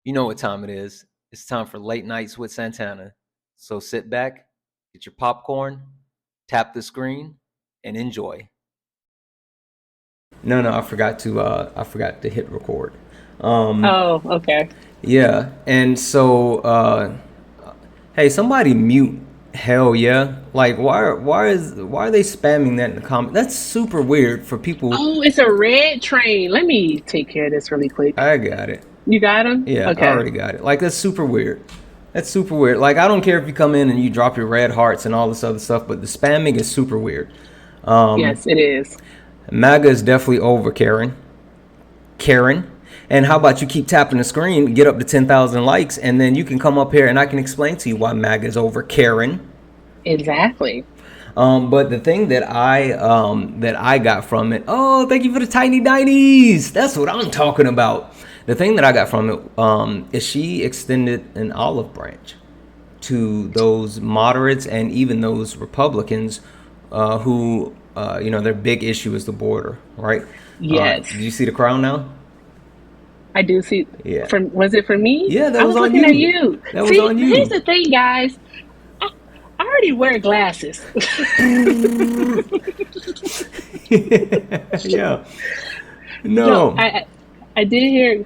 You know what time it is. It's time for late nights with Santana. So sit back, get your popcorn, tap the screen, and enjoy. No, I forgot to hit record. Um, Oh, okay. yeah, and so hey, somebody mute hell yeah. Like why are they spamming that in the comment? That's super weird for people. Oh, it's a red train. Let me take care of this really quick. I got it. You got him? Yeah, I Okay. already got it. Like that's super weird. That's super weird. Like I don't care if you come in and you drop your red hearts and all this other stuff, but the spamming is super weird. Um, Yes, it is. MAGA is definitely over Karen. Karen. And how about you keep tapping the screen, get up to 10,000 likes, and then you can come up here and I can explain to you why MAGA is over Karen. Exactly. But the thing that I got from it, oh, thank you for the tiny nineties. That's what I'm talking about. The thing that I got from it is she extended an olive branch to those moderates and even those Republicans who, their big issue is the border, right? Yes. Do you see the crown now? I do see. Yeah. Was it for me? Yeah, that I was was on looking at you. you. That was See, on here's you. the thing, guys. I, I already wear glasses. Yeah. No, No. I did hear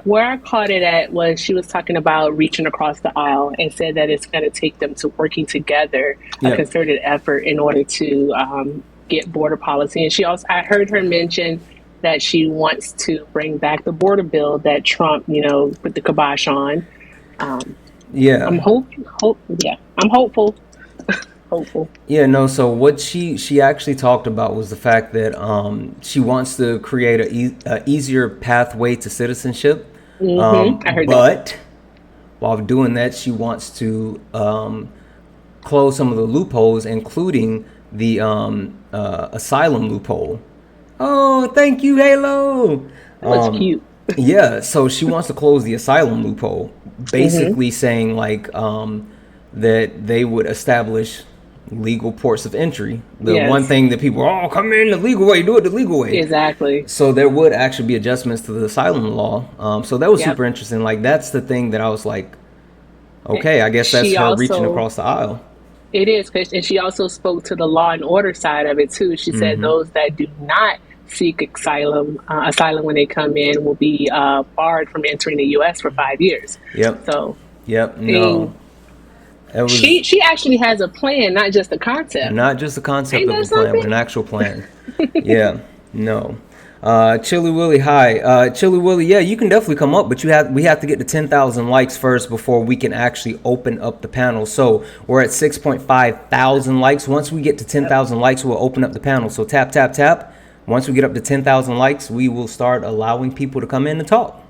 where I caught it at was she was talking about reaching across the aisle and said that it's going to take them to working together, a Yeah. concerted effort in order to get border policy. And she also, I heard her mention that she wants to bring back the border bill that Trump, put the kibosh on. Um, I'm Yeah. yeah, I'm hopeful, hopeful. Yeah, no. So what she actually talked about was the fact that she wants to create a easier pathway to citizenship, I heard that. but while doing that, she wants to close some of the loopholes, including the asylum loophole. Oh, thank you, Halo. That was cute. Yeah, so she wants to close the asylum loophole, hmm basically saying like that they would establish legal ports of entry. The one Yes, thing that people, oh, come in the legal way, do it the legal way. exactly. So there would actually be adjustments to the asylum law. So that was Yep. super interesting. Like that's the thing that I was like, okay, I guess that's She her reaching also across the aisle. It is, Chris, and she also spoke to the law and order side of it too. She said those that do not seek asylum when they come in will be barred from entering the U.S. for 5 years. Yep, So, yep, I mean, no, it was she actually has a plan, not just a concept. not just a concept Ain't of that a plan, but something? an actual plan. Yeah, no. Chili Willy, hi. Chili Willy, yeah, you can definitely come up, but we have to get to 10,000 likes first before we can actually open up the panel. So we're at 6.5 thousand likes. Once we get to Yep. 10,000 likes, we'll open up the panel. So tap, tap, tap. Once we get up to 10,000 likes, we will start allowing people to come in and talk.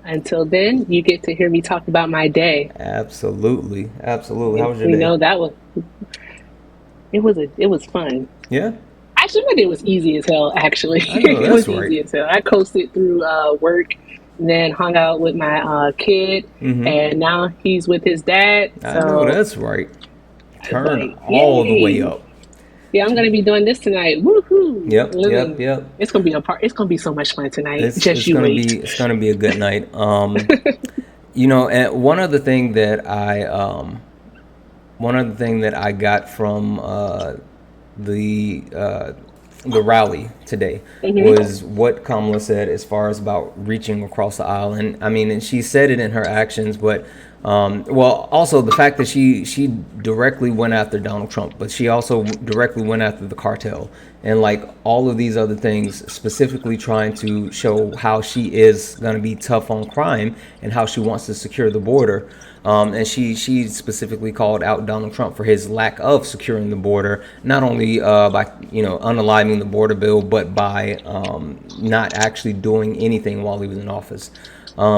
Until then, you get to hear me talk about my day. Absolutely, absolutely. How We, was your we day? know that was it was fun. Yeah, Actually, my day was easy as hell. Actually, I know it that's was right. easy as hell. I coasted through work, and then hung out with my kid, and now he's with his dad. I know So that's right. it's Turn like, all the way yay! up. Yeah, I'm gonna be doing this tonight. Woohoo! Yep, yep, Living. yep. It's gonna be a part. It's gonna be so much fun tonight. It's Just it's you gonna wait. be it's gonna be a good night. And one other thing that I got from the uh, the rally today hmm was what Kamala said as far as about reaching across the aisle, and I mean, and she said it in her actions, but well, also the fact that she directly went after Donald Trump, but she also directly went after the cartel, and like all of these other things, specifically trying to show how she is going to be tough on crime and how she wants to secure the border. And she specifically called out Donald Trump for his lack of securing the border, not only by unaliving the border bill, but by not actually doing anything while he was in office.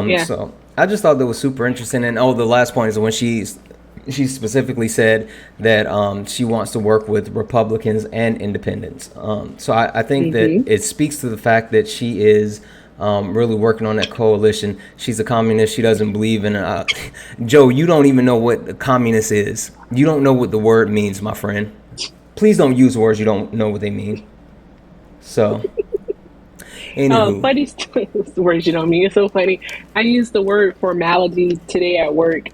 Yeah. So I just thought that was super interesting. And oh, the last point is when she specifically said that she wants to work with Republicans and independents. So I think that hmm it speaks to the fact that she is really working on that coalition. She's a communist. She doesn't believe in. Joe, you don't even know what a communist is. You don't know what the word means, my friend. Please don't use words you don't know what they mean. So Anywho, Funny words, you know me. It's so funny. I used the word formality today at work,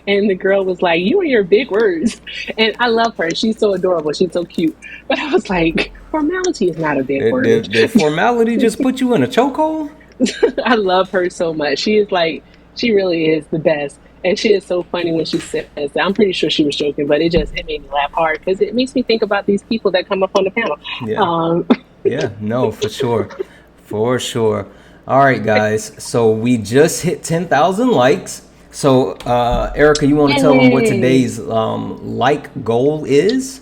and the girl was like, "You and your big words." And I love her. She's so adorable. She's so cute. But I was like, formality is not a big word. did formality just put you in a chokehold? I love her so much. She is like, she really is the best. And she is so funny when she says that. I'm pretty sure she was joking, but it made me laugh hard because it makes me think about these people that come up on the panel. Yeah. Um, Yeah, no, for sure. For sure. All right, guys. So we just hit 10,000 likes. So, Erica, you want to tell them what Yay! today's like goal is?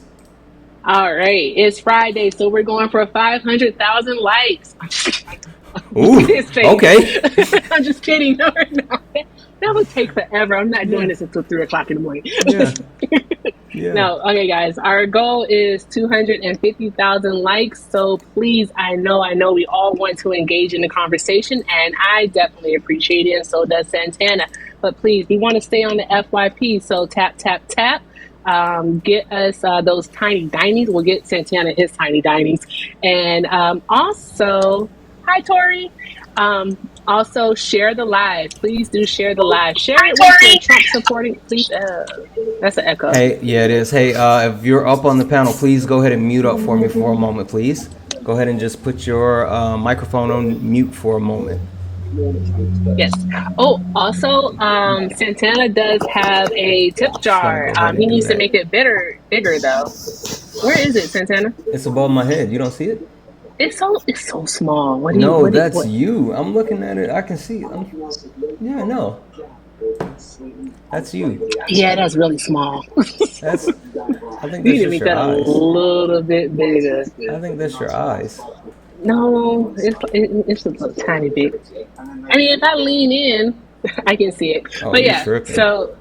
All right, it's Friday, so we're going for 500,000 likes. Look at Ooh, his face. okay. I'm just kidding. No, no, that would take forever. I'm not doing Yeah, this until 3 o'clock in the morning. yeah, yeah. No, okay, guys. Our goal is 250,000 likes. So please, I know we all want to engage in the conversation, and I definitely appreciate it, and so does Santana. But please, we want to stay on the FYP. So tap, tap, tap. Get us those tiny dinies. We'll get Santana his tiny dinies. And also, hi, Tori. Also, share the live. Please do share the live. Share it with your Trump supporting. Please, that's an echo. Hey, yeah, it is. Hey, if you're up on the panel, please go ahead and mute up for me for a moment, please. Go ahead and just put your microphone on mute for a moment. Yes. Oh, also, Santana does have a tip Just gonna jar. go ahead He and do needs to that. make it bigger though. Where is it, Santana? It's above my head. You don't see it? It's so small. No, that's What? you. I'm looking at it. I can see. Yeah, no, that's you. Yeah, that's really small. That's. I think You that's need to just make your that a eyes. little bit bigger. I think that's your eyes. No, it's a tiny bit. I mean, if I lean in, I can see it. Oh, But you yeah, tripping? so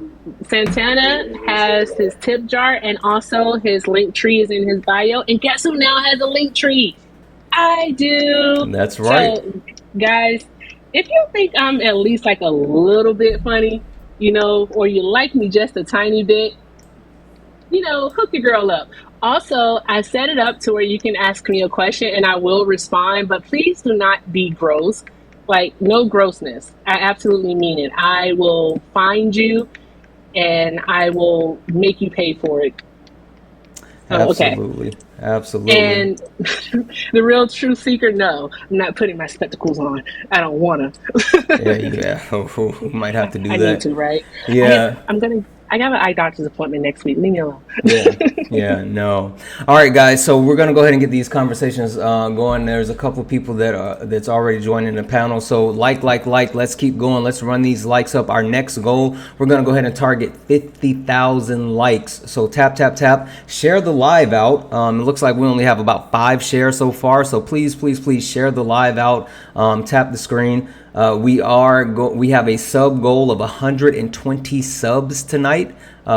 Santana has his tip jar, and also his link tree is in his bio. And guess who now has a link tree? I do. That's right. So, guys, if you think I'm at least like a little bit funny, or you like me just a tiny bit, hook your girl up. Also, I set it up to where you can ask me a question and I will respond, but please do not be gross. Like, no grossness. I absolutely mean it. I will find you and I will make you pay for it. Oh, okay. Absolutely. Absolutely. And the real true secret, no, I'm not putting my spectacles on. I don't want Yeah, to. yeah. Oh, we might have to do I need that. to, right? Yeah. I got an eye doctor's appointment next week. Leave me alone. Yeah, yeah, no. All right, guys. So we're gonna go ahead and get these conversations going. There's a couple of people that's already joining the panel. So like. Let's keep going. Let's run these likes up. Our next goal, we're gonna go ahead and target 50,000 likes. So tap, tap, tap. Share the live out. It looks like we only have about 5 shares so far. So please share the live out. Tap the screen. We have a sub goal of 120 subs tonight.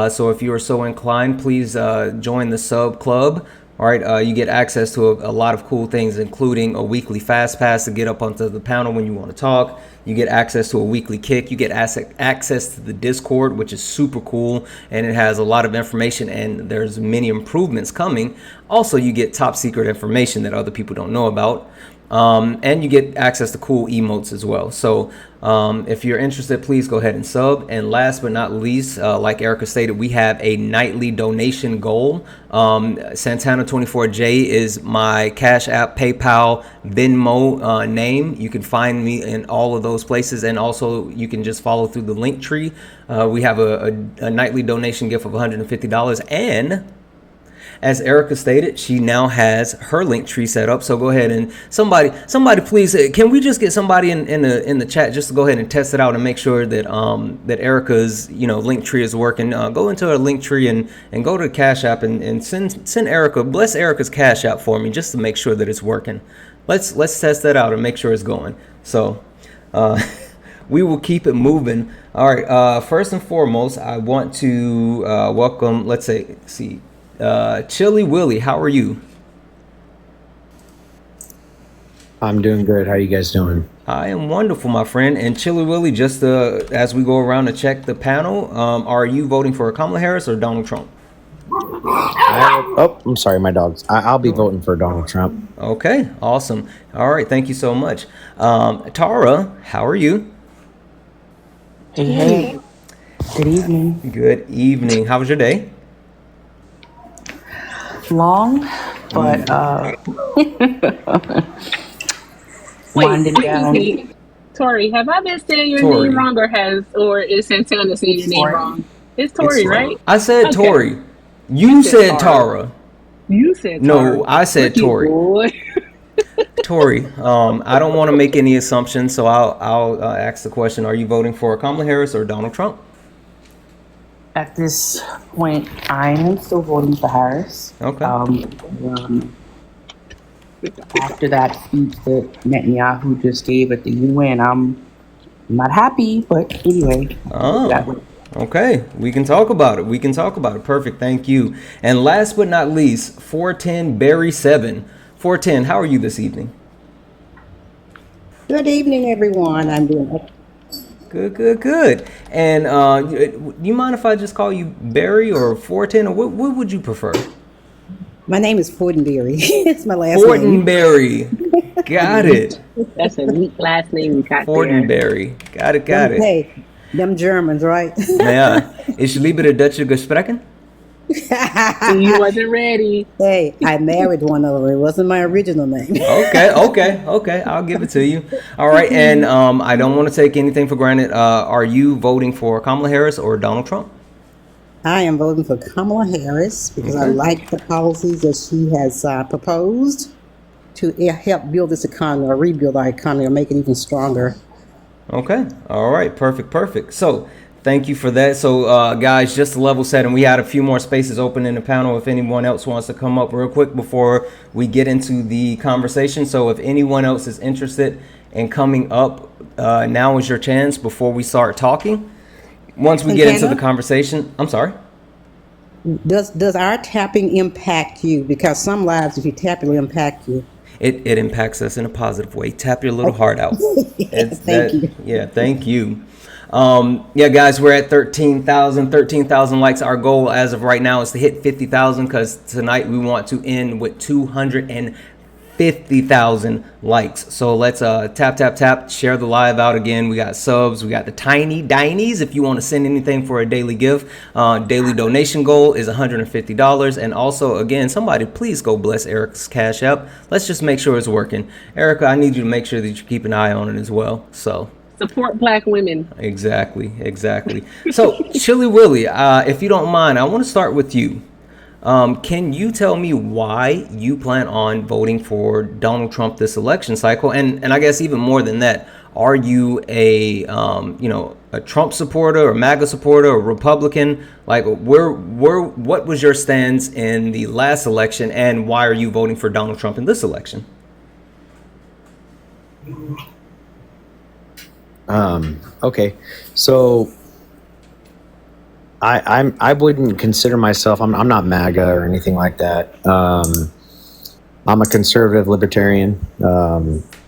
So if you are so inclined, please join the sub club. All right, you get access to a lot of cool things, including a weekly fast pass to get up onto the panel when you want to talk. You get access to a weekly kick. You get access to the Discord, which is super cool, and it has a lot of information, and there's many improvements coming. Also, you get top secret information that other people don't know about. And you get access to cool emotes as well. So if you're interested, please go ahead and sub. And last but not least, like Erica stated, we have a nightly donation goal. Santana24J is my Cash App, PayPal, Venmo name. You can find me in all of those places. And also you can just follow through the link tree. We have a nightly donation gift of $150. And as Erica stated, she now has her link tree set up. So go ahead and somebody please, can we just get somebody in the chat just to go ahead and test it out and make sure that that Erica's link tree is working. Go into her link tree and go to Cash App and send Erica, bless Erica's Cash App for me just to make sure that it's working. Let's test that out and make sure it's going. So we will keep it moving. All right. First and foremost, I want to welcome. Let's see. Chili Willie, how are you? I'm doing good. How are you guys doing? I am wonderful, my friend. And Chili Willie, just as we go around to check the panel, are you voting for Kamala Harris or Donald Trump? I'm sorry, my dogs. I'll be voting for Donald Trump. Okay, awesome. All right, thank you so much. Tara, how are you? Hey, hey, good evening. Good evening. How was your day? Long, but Wait, winding excuse down. me, Tori. Have I been saying your name Tori. wrong, or is Santana saying your name Tori. wrong? It's It's Tori, Tori. right? I said Okay, Tori. you You said said Tara. Tara. You said No, Tori. I Look said at you, Tori. boy. Tori, I don't want to make any assumptions, so I'll ask the question: are you voting for Kamala Harris or Donald Trump? At this point, I am still voting for Harris. Okay. Um, after that speech that Netanyahu just gave at the UN, I'm not happy, but anyway, that Oh, way. okay. We can talk about it. We can talk about it. Perfect. Thank you. And last but not least, 410 Barry 7. 410, how are you this evening? Good evening, everyone. I'm doing Good, good, good. And you mind if I just call you Barry or 410, or what would you prefer? my name is Fortenberry. It's my last name. Fortenberry. Got it. That's a neat last name you got there. Fortenberry. Got it, got Them, it. hey, them Germans, right? Naja, ich liebe die deutsche Gesprechen. You wasn't ready. Hey, I married one of them. It wasn't my original name. Okay, okay, okay. I'll give it to you. All right, and I don't want to take anything for granted. Are you voting for Kamala Harris or Donald Trump? I am voting for Kamala Harris because I Okay. like the policies that she has proposed to help build this economy or rebuild our economy or make it even stronger. Okay. All right. Perfect. Perfect. So thank you for that. So, guys, just to level set, and we had a few more spaces open in the panel. If anyone else wants to come up real quick before we get into the conversation. So, if anyone else is interested in coming up, now is your chance before we start talking. Once we get into the Santana, conversation, I'm sorry. does our tapping impact you? Because some lives, if you tap, it'll impact you. It impacts us in a positive way. Tap your little Okay. heart out. It's Thank that. you. Yeah, thank you. Yeah, guys, we're at 13,000 likes. Our goal as of right now is to hit 50,000 because tonight we want to end with 250,000 likes. So let's tap, tap, tap, share the live out again. We got subs, we got the tiny dinies. If you want to send anything for a daily gift, daily donation goal is $150. And also, again, somebody please go bless Eric's Cash App. Let's just make sure it's working. Erica, I need you to make sure that you keep an eye on it as well. So. Support Black women. Exactly, exactly. So, Chili Willy, if you don't mind, I want to start with you. Can you tell me why you plan on voting for Donald Trump this election cycle? And I guess even more than that, are you a Trump supporter or MAGA supporter or Republican? Like, what was your stance in the last election, and why are you voting for Donald Trump in this election? Okay, so I wouldn't consider myself. I'm not MAGA or anything like that. I'm a conservative libertarian.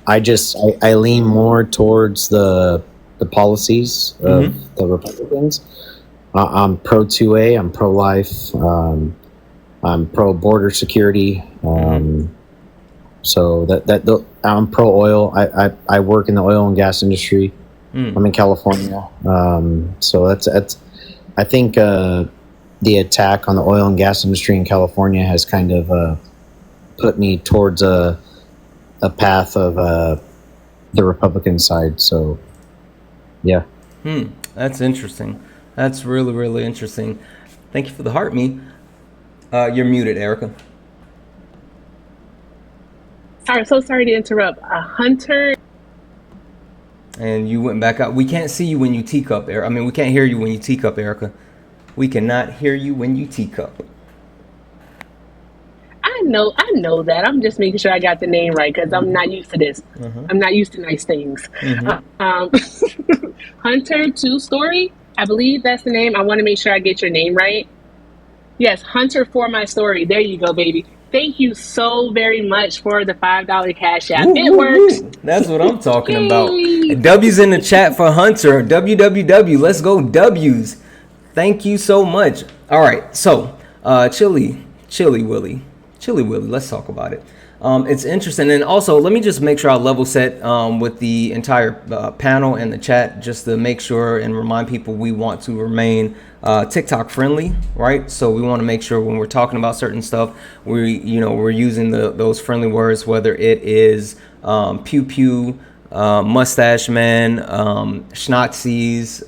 I lean more towards the policies of the Republicans. I'm pro 2A. I'm pro life. I'm pro border security. So I'm pro oil. I work in the oil and gas industry. I'm in California. So that's I think the attack on the oil and gas industry in California has kind of put me towards a path of the Republican side. So, yeah. That's interesting. That's really, really interesting. Thank you for the heart, me. You're muted, Erica. Sorry, so sorry to interrupt. Hunter. And you went back out. We can't see you when you teacup, Erica. I mean, we can't hear you when you teacup, Erica. We cannot hear you when you teacup. I know that. I'm just making sure I got the name right because I'm not used to this. I'm not used to nice things. Um, Hunter Two Story, I believe that's the name. I want to make sure I get your name right. Yes, Hunter for my story. There you go, baby. Thank you so very much for the $5 cash app. Woo, It woo, works. woo. That's what I'm talking about. Yay! W's in the chat for Hunter. WWW. Let's go W's. Thank you so much. All right. So Chili Willy. Chili Willy. Let's talk about it. It's interesting, and also let me just make sure I level set with the entire panel and the chat, just to make sure and remind people we want to remain TikTok friendly, right? So we want to make sure when we're talking about certain stuff, we're using those friendly words, whether it is pew pew, mustache man, schnazzies,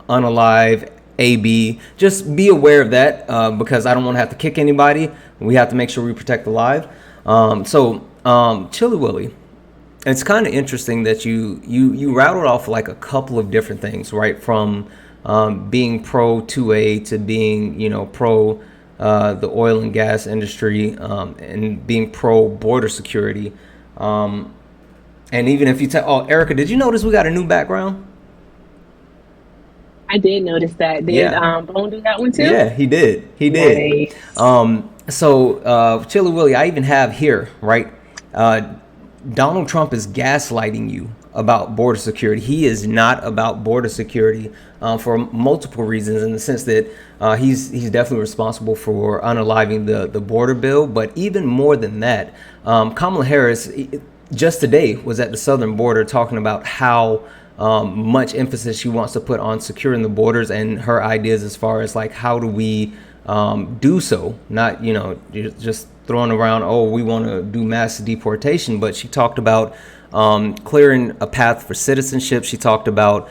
unalive, AB. Just be aware of that because I don't want to have to kick anybody. We have to make sure we protect the live. Chili Willy, it's kind of interesting that you rattled off like a couple of different things, right? From being pro 2A to being, pro the oil and gas industry and being pro border security. And even if you tell, Erica, did you notice we got a new background? I did notice that. Did Bone do that one too? Yeah, he did. He did. Nice. Chili Willy, I even have here, right? Donald Trump is gaslighting you about border security. He is not about border security for multiple reasons, in the sense that he's definitely responsible for unaliving the border bill. But even more than that, Kamala Harris just today was at the southern border talking about how much emphasis she wants to put on securing the borders, and her ideas as far as like how do we do so, not just throwing around, oh, we want to do mass deportation, but she talked about clearing a path for citizenship. She talked about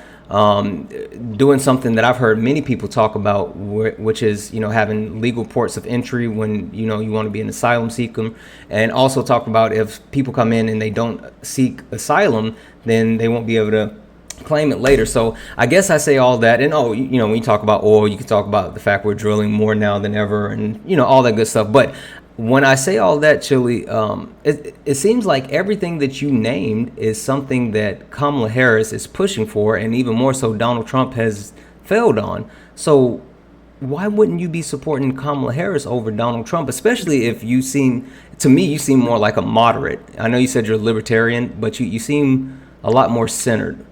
doing something that I've heard many people talk about, which is having legal ports of entry when you want to be an asylum seeker, and also talk about if people come in and they don't seek asylum, then they won't be able to claim it later. So I guess I say all that, and when you talk about oil, you can talk about the fact we're drilling more now than ever, and all that good stuff. But when I say all that, Chili, it seems like everything that you named is something that Kamala Harris is pushing for, and even more so Donald Trump has failed on. So why wouldn't you be supporting Kamala Harris over Donald Trump, especially if you seem more like a moderate? I know you said you're a libertarian, but you seem a lot more centered.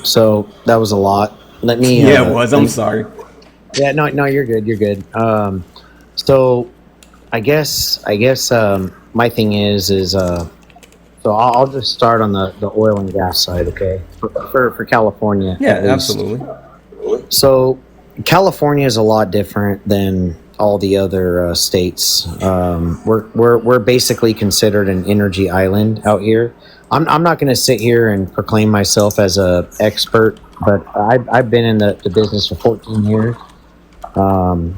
So that was a lot. Let me. Yeah, it was. I'm sorry. Yeah, no, you're good. You're good. So I guess my thing is so I'll just start on the oil and gas side, okay? For California. Yeah, absolutely. So California is a lot different than all the other states. We're basically considered an energy island out here. I'm not going to sit here and proclaim myself as a expert, but I've been in the business for 14 years.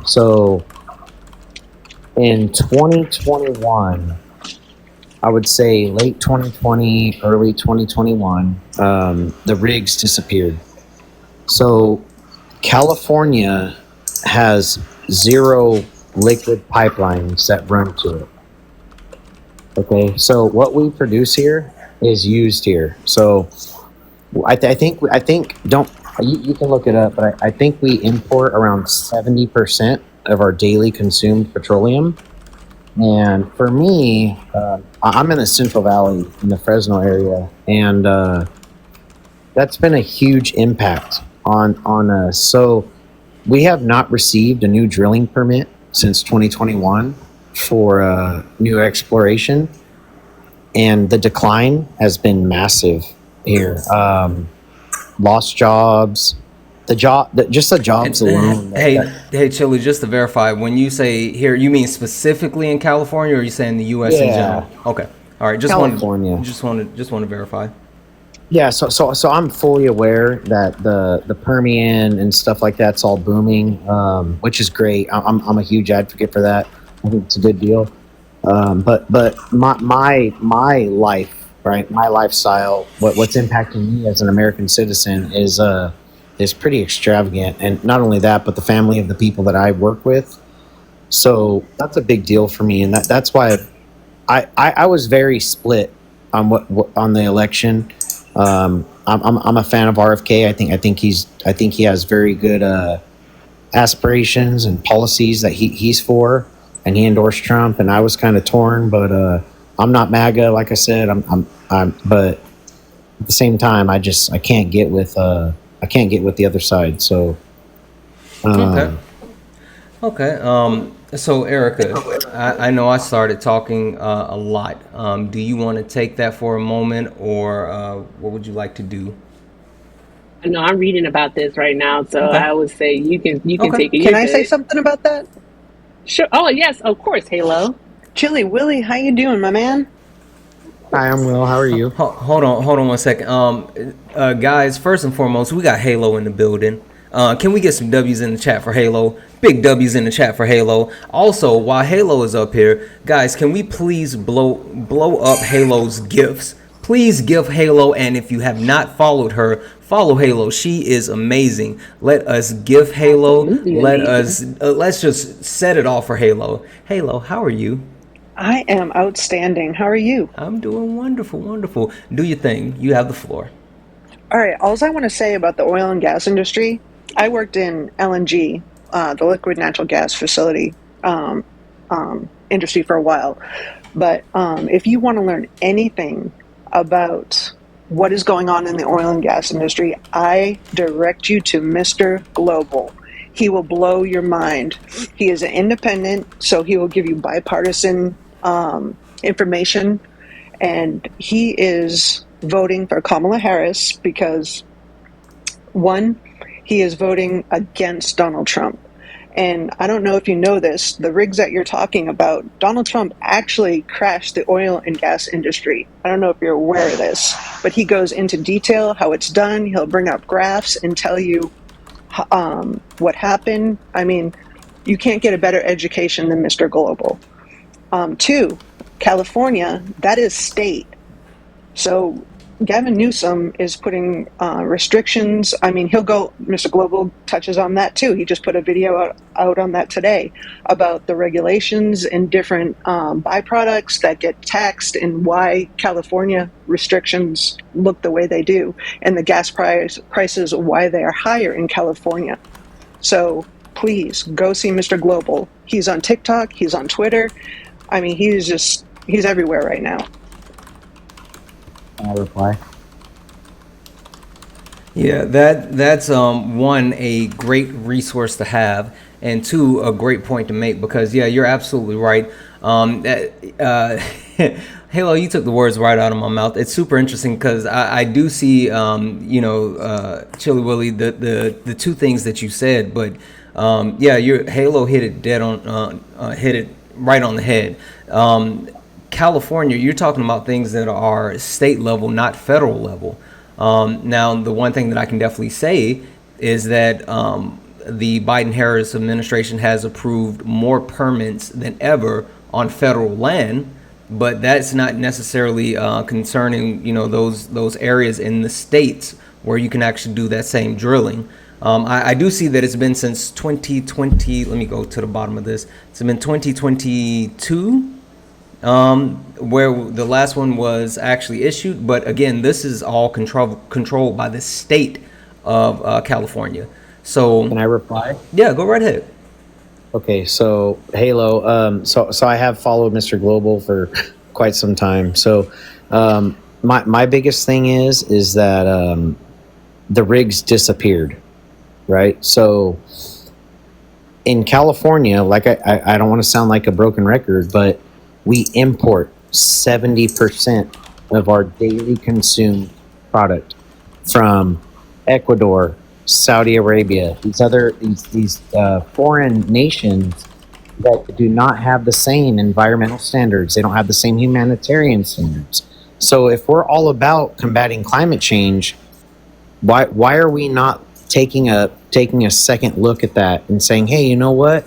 So in 2021, I would say late 2020, early 2021, the rigs disappeared. So California has 0 liquid pipelines that run to it. Okay, so what we produce here is used here. So I think don't you can look it up, but I think we import around 70% of our daily consumed petroleum. And for me, I'm in the Central Valley in the Fresno area, and that's been a huge impact on us. So we have not received a new drilling permit since 2021 for new exploration. And the decline has been massive here. Lost jobs, just the jobs alone. Hey, Chili, just to verify, when you say here, you mean specifically in California, or are you saying the U.S. in general? Okay, all right. California. Just want to verify. Yeah, so I'm fully aware that the Permian and stuff like that's all booming, which is great. I'm a huge advocate for that. I think it's a good deal. But my life, right, my lifestyle, what's impacting me as an American citizen is pretty extravagant, and not only that, but the family of the people that I work with. So that's a big deal for me, and that's why I was very split on what on the election. I'm a fan of RFK. I think he has very good aspirations and policies that he's for, and he endorsed Trump, and I was kind of torn, but I'm not MAGA, like I said. I'm but at the same time, I can't get with I can't get with the other side. So Okay. Okay. So Erica, I know I started talking a lot. Do you want to take that for a moment, or what would you like to do? I know I'm reading about this right now, so Okay. I would say you can Okay. take it. Can You're I say good. something about that? Sure. Oh yes, of course. Halo. Chili Willy, how you doing, my man? hi, I'm Will. How are you? Hold on 1 second. Guys, first and foremost, we got Halo in the building. Can we get some W's in the chat for Halo? Big W's in the chat for Halo. Also, while Halo is up here, guys, can we please blow up Halo's gifts? Please give Halo, and if you have not followed her, follow Halo. She is amazing. Let us give Halo. Absolutely Let amazing. us let's just set it off for Halo. Halo, how are you? I am outstanding. How are you? I'm doing wonderful, wonderful. Do your thing. You have the floor. All right, all I want to say about the oil and gas industry, I worked in LNG, the liquid natural gas facility industry for a while. But if you want to learn anything about what is going on in the oil and gas industry, I direct you to Mr. Global. He will blow your mind. He is an independent, so he will give you bipartisan information, and he is voting for Kamala Harris because, one, he is voting against Donald Trump. And I don't know if you know this, the rigs that you're talking about, Donald Trump actually crashed the oil and gas industry. I don't know if you're aware of this, but he goes into detail how it's done. He'll bring up graphs and tell you what happened. I mean, you can't get a better education than Mr. Global. Two, California, that is state. So Gavin Newsom is putting restrictions. I mean, Mr. Global touches on that too. He just put a video out on that today about the regulations and different byproducts that get taxed and why California restrictions look the way they do, and the gas prices, why they are higher in California. So please go see Mr. Global. He's on TikTok, he's on Twitter. I mean, he's everywhere right now. Can I reply? Yeah, that's one, a great resource to have, and two, a great point to make, because yeah, you're absolutely right. Halo, you took the words right out of my mouth. It's super interesting because I do see Chili Willy, the two things that you said, but yeah, your Halo hit it dead on hit it right on the head. California, you're talking about things that are state level, not federal level. Now, the one thing that I can definitely say is that the Biden-Harris administration has approved more permits than ever on federal land, but that's not necessarily concerning, those areas in the states where you can actually do that same drilling. I do see that it's been since 2020. Let me go to the bottom of this. It's been 2022. Where the last one was actually issued, but again, this is all controlled by the state of California. So, Can I reply? yeah, go right ahead. Okay, so Halo, so I have followed Mr. Global for quite some time. So my biggest thing is that the rigs disappeared, right? So in California, like I don't want to sound like a broken record, but we import 70% of our daily consumed product from Ecuador, Saudi Arabia, these foreign nations that do not have the same environmental standards. They don't have the same humanitarian standards. So if we're all about combating climate change, why are we not taking a second look at that and saying, hey, you know what?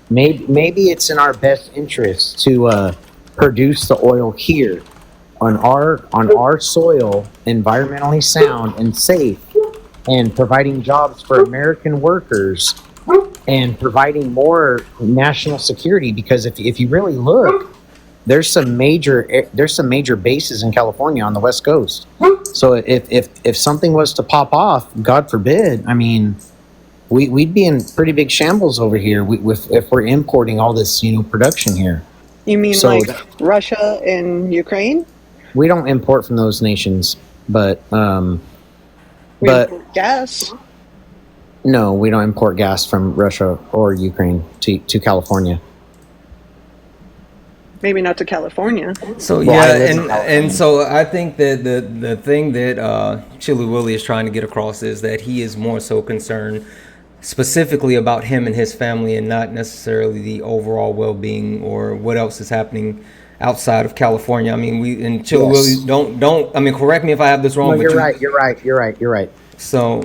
Maybe it's in our best interest to produce the oil here on our soil, environmentally sound and safe, and providing jobs for American workers and providing more national security. Because if you really look, there's some major bases in California on the West Coast. So if something was to pop off, God forbid, I mean, we'd be in pretty big shambles over here if we're importing all this, production here. You mean So like Russia and Ukraine? we don't import from those nations, but We import gas. No, we don't import gas from Russia or Ukraine to California. Maybe not to California. So Well, I yeah, live in and California. so I think that the thing that Chili Willy is trying to get across is that he is more so concerned specifically about him and his family, and not necessarily the overall well-being or what else is happening outside of California. I mean, we and Chili Willy Yes. don't. I mean, correct me if I have this No, wrong, but you're you. right. You're right. You're right. You're right. So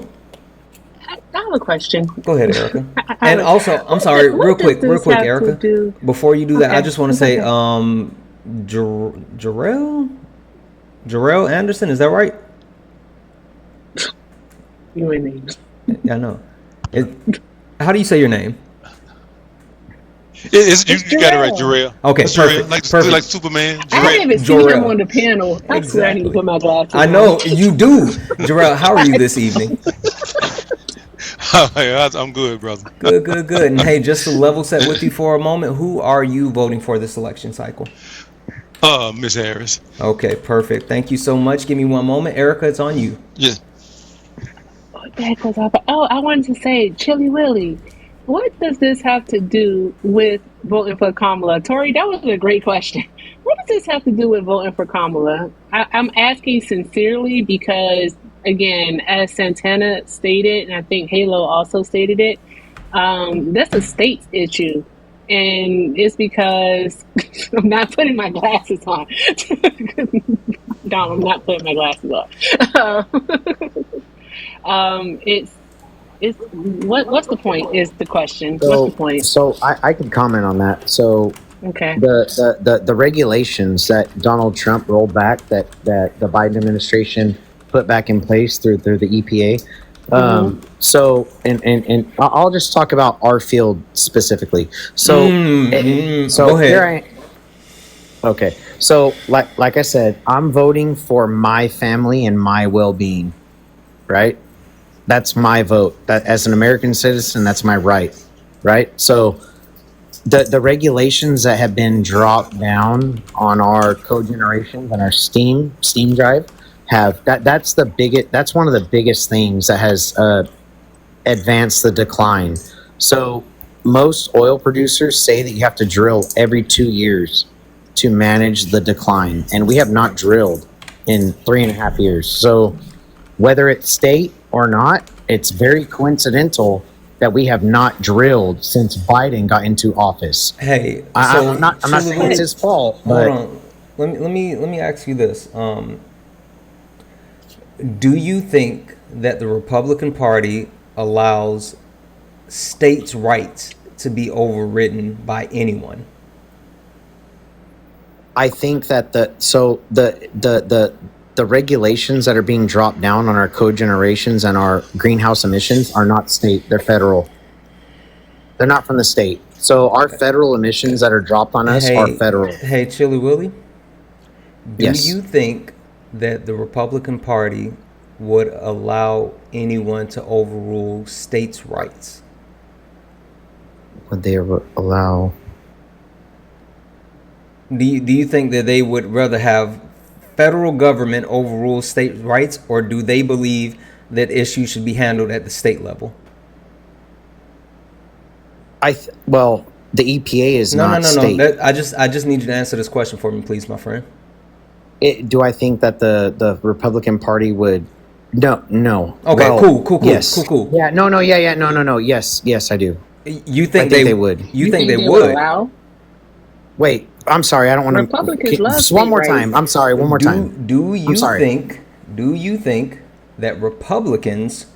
I have a question. go ahead, Erica. I And also, I'm sorry, what does real this quick, have to Erica. do? Before you do that, I Okay, just want to it's say, okay. Jarrell Anderson, is that right? You and me. Yeah, I know. It, how do you say your name? It's, It's you got it right, Jarrell. Jarrell. Okay, It's Jarrell, perfect, like perfect. Superman. I Jarrell. haven't even seen him on Jarrell. the panel. I swear I need to Exactly. put my glasses I on. know you do. Jarrell, how are you this evening? I'm good, brother. Good, good, good. And hey, just to level set with you for a moment, who are you voting for this election cycle? Miss Harris. Okay, perfect. Thank you so much. Give me one moment. Erica, it's on you. Yeah. What the heck was I? Oh, I wanted to say, Chili Willy. What does this have to do with voting for Kamala? Tori, that was a great question. What does this have to do with voting for Kamala? I'm asking sincerely because, again, as Santana stated, and I think Halo also stated it, that's a state's issue. And it's because I'm not putting my glasses on. Dom, I'm not putting my glasses on. It's what's the point is the question. What's the point? So I could comment on that. So Okay. the regulations that Donald Trump rolled back, that the Biden administration put back in place through the EPA. So and I'll just talk about our field specifically. So Go ahead. here okay. So like I said, I'm voting for my family and my well-being, right? That's my vote. That as an American citizen, that's my right? So the regulations that have been dropped down on our cogenerations and our steam drive that's one of the biggest things that has advanced the decline. So most oil producers say that you have to drill every 2 years to manage the decline, and we have not drilled in 3.5 years. So whether it's state or not, it's very coincidental that we have not drilled since Biden got into office. Hey, I'm not saying it's his fault, but hold on. Let me ask you this. Do you think that the Republican Party allows states' rights to be overridden by anyone? I think that the regulations that are being dropped down on our cogenerations and our greenhouse emissions are not state, they're federal. They're not from the state. So our federal emissions that are dropped on us are federal. Hey, Chili Willy, do Yes. you think that the Republican Party would allow anyone to overrule states' rights? Would they allow? Do you think that they would rather have federal government overrule state rights, or do they believe that issues should be handled at the state level? Well, the EPA is not state. I just need you to answer this question for me, please, my friend. Do I think that the Republican Party would? No. Okay, Well, cool. Yes. Cool. Yeah, no. Yes, I do. You think, I think they would. You think they would? Allow? Wait, I'm sorry. I don't want to. Republicans love Just one state more rights. time. I'm sorry. One more time. Do you I'm sorry. think that Republicans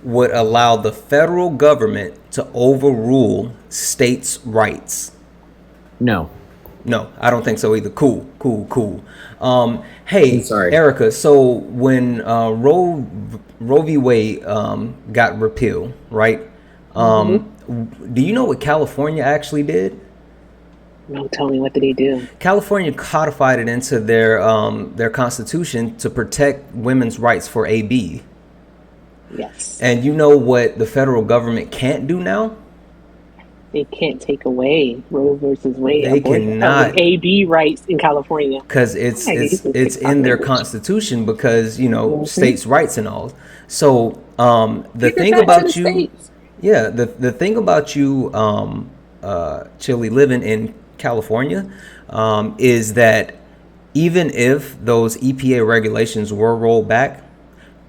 would allow the federal government to overrule states' rights? No. No, I don't think so either. Cool. Hey, I'm sorry. Erica. So when Roe v. Wade got repealed, right? Do you know what California actually did? No, tell me, what did he do? California codified it into their constitution to protect women's rights for AB. Yes. And you know what the federal government can't do now? they can't take away Roe versus Wade They abortion cannot, AB rights in California. because I use this it's TikTok in their language. constitution, because Mhm. states' rights and all. So the Give it thing back to the about you, states. yeah, the thing about you, Chili, living in California, is that even if those EPA regulations were rolled back,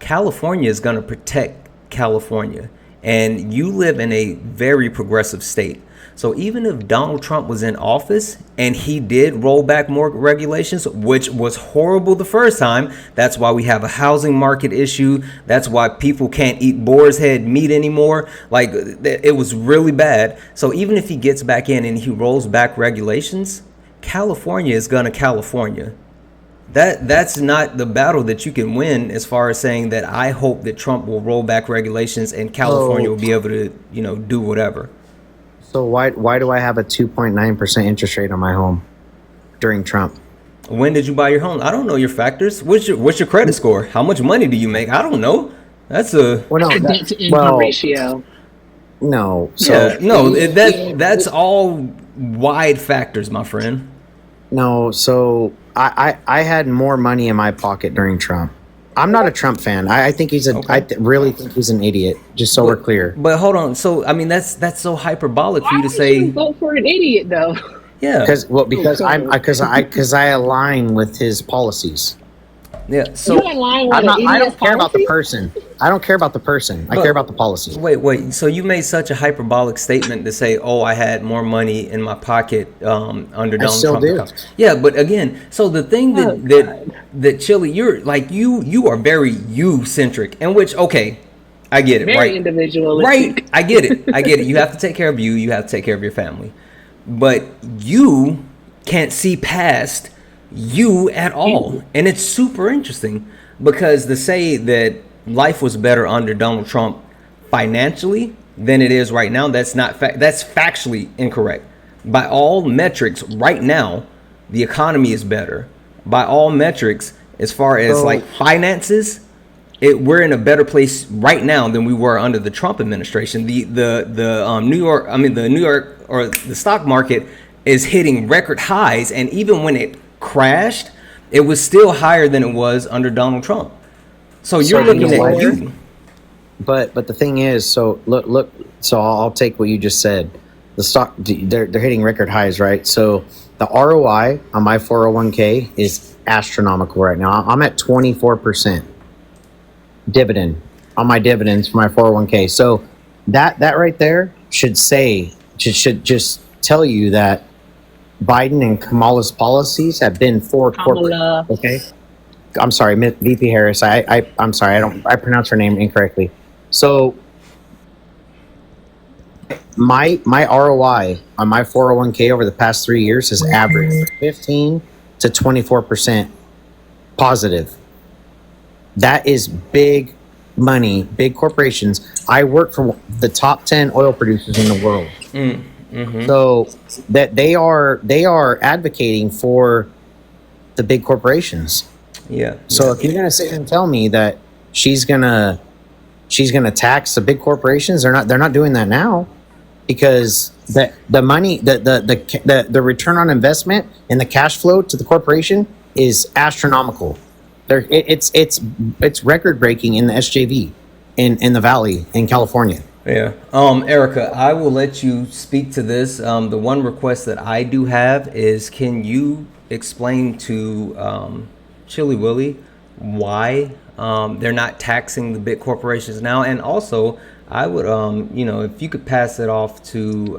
California is going to protect California. And you live in a very progressive state. So even if Donald Trump was in office and he did roll back more regulations, which was horrible the first time, that's why we have a housing market issue. That's why people can't eat boar's head meat anymore. Like, it was really bad. So even if he gets back in and he rolls back regulations, California is going to California. That's not the battle that you can win, as far as saying that I hope that Trump will roll back regulations and California So will be able to, do whatever. so why do I have a 2.9% interest rate on my home during Trump? When did you buy your home? I don't know your factors. What's your credit score? How much money do you make? I don't know. That's a Well, no, Your that, debt to income well, ratio. no. yeah, So no. That's all wide factors, my friend. no. So I had more money in my pocket during Trump. I'm not a Trump fan. I think he's a. Okay. Really think he's an idiot. Just so we're clear. But hold on. So I mean, that's so hyperbolic for Why you to would you say. vote for an idiot though? Yeah, Because I align with his policies. yeah. You So in line with I'm an not. I idiot's don't care about the policy? person. I don't care about the person. I But- care about the policy. wait. So you made such a hyperbolic statement to say, "Oh, I had more money in my pocket under Donald still Trump." do. Yeah, but again, so the thing Oh, that Chili, you're like you are very you centric, and which okay, I get it, Very right? individualistic. Right, I get it. You have to take care of you. You have to take care of your family, but you can't see past you at all, and it's super interesting because to say that life was better under Donald Trump financially than it is right now, that's not that's factually incorrect. By all metrics, right now, the economy is better. By all metrics, as far as So- like finances, we're in a better place right now than we were under the Trump administration. The New York or the stock market is hitting record highs, and even when it crashed, it was still higher than it was under Donald Trump. So you're you looking know at what? you. But the thing is, so look. So I'll take what you just said. The stock they're hitting record highs, right? So the ROI on my 401k is astronomical right now. I'm at 24% dividend on my dividends for my 401k. So that right there should just tell you that Biden and Kamala's policies have been for corporate. Kamala. Okay. I'm sorry, VP Harris. I'm sorry. I pronounced her name incorrectly. So my ROI on my 401k over the past 3 years has averaged 15 to 24% positive. That is big money, big corporations. I work for the top 10 oil producers in the world. So that they are advocating for the big corporations. Yeah. So if you're gonna sit here and tell me that she's gonna tax the big corporations, they're not doing that now, because the money, the return on investment and the cash flow to the corporation is astronomical. It's record breaking in the SJV in the Valley in California. Yeah. Erica, I will let you speak to this. The one request that I do have is, can you explain to Chili Willy why they're not taxing the big corporations now? And also, I would, if you could pass it off to,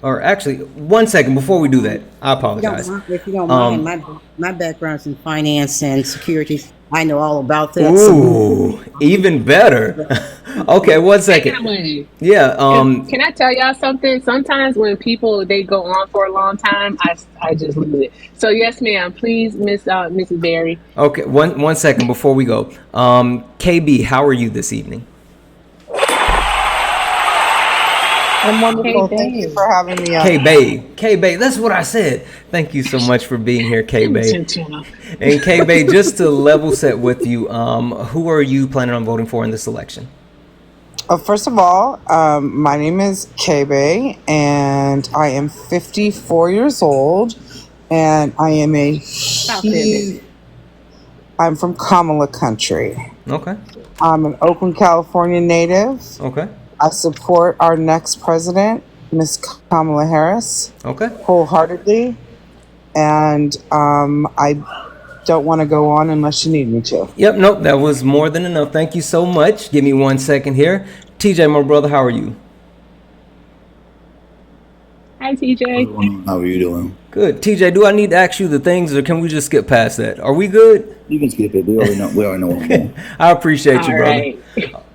or actually, 1 second before we do that, I apologize. If you don't mind, my background's in finance and securities. I know all about that. Ooh, even better. Okay, 1 second. Yeah. Can I tell y'all something? Sometimes when people they go on for a long time, I just lose it. So yes, ma'am. Please, Mrs. Berry. Okay, one second before we go. KB, how are you this evening? I'm wonderful. Hey, Thank you babe. for having me on. K-Bay, that's what I said. Thank you so much for being here, K-Bay. Santana. And K-Bay, just to level set with you, who are you planning on voting for in this election? First of all, my name is Kebe, and I am 54 years old, and I am Stop there, baby. I'm from Kamala country. Okay. I'm an Oakland, California native. Okay. I support our next president, Miss Kamala Harris, Okay. wholeheartedly, and I don't want to go on unless you need me to. Yep. Nope. That was more than enough. Thank you so much. Give me 1 second here. TJ, my brother, how are you? Hi, TJ. How are you doing? Good. TJ, do I need to ask you the things, or can we just skip past that? Are we good? You can skip it. We already know. We already know. What I'm doing. I appreciate you, All brother. right.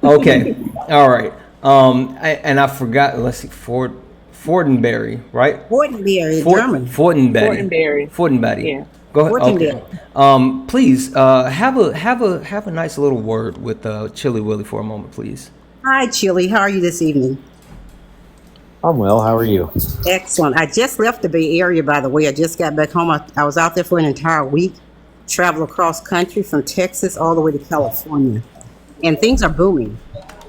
Okay. All right. I forgot. Let's see. Fortenberry, right? Fortenberry, German. Fortenberry. Fortenberry. Yeah. Go ahead. Okay. Fortenberry. Please have a nice little word with Chili Willy for a moment, please. Hi, Chili. How are you this evening? I'm well. How are you? Excellent. I just left the Bay Area, by the way. I just got back home. I was out there for an entire week, traveled across country from Texas all the way to California, and things are booming.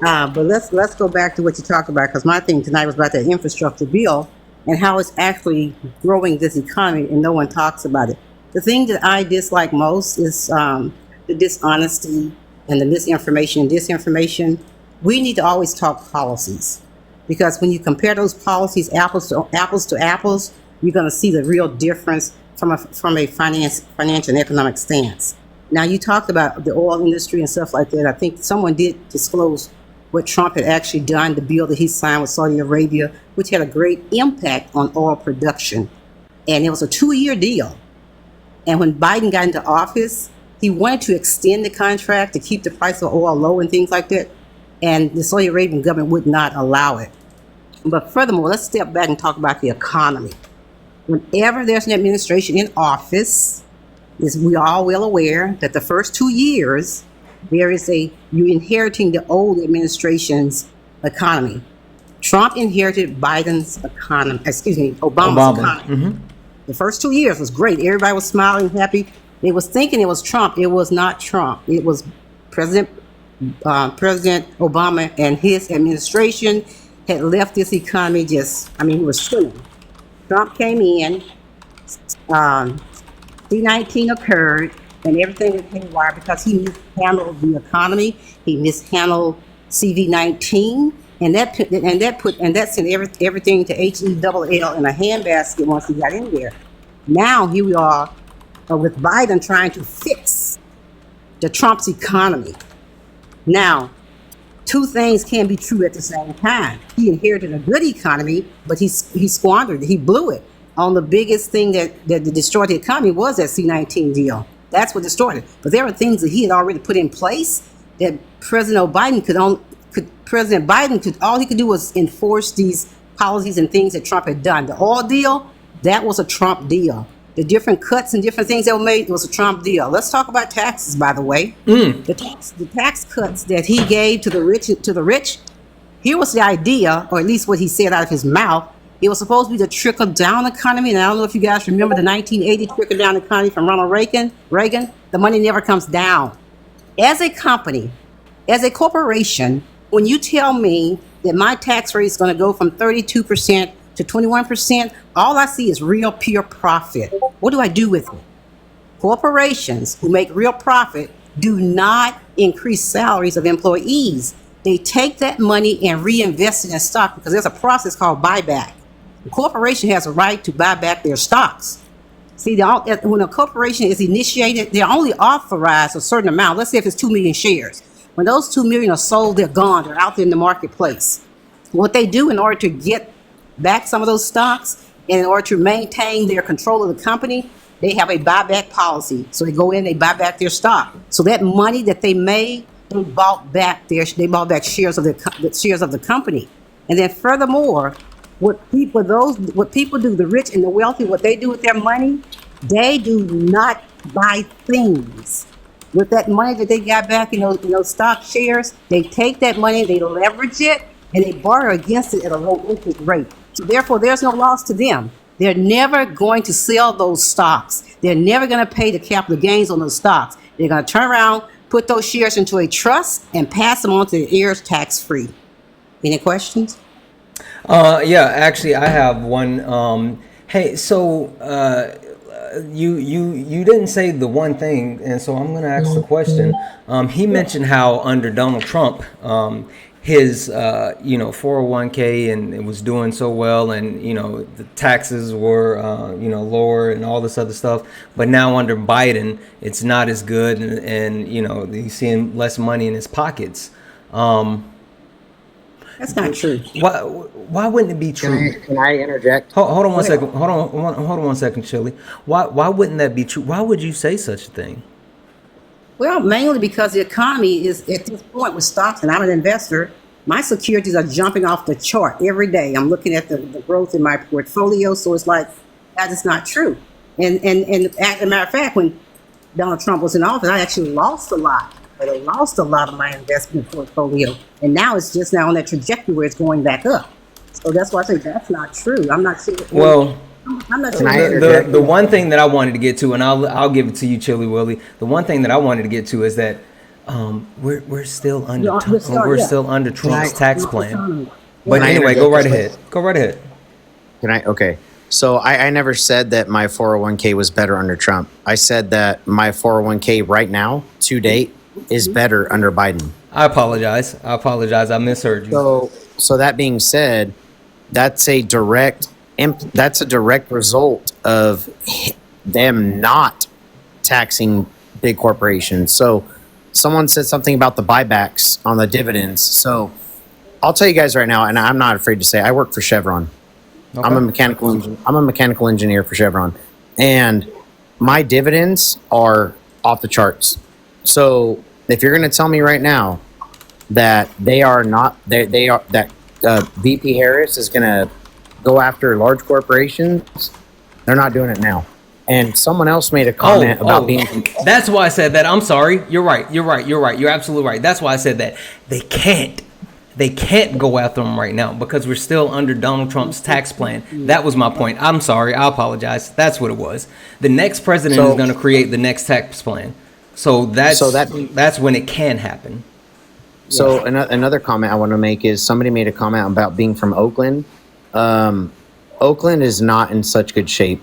But let's go back to what you talked about, because my thing tonight was about the infrastructure bill and how it's actually growing this economy, and no one talks about it. The thing that I dislike most is the dishonesty and the misinformation and disinformation. We need to always talk policies, because when you compare those policies, apples to apples, you're going to see the real difference from a financial and economic stance. Now, you talked about the oil industry and stuff like that. I think someone did disclose what Trump had actually done, the bill that he signed with Saudi Arabia, which had a great impact on oil production. And it was a 2-year deal. And when Biden got into office, he wanted to extend the contract to keep the price of oil low and things like that. And the Saudi Arabian government would not allow it. But furthermore, let's step back and talk about the economy. Whenever there's an administration in office, we are all well aware that the first 2 years, you're inheriting the old administration's economy. Trump inherited Obama's economy. Mm-hmm. The first 2 years was great. Everybody was smiling, happy. They was thinking it was Trump. It was not Trump. It was President Obama and his administration had left this economy he was spinning. Trump came in, C-19 occurred, and everything was haywire because he mishandled the economy. He mishandled CV-19, and that sent everything to HELL in a handbasket once he got in there. Now here we are with Biden trying to fix the Trump's economy. Now, two things can be true at the same time. He inherited a good economy, but he squandered it. He blew it on the biggest thing that destroyed the economy was that C-19 deal. That's what destroyed it. But there were things that he had already put in place that President Biden all he could do was enforce these policies and things that Trump had done. The oil deal, that was a Trump deal. The different cuts and different things that were made, it was a Trump deal. Let's talk about taxes, by the way. The tax cuts that he gave to the rich, here was the idea, or at least what he said out of his mouth. It was supposed to be the trickle-down economy, and I don't know if you guys remember the 1980 trickle-down economy from Ronald Reagan. The money never comes down. As a company, as a corporation, when you tell me that my tax rate is going to go from 32% to 21%, all I see is real pure profit. What do I do with it? Corporations who make real profit do not increase salaries of employees. They take that money and reinvest it in stock because there's a process called buyback. The corporation has a right to buy back their stocks. See, when a corporation is initiated, they're only authorized a certain amount. Let's say if it's 2 million shares. When those 2 million are sold, they're gone. They're out there in the marketplace. What they do in order to get back some of those stocks and in order to maintain their control of the company, they have a buyback policy. So they go in, they buy back their stock. So that money that they made, they bought back shares of the company. And then furthermore, what people do, the rich and the wealthy, what they do with their money, they do not buy things. With that money that they got back in those stock shares, they take that money, they leverage it, and they borrow against it at a low interest rate. So therefore, there's no loss to them. They're never going to sell those stocks. They're never going to pay the capital gains on those stocks. They're going to turn around, put those shares into a trust, and pass them on to the heirs tax-free. Any questions? Yeah, actually, I have one. Hey, so you didn't say the one thing, and so I'm going to ask the question. He mentioned how under Donald Trump, his 401k and it was doing so well, and the taxes were lower and all this other stuff. But now under Biden, it's not as good, and he's seeing less money in his pockets. That's not true. Why wouldn't it be true? Can I interject? Hold on one second. Hold on 1 second, Chili. Why wouldn't that be true? Why would you say such a thing? Well, mainly because the economy is at this point with stocks, and I'm an investor. My securities are jumping off the chart every day. I'm looking at the growth in my portfolio, so it's like that is not true. And as a matter of fact, when Donald Trump was in office, I actually lost a lot. But I lost a lot of my investment portfolio, and now it's just now on that trajectory where it's going back up. So that's why I say that's not true. I'm not sure. Well, I'm not sure. The one thing that I wanted to get to, and I'll give it to you, Chili Willie. The one thing that I wanted to get to is that we're still under Trump's tax plan. But anyway, go right ahead. Go right ahead. Can I? Okay. So I never said that my 401k was better under Trump. I said that my 401k right now, to date, is better under Biden. I apologize. I misheard you. So that being said, that's a direct result of them not taxing big corporations. So someone said something about the buybacks on the dividends. So I'll tell you guys right now, and I'm not afraid to say, I work for Chevron. Okay. I'm a mechanical engineer for Chevron, and my dividends are off the charts. So if you're going to tell me right now that VP Harris is going to go after large corporations, they're not doing it now. And someone else made a comment about being. That's why I said that. I'm sorry. You're right. You're absolutely right. That's why I said that. They can't go after them right now because we're still under Donald Trump's tax plan. That was my point. I'm sorry. I apologize. That's what it was. The next president is going to create the next tax plan. So that's when it can happen. So another comment I want to make is somebody made a comment about being from Oakland. Oakland is not in such good shape.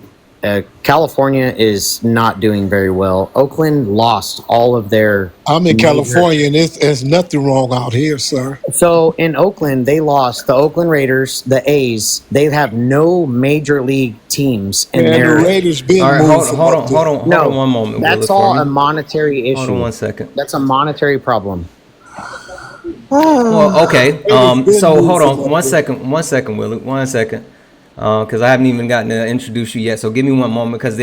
California is not doing very well. Oakland lost all of their. I'm in California, and there's nothing wrong out here, sir. So in Oakland, they lost the Oakland Raiders, the A's. They have no major league teams, and the Raiders being moved. Hold on one moment. That's all a monetary issue. Hold on 1 second. That's a monetary problem. Well, okay. So hold on 1 second, Willie. 1 second. Because I haven't even gotten to introduce you yet. So give me one moment, because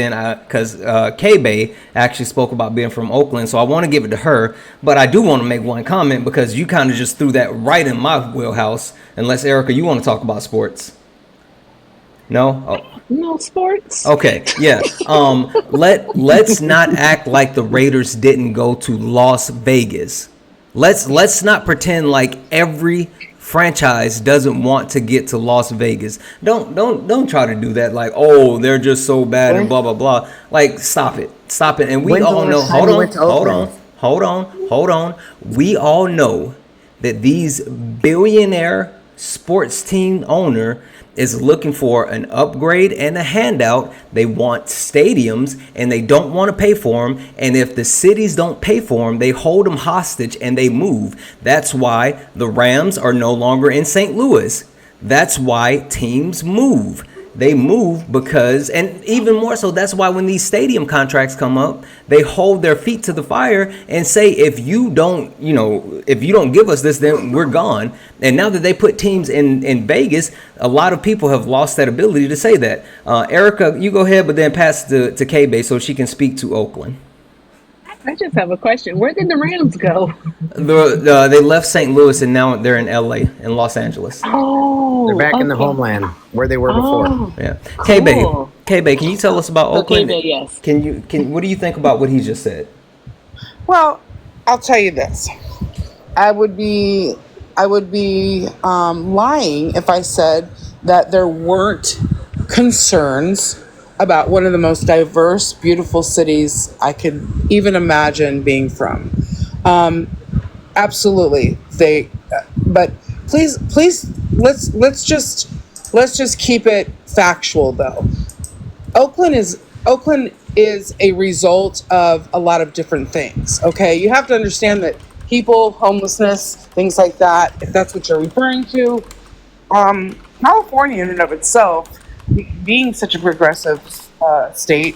K-Bay actually spoke about being from Oakland. So I want to give it to her. But I do want to make one comment because you kind of just threw that right in my wheelhouse. Unless, Erica, you want to talk about sports. No? Oh. No sports. Okay, yeah. Let's not act like the Raiders didn't go to Las Vegas. Let's not pretend like every franchise doesn't want to get to Las Vegas. Don't try to do that. Like, oh, they're just so bad and blah blah blah. Like, stop it. And we all know. Hold on. We all know that these billionaire sports team owner is looking for an upgrade and a handout. They want stadiums and they don't want to pay for them. And if the cities don't pay for them, they hold them hostage and they move. That's why the Rams are no longer in St. Louis. That's why teams move. They move because, and even more so, that's why when these stadium contracts come up, they hold their feet to the fire and say, if you don't give us this, then we're gone. And now that they put teams in Vegas, a lot of people have lost that ability to say that. Erica, you go ahead, but then pass to K-Bay so she can speak to Oakland. I just have a question. Where did the Rams go? They left St. Louis and now they're in LA, in Los Angeles. Oh, they're back in the homeland where they were before. Yeah. Cool. K-Bay, can you tell us about Oakland? K-Bay, yes. What do you think about what he just said? Well, I'll tell you this. I would be lying if I said that there weren't concerns about one of the most diverse, beautiful cities I could even imagine being from. Absolutely. But please, let's just keep it factual though. Oakland is a result of a lot of different things. Okay, you have to understand that people, homelessness, things like that. If that's what you're referring to, California in and of itself, being such a progressive state,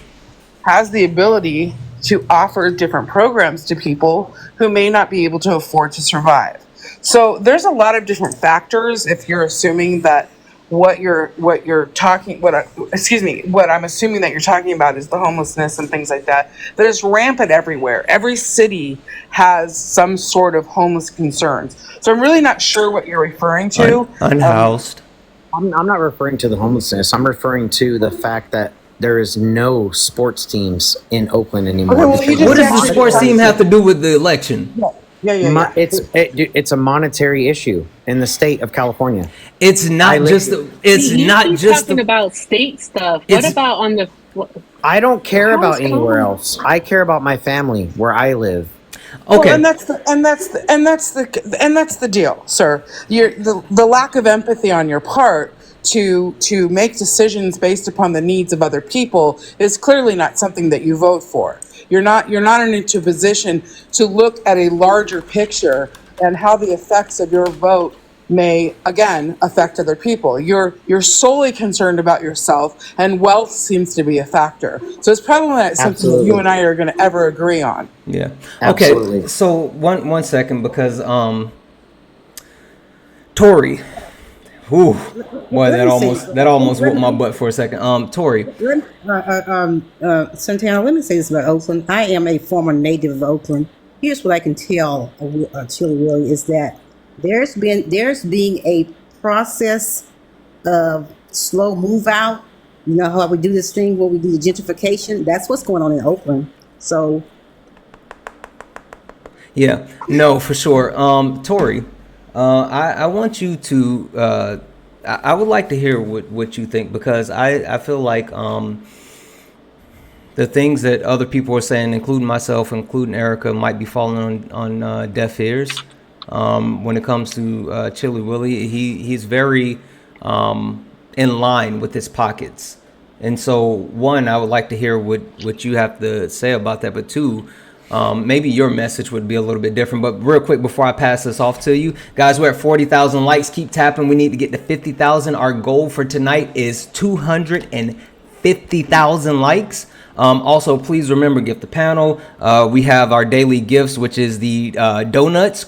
has the ability to offer different programs to people who may not be able to afford to survive. So there's a lot of different factors. If you're assuming that what I'm assuming that you're talking about is the homelessness and things like that. That is rampant everywhere. Every city has some sort of homeless concerns. So I'm really not sure what you're referring to. Unhoused. I'm not referring to the homelessness. I'm referring to the fact that there is no sports teams in Oakland anymore. Okay, well, you just What does the actually- sports team have to do with the election? Yeah. It's a monetary issue in the state of California. It's not just. He's talking about state stuff. What It's- about on the? I don't care How's about anywhere Cali- else. I care about my family where I live. Okay. Well, and that's the deal, sir. The lack of empathy on your part to make decisions based upon the needs of other people is clearly not something that you vote for. You're not into a position to look at a larger picture and how the effects of your vote may again affect other people. You're solely concerned about yourself, and wealth seems to be a factor. So it's probably not something Absolutely. you and I are going to ever agree on. Yeah. Absolutely. Okay. So one second, because Tori. Ooh, boy, Let me say- that almost whooped my butt for a second. Tori. Santana, let me say this about Oakland. I am a former native of Oakland. Here's what I can tell Chili Willie is that there's being a process of slow move out. You know how we do this thing where we do the gentrification? That's what's going on in Oakland. So Yeah. No, for sure. Tori, I want you to. I would like to hear what you think, because I feel like the things that other people are saying, including myself, including Erica, might be falling on deaf ears. When it comes to Chili Willie, he's very in line with his pockets, and so one, I would like to hear what you have to say about that. But two, maybe your message would be a little bit different. But real quick, before I pass this off to you guys, we're at 40,000 likes. Keep tapping. We need to get to 50,000. Our goal for tonight is 250,000 likes. Also, please remember, gift the panel. We have our daily gifts, which is the donuts.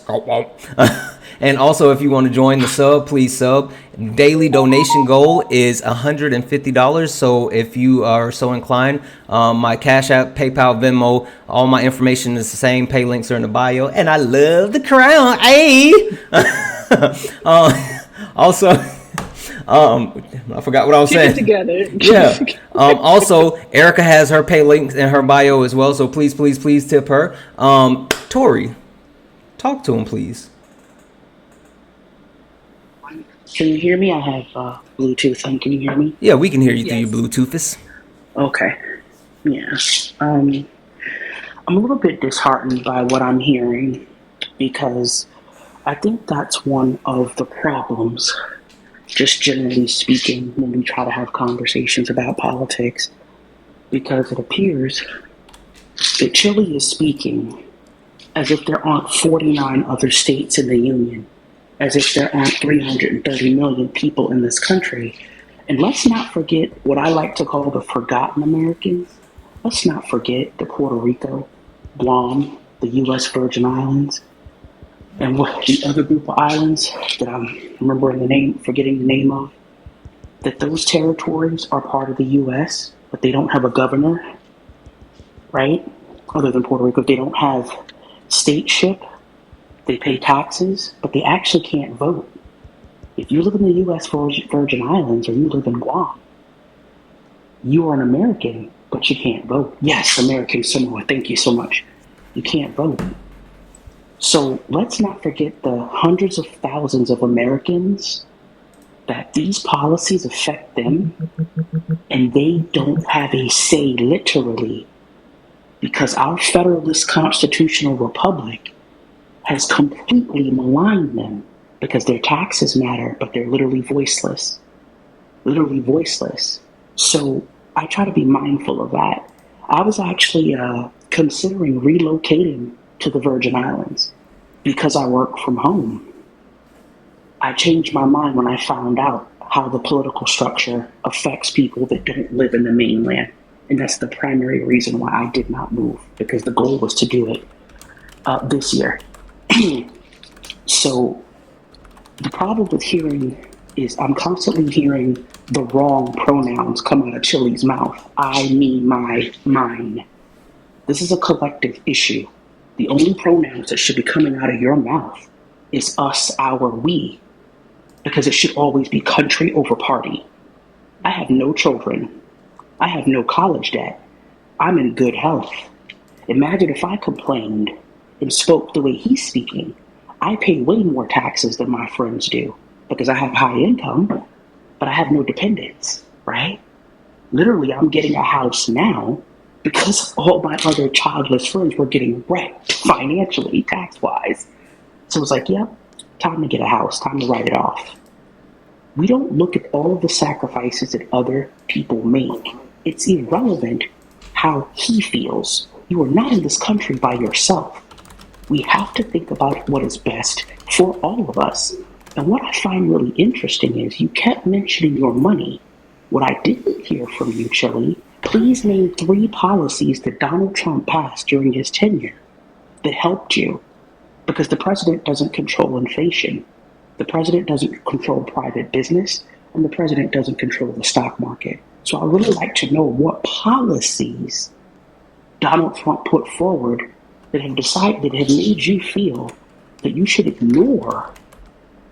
And also, if you want to join the sub, please sub. Daily donation goal is $150. So if you are so inclined, my Cash App, PayPal, Venmo, all my information is the same. Pay links are in the bio. And I love the crown. Hey. Also, I forgot what I was Keep saying. it together. Yeah. Also, Erica has her pay links in her bio as well. So please tip her. Tori, talk to him, please. Can you hear me? I have Bluetooth on. Can you hear me? Yeah, we can hear you through Yes. your Bluetooths. Okay. Yeah. I'm a little bit disheartened by what I'm hearing, because I think that's one of the problems, just generally speaking, when we try to have conversations about politics, because it appears that Chile is speaking as if there aren't 49 other states in the Union, as if there aren't 330 million people in this country. And let's not forget what I like to call the forgotten Americans. Let's not forget the Puerto Rico, Guam, the U.S. Virgin Islands, and what the other group of islands that I'm forgetting the name of, that those territories are part of the U.S., but they don't have a governor, right? Other than Puerto Rico, they don't have stateship. They pay taxes, but they actually can't vote. If you live in the U.S. Virgin Islands or you live in Guam, you are an American, but you can't vote. Yes, American Samoa, thank you so much. You can't vote. So let's not forget the hundreds of thousands of Americans that these policies affect them, and they don't have a say, literally, because our federalist constitutional republic has completely maligned them. because their taxes matter, but they're literally voiceless. Literally voiceless. So I try to be mindful of that. I was actually considering relocating to the Virgin Islands because I work from home. I changed my mind when I found out how the political structure affects people that don't live in the mainland. And that's the primary reason why I did not move, because the goal was to do it this year. So the problem with hearing is I'm constantly hearing the wrong pronouns come out of Chili's mouth. I, me, my, mine. This is a collective issue. The only pronouns that should be coming out of your mouth is us, our, we, because it should always be country over party. I have no children. I have no college debt. I'm in good health. Imagine if I complained and spoke the way he's speaking. I pay way more taxes than my friends do because I have high income, but I have no dependents, right? Literally, I'm getting a house now because all my other childless friends were getting wrecked financially, tax-wise. So it was like, yep, time to get a house, time to write it off. We don't look at all of the sacrifices that other people make. It's irrelevant how he feels. You are not in this country by yourself. We have to think about what is best for all of us. And what I find really interesting is you kept mentioning your money. What I didn't hear from you, Chili, please name 3 policies that Donald Trump passed during his tenure that helped you. Because the president doesn't control inflation. The president doesn't control private business, and the president doesn't control the stock market. So I really like to know what policies Donald Trump put forward that have made you feel that you should ignore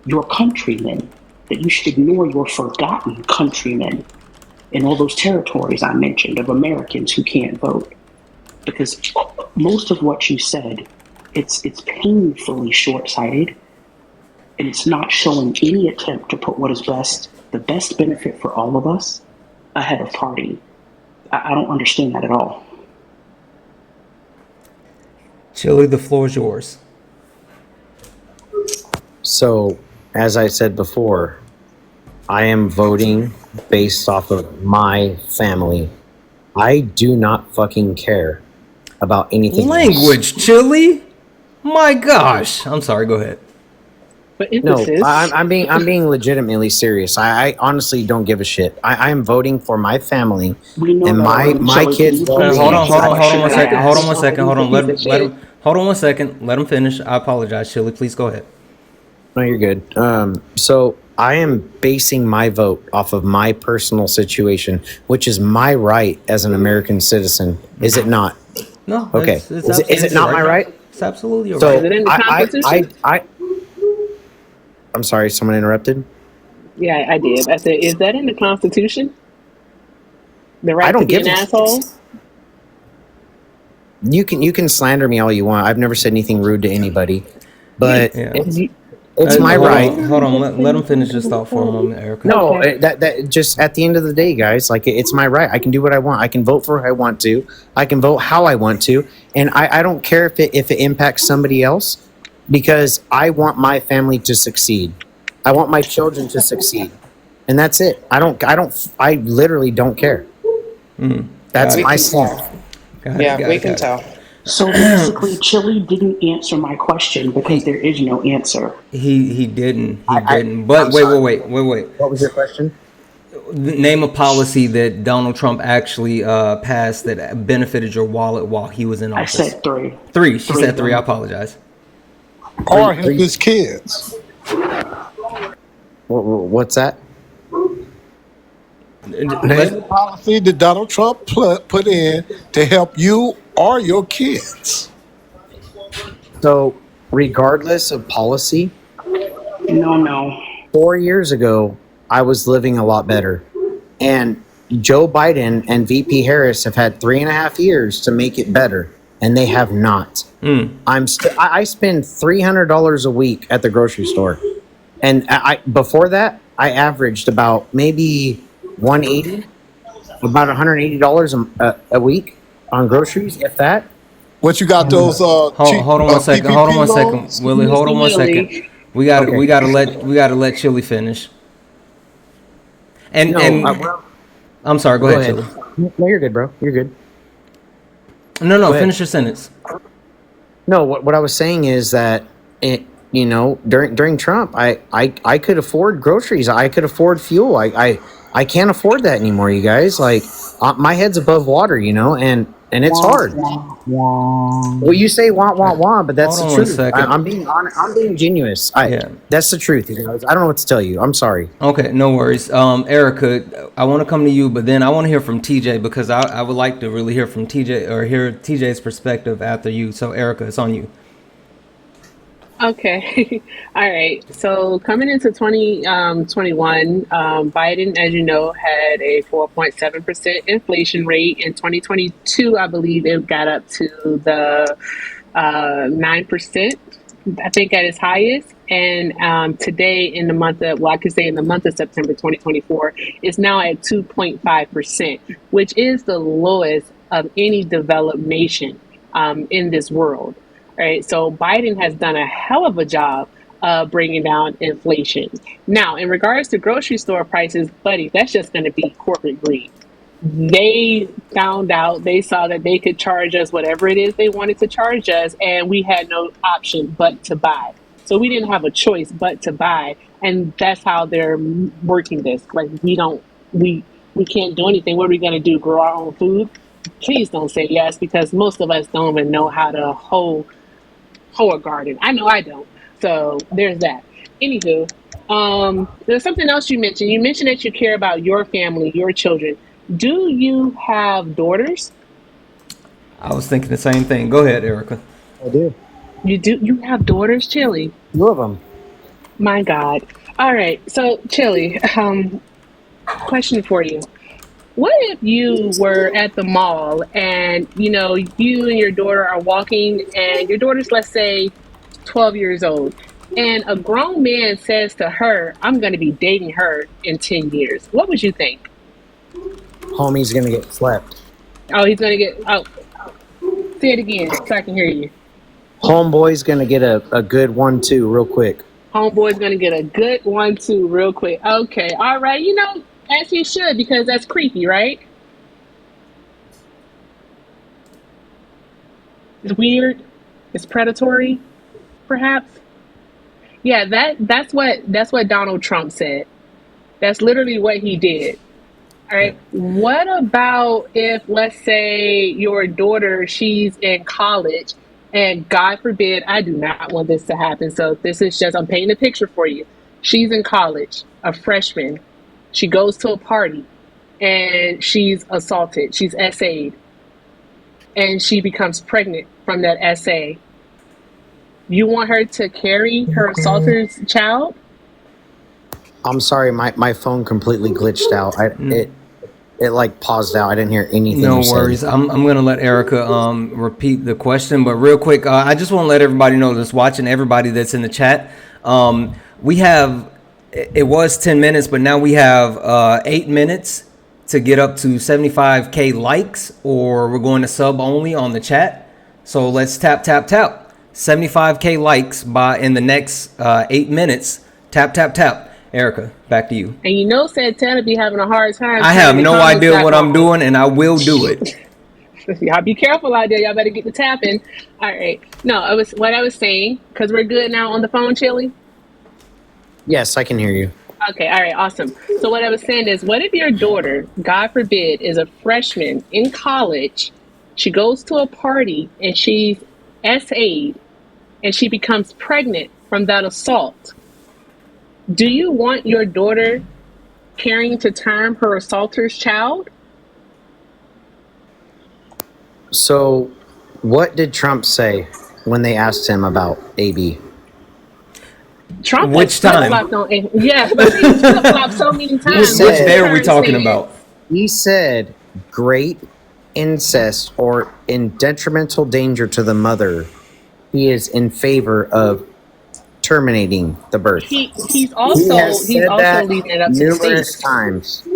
your countrymen, that you should ignore your forgotten countrymen in all those territories I mentioned of Americans who can't vote. Because most of what you said, it's painfully short-sighted, and it's not showing any attempt to put what is best, the best benefit for all of us, ahead of party. I don't understand that at all. Chili, the floor is yours. So, as I said before, I am voting based off of my family. I do not fucking care about anything Language, else. Chili. My gosh. I'm sorry. Go ahead. But No, emphasis. I'm being legitimately serious. I honestly don't give a shit. I am voting for my family We know and that my already, Chili. kids Can you voting. please Hold on answer the question one that I second. asked? Hold on one second. Let him finish. I apologize, Chili. Please go ahead. No, you're good. So I am basing my vote off of my personal situation, which is my right as an American citizen. Is it not? No. Okay. It's Is it not my right? It's absolutely your So right. Is it in the Constitution? I'm sorry, someone interrupted. Yeah, I did. I said, is that in the Constitution? The I right to don't be give an a asshole? You can slander me all you want. I've never said anything rude to anybody, but Yeah. it's my Hold right. on. Hold on. Let him finish his thought for a moment, Erica. No, Okay. that just at the end of the day, guys, like it's my right. I can do what I want. I can vote for who I want to. I can vote how I want to, and I don't care if it impacts somebody else, because I want my family to succeed. I want my children to succeed, and that's it. I literally don't care. That's my stand. We can tell. So basically, Chili didn't answer my question because there is no answer. He didn't. I'm But sorry. wait. What was your question? Name a policy that Donald Trump actually passed that benefited your wallet while he was in I office. said 3. Three. She said 3. I wrong. apologize. Or help his kids. What's that? Name the policy that Donald Trump put in to help you or your kids. So, regardless of policy, No. 4 years ago, I was living a lot better. And Joe Biden and VP Harris have had 3.5 years to make it better, and they have not. I spend $300 a week at the grocery store, and before that, I averaged about maybe about $180 a week on groceries, if that. What you got those Hold on one second. PPP loans? Willie, hold on one second. Okay. we gotta let Chili finish. And No, well, I'm sorry. Go go ahead, ahead. Chili. No, you're good, bro. You're good. No, Go ahead. finish your sentence. No, what I was saying is that during Trump, I could afford groceries. I could afford fuel. I can't afford that anymore, you guys. Like my head's above water, and it's Wah, hard. wah, wah. Well, you say wah wah, but that's Hold the on one truth. second. I'm being honest. I'm being genuine. Yeah. That's the truth, you guys. I don't know what to tell you. I'm sorry. Okay, no worries. Erica, I want to come to you, but then I want to hear from TJ because I would like to really hear from TJ or hear TJ's perspective after you. So, Erica, it's on you. Okay. All right. So coming into 2021, Biden, as you know, had a 4.7% inflation rate. In 2022, I believe it got up to the 9%, I think, at its highest. And today, in the month of, well, I could say in the month of September 2024, it's now at 2.5%, which is the lowest of any developed nation in this world. Right. So Biden has done a hell of a job bringing down inflation. Now, in regards to grocery store prices, buddy, that's just going to be corporate greed. They found out, they saw that they could charge us whatever it is they wanted to charge us, and we had no option but to buy. So we didn't have a choice but to buy, and that's how they're working this. Like we can't do anything. What are we going to do? Grow our own food? Please don't say yes, because most of us don't even know how to hoe a garden. I know I don't. So there's that. Anywho, there's something else you mentioned. You mentioned that you care about your family, your children. Do you have daughters? I was thinking the same thing. Go ahead, Erica. I do. You do. You have daughters, Chili. Two of them. My God. All right. So, Chili, question for you. What if you were at the mall and you and your daughter are walking, and your daughter's, let's say, 12 years old, and a grown man says to her, "I'm going to be dating her in 10 years." What would you think? Homie's gonna get slept. Oh, he's going to get. Oh, say it again so I can hear you. Homeboy's gonna get a good 1-2 real quick. Homeboy's going to get a good 1-2 real quick. Okay. All right. As he should, because that's creepy, right? It's weird. It's predatory, perhaps. Yeah, that's what Donald Trump said. That's literally what he did. All right. What about if, let's say, your daughter, she's in college, and God forbid, I do not want this to happen. So this is just, I'm painting a picture for you. She's in college, a freshman. She goes to a party and she's assaulted. She's SA'd, and she becomes pregnant from that SA. You want her to carry her assaulter's child? I'm sorry, my phone completely glitched out. It like paused out. I didn't hear anything. No you worries. said. I'm gonna let Erica repeat the question, but real quick, I just want to let everybody know that's watching, everybody that's in the chat. We have, it was 10 minutes, but now we have 8 minutes to get up to 75K likes, or we're going to sub only on the chat. So let's tap 75K likes in the next 8 minutes. Tap. Erica, back to you. And Santana be having a hard time. I have no idea what I'm doing, and I will do it. Y'all be careful out there. Y'all better get the tapping. All right. No, it was what I was saying, because we're good now on the phone, Chili. Yes, I can hear you. Okay. All right. Awesome. So what I was saying is, what if your daughter, God forbid, is a freshman in college? She goes to a party and she's SA'd, and she becomes pregnant from that assault. Do you want your daughter carrying to term her assaulter's child? So, what did Trump say when they asked him about AB? Trump Which time? Yes, but he's flip-flopped so many times. Which day are we talking about? He said great incest or in detrimental danger to the mother. He is in favor of terminating the birth. He's also leaving it up to the states. Times.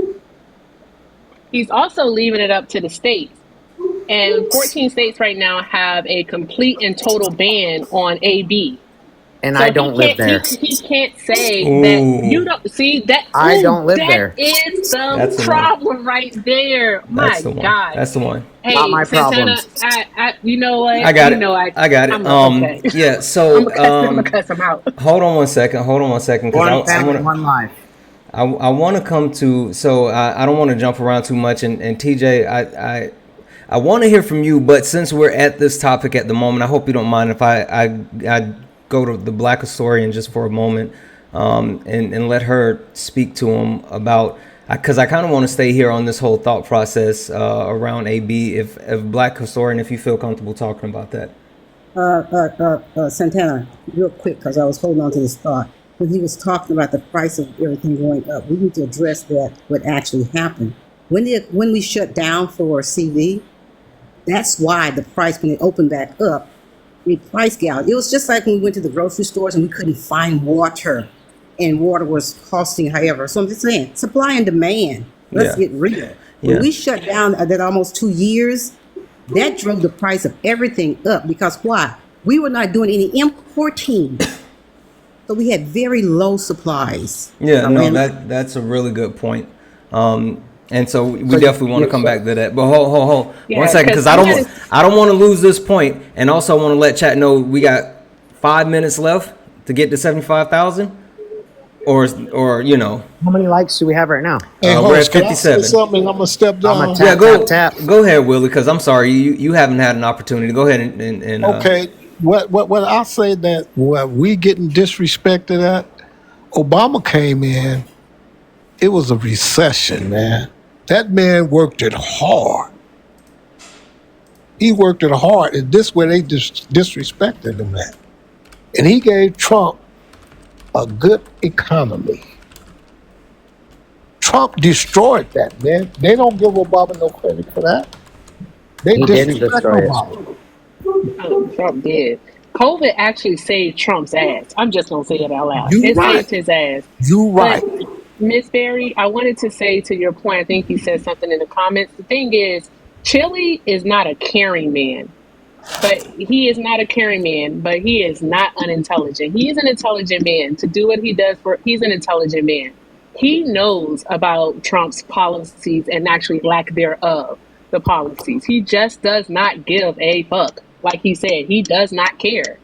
He's also leaving it up to the states. And 14 states right now have a complete and total ban on AB. and So I don't live there. he can't say that you Ooh, don't see that. I Ooh, don't live that there. is the that's the one. problem right there. That's My the one. God. That's the one. Not Hey, my problem. Santana, you know what? I got You it. know I got it. I'm a, okay. Yeah. I'm So, gonna cuss. I'm gonna cuss him out. hold on one second. Hold on one second, because One I family, want to. one life. I want to come to. So I don't want to jump around too much. And TJ, I want to hear from you. But since we're at this topic at the moment, I hope you don't mind if I go to the Black historian just for a moment, and let her speak to him about, because I kind of want to stay here on this whole thought process around AB. If Black historian, if you feel comfortable talking about that. Santana, real quick, because I was holding on to this thought. When he was talking about the price of everything going up, we need to address that, what actually happened. When we shut down for CV, that's why the price, when it opened back up, the price gouged. It was just like when we went to the grocery stores and we couldn't find water, and water was costing however. So I'm just saying, supply and demand. Let's Yeah. get real. Yeah. When we shut down that almost 2 years, that drove the price of everything up, because why? We were not doing any importing. So we had very low supplies. Yeah, no, And that's a really good point. And so we So definitely want to you- come back to that. But hold Yeah, 1 second, 'cause because I don't want to lose this point, and also I want to let chat know we got 5 minutes left to get to 75,000, or you know, How many likes do we have right now? Hey, we're host, at can I say 57. something? I'm gonna step I'm down. a tap, Yeah, go tap, tap. go ahead, Willie, because I'm sorry you haven't had an opportunity. Go ahead and Okay, what I say that what we getting disrespected at? Obama came in. It was a recession, man. That man worked it hard. He worked it hard, and this way they disrespected him at. And he gave Trump a good economy. Trump destroyed that, man. They don't give Obama no credit for that. They He didn't disrespect destroy it. Obama. Oh, Trump did. COVID actually saved Trump's ass. I'm just gonna say it out loud. You It right. saved his ass. You But right. Miss Berry, I wanted to say to your point, I think you said something in the comments. The thing is, Chili is not a caring man. But he is not a caring man, but he is not unintelligent. He is an intelligent man. To do what he does he's an intelligent man. He knows about Trump's policies and actually lack thereof, the policies. He just does not give a fuck. Like he said, he does not care.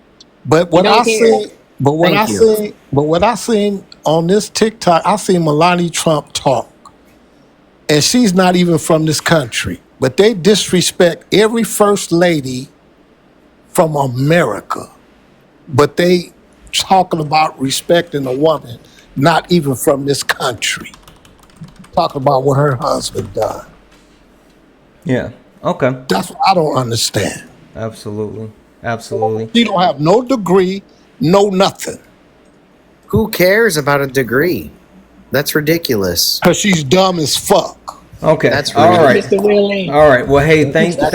But He what don't I care. see, Thank you. what I seen on this TikTok, I seen Melania Trump talk, and she's not even from this country. But they disrespect every first lady from America. But they talking about respecting a woman not even from this country. Talking about what her husband done. yeah, okay, That's what I don't understand. absolutely. She don't have no degree, no nothing. Who cares about a degree? That's ridiculous. Cause she's dumb as fuck. Okay, That's all rude. right. Mr. Willie. All right. Well, hey, thank That's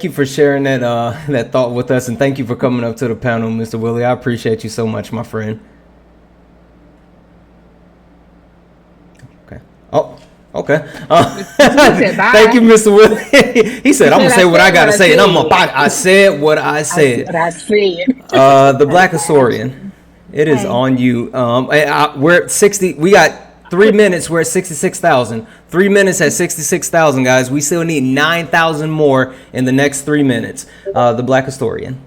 you for sharing that that thought with us, and thank you for coming up to the panel, Mr. Willie. I appreciate you so much, my friend. Okay. Oh, okay. said bye. Thank you, Mr. Willie. He said, "I'm gonna say what I gotta say," and I'm said. I said what I said. But I see it. The Black Historian, it is on you. We're at 60. We got 3 minutes. We're at 66,000. 3 minutes at 66,000, guys. We still need 9,000 more in the next 3 minutes. The Black Historian.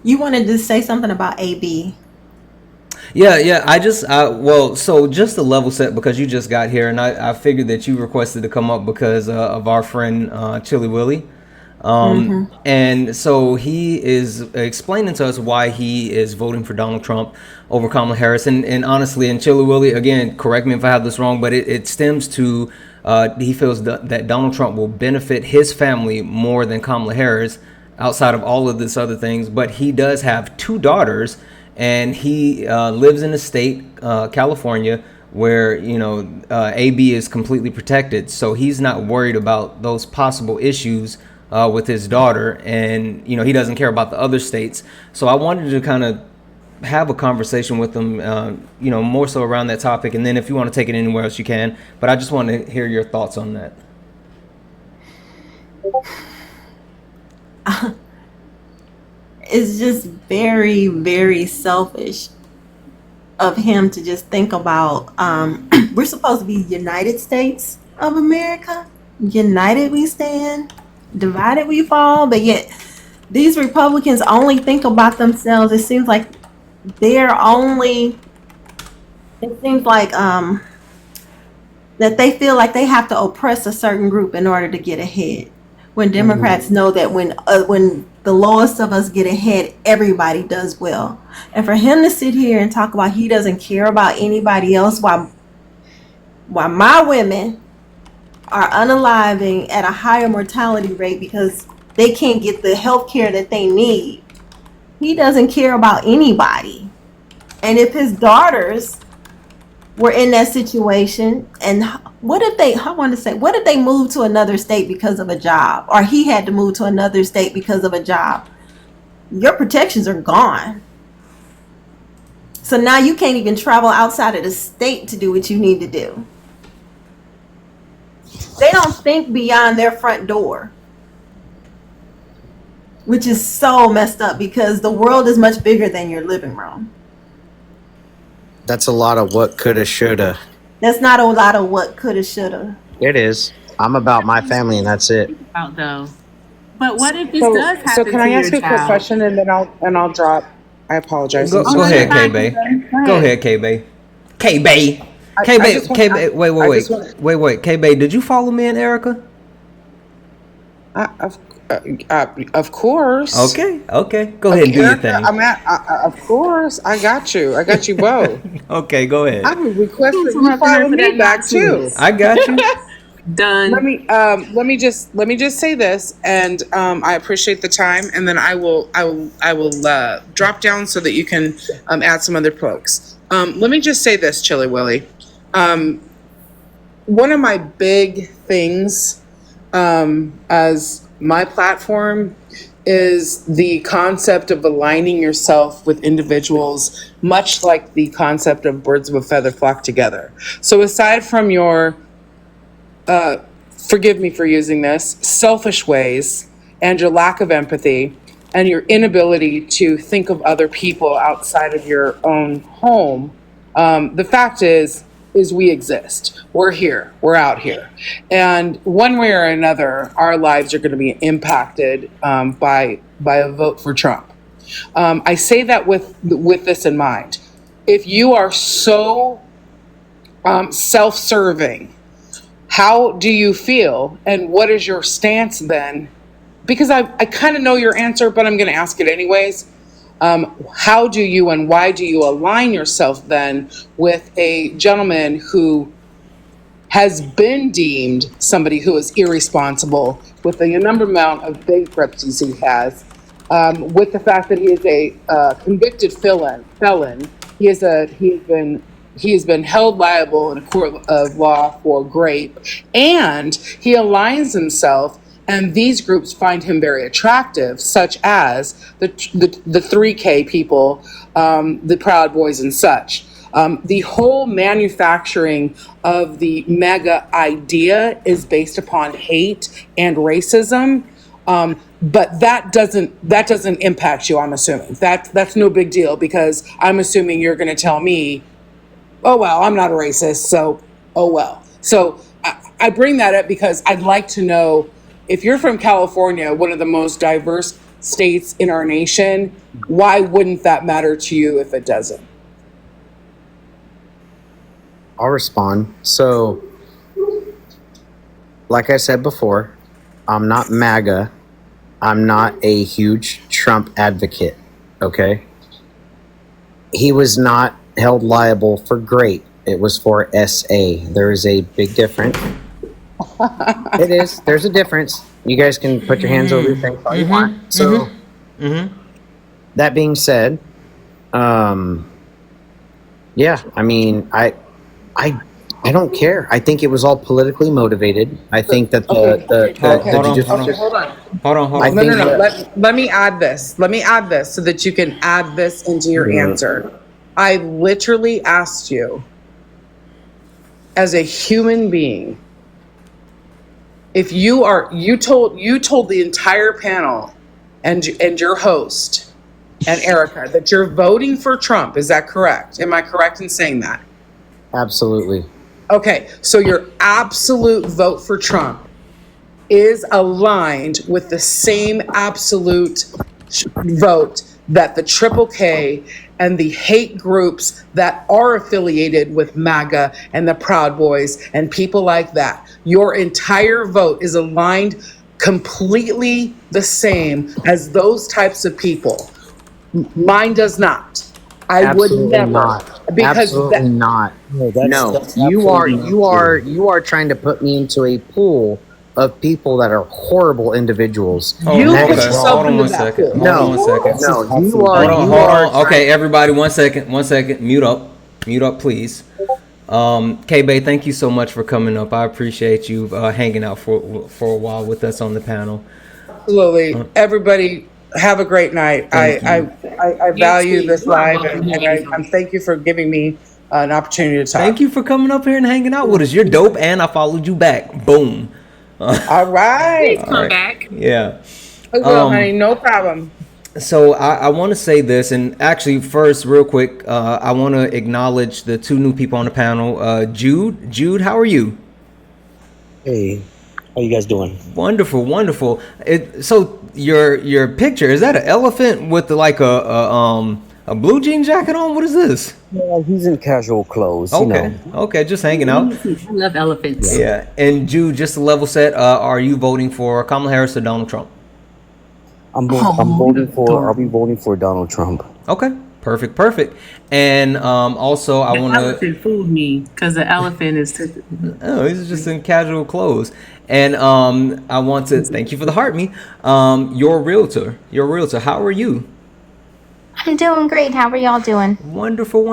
You wanted to say something about AB. Yeah. Well, so just a level set, because you just got here, and I figured that you requested to come up because of our friend Chili Willie. And so he is explaining to us why he is voting for Donald Trump over Kamala Harris. And honestly, and Chili Willie, again, correct me if I have this wrong, but it stems to he feels that Donald Trump will benefit his family more than Kamala Harris, outside of all of this other things. But he does have 2 daughters, and he lives in a state, California, where AB is completely protected. So he's not worried about those possible issues with his daughter, and he doesn't care about the other states. So I wanted to kind of have a conversation with him, more so around that topic, and then if you want to take it anywhere else you can, but I just want to hear your thoughts on that. it's just very, very selfish of him to just think about we're supposed to be United States of America. United we stand, divided we fall, but yet these Republicans only think about themselves. It seems like they're only it seems like that they feel like they have to oppress a certain group in order to get ahead. When Democrats know that when the lowest of us get ahead, everybody does well. And for him to sit here and talk about he doesn't care about anybody else, while my women are unaliving at a higher mortality rate because they can't get the health care that they need. He doesn't care about anybody. And if his daughters were in that situation, and what if they moved to another state because of a job, or he had to move to another state because of a job? Your protections are gone. So now you can't even travel outside of the state to do what you need to do. They don't think beyond their front door, which is so messed up because the world is much bigger than your living room. That's a lot of what coulda, shoulda. That's not a lot of what coulda, shoulda. It is. I'm about my family, and that's it. Out though. But what if this So, does happen so can to I your ask you a quick child? question and then I'll drop? I apologize. Go no, ahead, you're fine, K-Bay. K-Bay. Go ahead, K-Bay. K-Bay. I K-Bay. just want- K-Bay. I just want- Wait. K-Bay, did you follow me and Erica? Of course. Okay. Go ahead and do your Erica, thing. of course. I got you both. Okay, go ahead. I would request that you Interrupting her follow for me that back too. nonsense. I got you. Done. Let me just say this, and I appreciate the time, and then I will drop down so that you can add some other folks. Let me just say this, Chili Willy. One of my big things as my platform is the concept of aligning yourself with individuals, much like the concept of birds of a feather flock together. So aside from your forgive me for using this, selfish ways and your lack of empathy and your inability to think of other people outside of your own home, the fact is we exist. We're here. We're out here. And one way or another, our lives are going to be impacted by a vote for Trump. I say that with this in mind. If you are so self-serving, how do you feel, and what is your stance then? Because I kind of know your answer, but I'm going to ask it anyways. How do you and why do you align yourself then with a gentleman who has been deemed somebody who is irresponsible with the number amount of bankruptcies he has, with the fact that he is a convicted felon? He has been held liable in a court of law for rape, and he aligns himself, and these groups find him very attractive, such as the 3K people, the Proud Boys and such. The whole manufacturing of the mega idea is based upon hate and racism. But that doesn't impact you, I'm assuming. That's no big deal, because I'm assuming you're going to tell me, oh, well, I'm not a racist, so, oh, well. So I bring that up because I'd like to know, if you're from California, one of the most diverse states in our nation, why wouldn't that matter to you if it doesn't? I'll respond. So, like I said before, I'm not MAGA. I'm not a huge Trump advocate, okay? He was not held liable for grape. It was for SA. There is a big difference. It is. There's a difference. You guys can put your hands over your face all you want. So, that being said, yeah, I mean, I don't care. I think it was all politically motivated. I think that Hold on. No. Let me add this. So that you can add this into your answer. I literally asked you, as a human being, if you told the entire panel and your host and Erica, that you're voting for Trump. Is that correct? Am I correct in saying that? Absolutely. Okay, so your absolute vote for Trump is aligned with the same absolute vote that the Triple K and the hate groups that are affiliated with MAGA and the Proud Boys and people like that. Your entire vote is aligned completely the same as those types of people. Mine does not. I Absolutely would never. not. Because Absolutely not. No, No, that's you are absolutely you not are true. you are trying to put me into a pool of people that are horrible individuals. Oh, you That put is okay. yourself wrong. Hold on into one that second. pool. Hold on one second. No, you Absolutely are Hold on, you hold are on. Okay, everybody, one second. Mute up, please. K-Bay, thank you so much for coming up. I appreciate you hanging out for a while with us on the panel. Absolutely. Everybody have a great night. Thank I you. value too. this You are live welcome and anytime. I'm thank you for giving me an opportunity to talk. Thank you for coming up here and hanging out with us. You're dope, and I followed you back. Boom. All right. Please come back. Yeah. I will, honey. No problem. So I want to say this, and actually, first, real quick, I want to acknowledge the two new people on the panel. Jude, how are you? Hey, how you guys doing? Wonderful. So your picture, is that an elephant with like a blue jean jacket on? What is this? Yeah, he's in casual clothes. You know. Okay, just hanging out. I love elephants. Yeah, and Jude, just to level set, are you voting for Kamala Harris or Donald Trump? I'm voting for. I'll be voting for Donald Trump. Okay, perfect. And also, I The want to. elephant fooled me because the elephant is. Oh, he's just in casual clothes. And I want to thank you for the heart me. Your realtor. How are you? I'm doing great. How are y'all doing? Wonderful.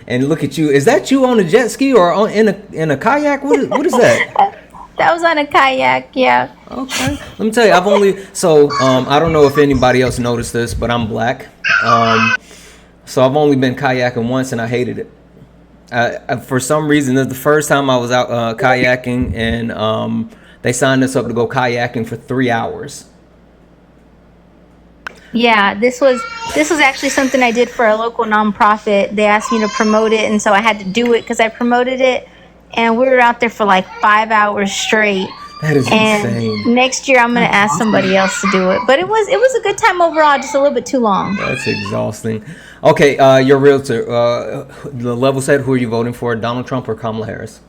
And look at you. Is that you on a jet ski or in a kayak? What is that? That was on a kayak, yeah. Okay. Let me tell you, I don't know if anybody else noticed this, but I'm black. So I've only been kayaking once and I hated it. For some reason, this is the first time I was out kayaking, and they signed us up to go kayaking for 3 hours. Yeah, this was actually something I did for a local nonprofit. They asked me to promote it, and so I had to do it because I promoted it. And we were out there for like 5 hours straight. That is insane. Next year I'm gonna ask somebody else to do it. But it was a good time overall, just a little bit too long. That's exhausting. Okay, your realtor, the level set, who are you voting for, Donald Trump or Kamala Harris?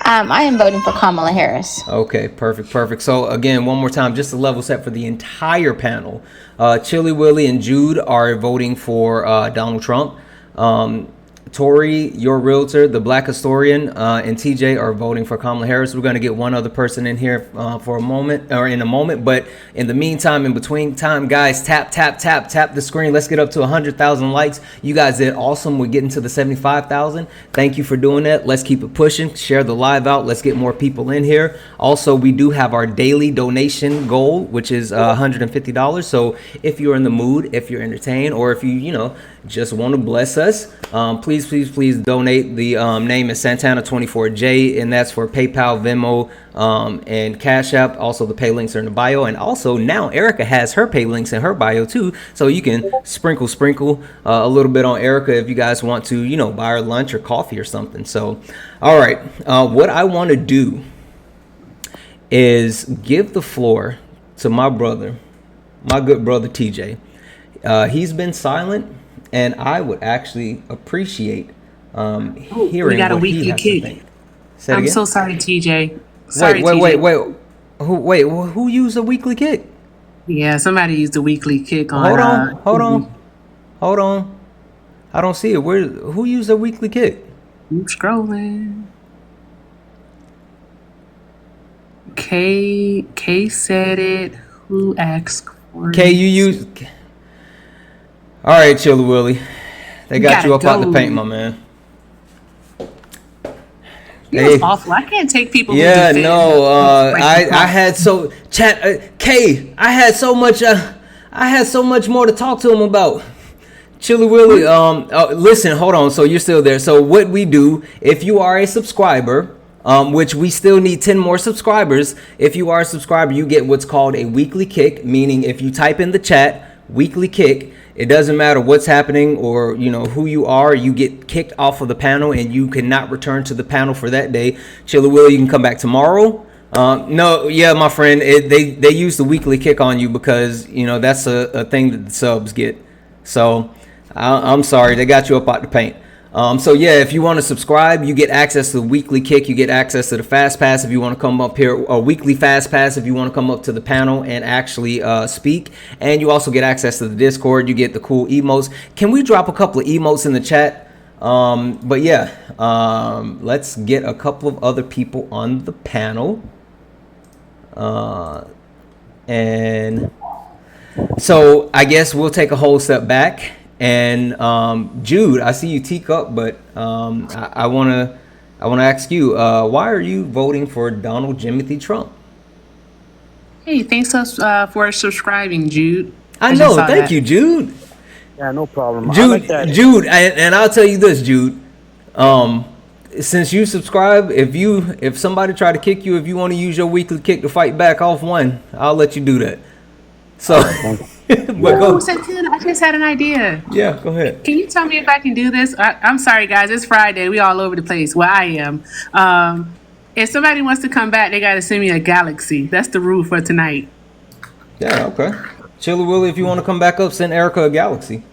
I am voting for Kamala Harris. Okay, perfect. So again, one more time, just a level set for the entire panel. Chili Willie and Jude are voting for Donald Trump. Tori, your realtor, the Black Historian, and TJ are voting for Kamala Harris. We're going to get one other person in here in a moment. But in the meantime, in between time, guys, tap the screen. Let's get up to 100,000 likes. You guys did awesome. We're getting to the 75,000. Thank you for doing that. Let's keep it pushing. Share the live out. Let's get more people in here. Also, we do have our daily donation goal, which is $150. So if you're in the mood, if you're entertained, or if you just want to bless us, please donate. The name is Santana24J, and that's for PayPal, Venmo, and Cash App. Also, the pay links are in the bio, and also now Erica has her pay links in her bio too, so you can sprinkle a little bit on Erica if you guys want to, buy her lunch or coffee or something. So, all right, what I want to do is give the floor to my good brother TJ. He's been silent, and I would actually appreciate hearing We got a what he weekly has to kick. think. Say it I'm again? so sorry, TJ. Wait. Who used a weekly kick? Yeah, somebody used a weekly kick on. Hold on. I don't see it. Who used a weekly kick? I'm scrolling. K said it. Who asked for it? K, you used. All right, Chili Willie. They got you up out the paint, my man. It was awful. I can't take people. Yeah, who defend no. I had I had so much more to talk to him about. Chili Willie, listen, hold on. So you're still there. So what we do, if you are a subscriber, which we still need 10 more subscribers. If you are a subscriber, you get what's called a weekly kick, meaning if you type in the chat, weekly kick. It doesn't matter what's happening or who you are. You get kicked off of the panel and you cannot return to the panel for that day. Chilla Will, you can come back tomorrow. No, yeah, my friend, they use the weekly kick on you because that's a thing that the subs get. So I'm sorry, they got you up out the paint. So yeah, if you want to subscribe, you get access to the weekly kick. You get access to the fast pass if you want to come up here, a weekly fast pass if you want to come up to the panel and actually speak. And you also get access to the Discord. You get the cool emotes. Can we drop a couple of emotes in the chat? But yeah, let's get a couple of other people on the panel. And so I guess we'll take a whole step back. And Jude, I see you teak up, but I wanna ask you, why are you voting for Donald Jimothy Trump? Hey, thanks for subscribing, Jude. I know, thank you, Jude. Yeah, no problem. Jude, I like that. Jude, and I'll tell you this, Jude. Since you subscribe, if somebody try to kick you, if you want to use your weekly kick to fight back off one, I'll let you do that. So, but Santana, I just had an idea. Yeah, go ahead. Can you tell me if I can do this? I'm sorry, guys. It's Friday. We all over the place. Well, I am. If somebody wants to come back, they got to send me a galaxy. That's the rule for tonight. Yeah, okay. Chilla Willie, if you want to come back up, send Erica a galaxy.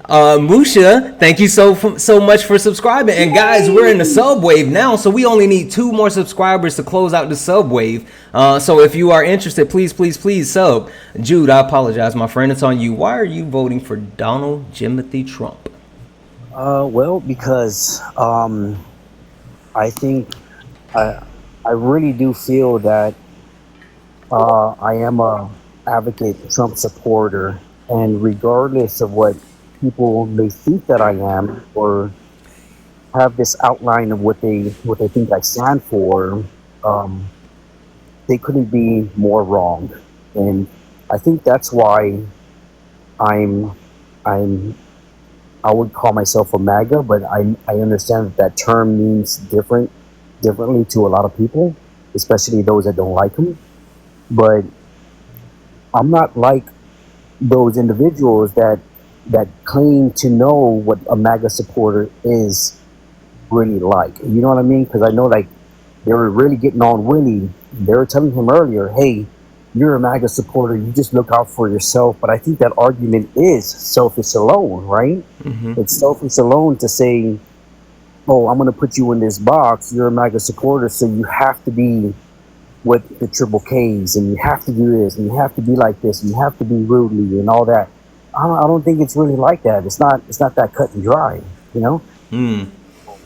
Musha, thank you so much for subscribing. And guys, we're in the sub wave now, so we only need 2 more subscribers to close out the sub wave. So if you are interested, please sub. Jude, I apologize, my friend. It's on you. Why are you voting for Donald Jimothy Trump? Well, because I think I really do feel that I am a advocate Trump supporter, and regardless of what people may think that I am or have this outline of what they think I stand for, they couldn't be more wrong. And I think that's why I would call myself a MAGA, but I understand that term means differently to a lot of people, especially those that don't like him. But I'm not like those individuals that claim to know what a MAGA supporter is really like. You know what I mean? Because I know, like, they were really getting on Willie. They were telling him earlier, hey, you're a MAGA supporter, you just look out for yourself. But I think that argument is selfish alone, right? Mm-hmm. It's selfish alone to say, oh, I'm going to put you in this box, you're a MAGA supporter, so you have to be with the triple Ks, and you have to do this, and you have to be like this, and you have to be rudely, and all that. I don't think it's really like that. It's not that cut and dry, you know?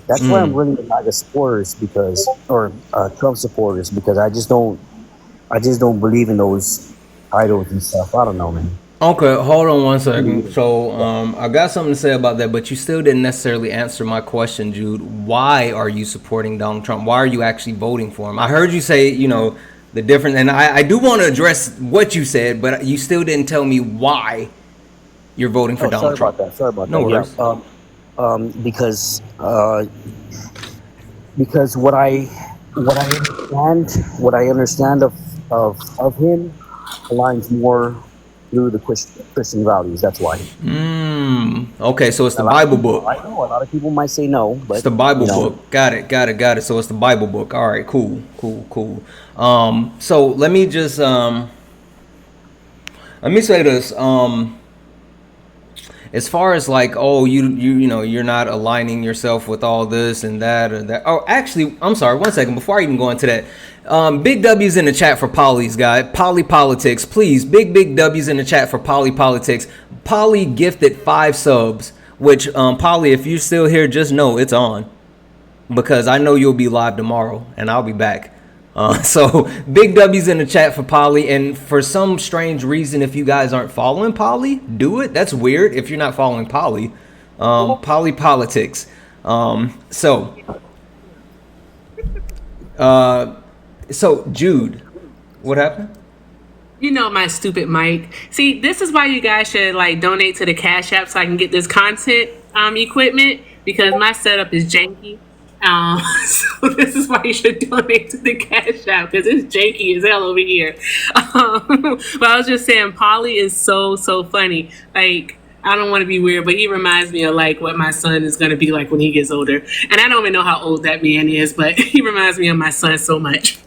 That's why I'm really the MAGA supporters or Trump supporters, because I just don't believe in those idols and stuff. I don't know, man. Okay, hold on one second. So I got something to say about that, but you still didn't necessarily answer my question, Jude. Why are you supporting Donald Trump? Why are you actually voting for him? I heard you say, the difference, and I do want to address what you said, but you still didn't tell me why you're voting for Donald Trump. Sorry about that. No worries. Yeah. Because what I understand of him aligns more through the Christian values. That's why. Okay, so it's the Bible book. I know a lot of people might say no, but it's the Bible book. Got it. So it's the Bible book. All right, cool. So let me just let me say this. As far as like, oh, you're not aligning yourself with all this and that or that. Oh, actually, I'm sorry. 1 second before I even go into that. Big W's in the chat for Polly's guy. Polly Politics, please. Big W's in the chat for Polly Politics. Polly gifted 5 subs, which Polly, if you're still here, just know it's on, because I know you'll be live tomorrow and I'll be back. So big W's in the chat for Polly, and for some strange reason, if you guys aren't following Polly, do it. That's weird if you're not following Polly. Polly Politics. So Jude, what happened? My stupid mic. See, this is why you guys should donate to the Cash App so I can get this content equipment, because my setup is janky. So this is why you should donate to the Cash App because it's janky as hell over here. But I was just saying, Polly is so funny. Like, I don't want to be weird, but he reminds me of like what my son is going to be like when he gets older. And I don't even know how old that man is, but he reminds me of my son so much.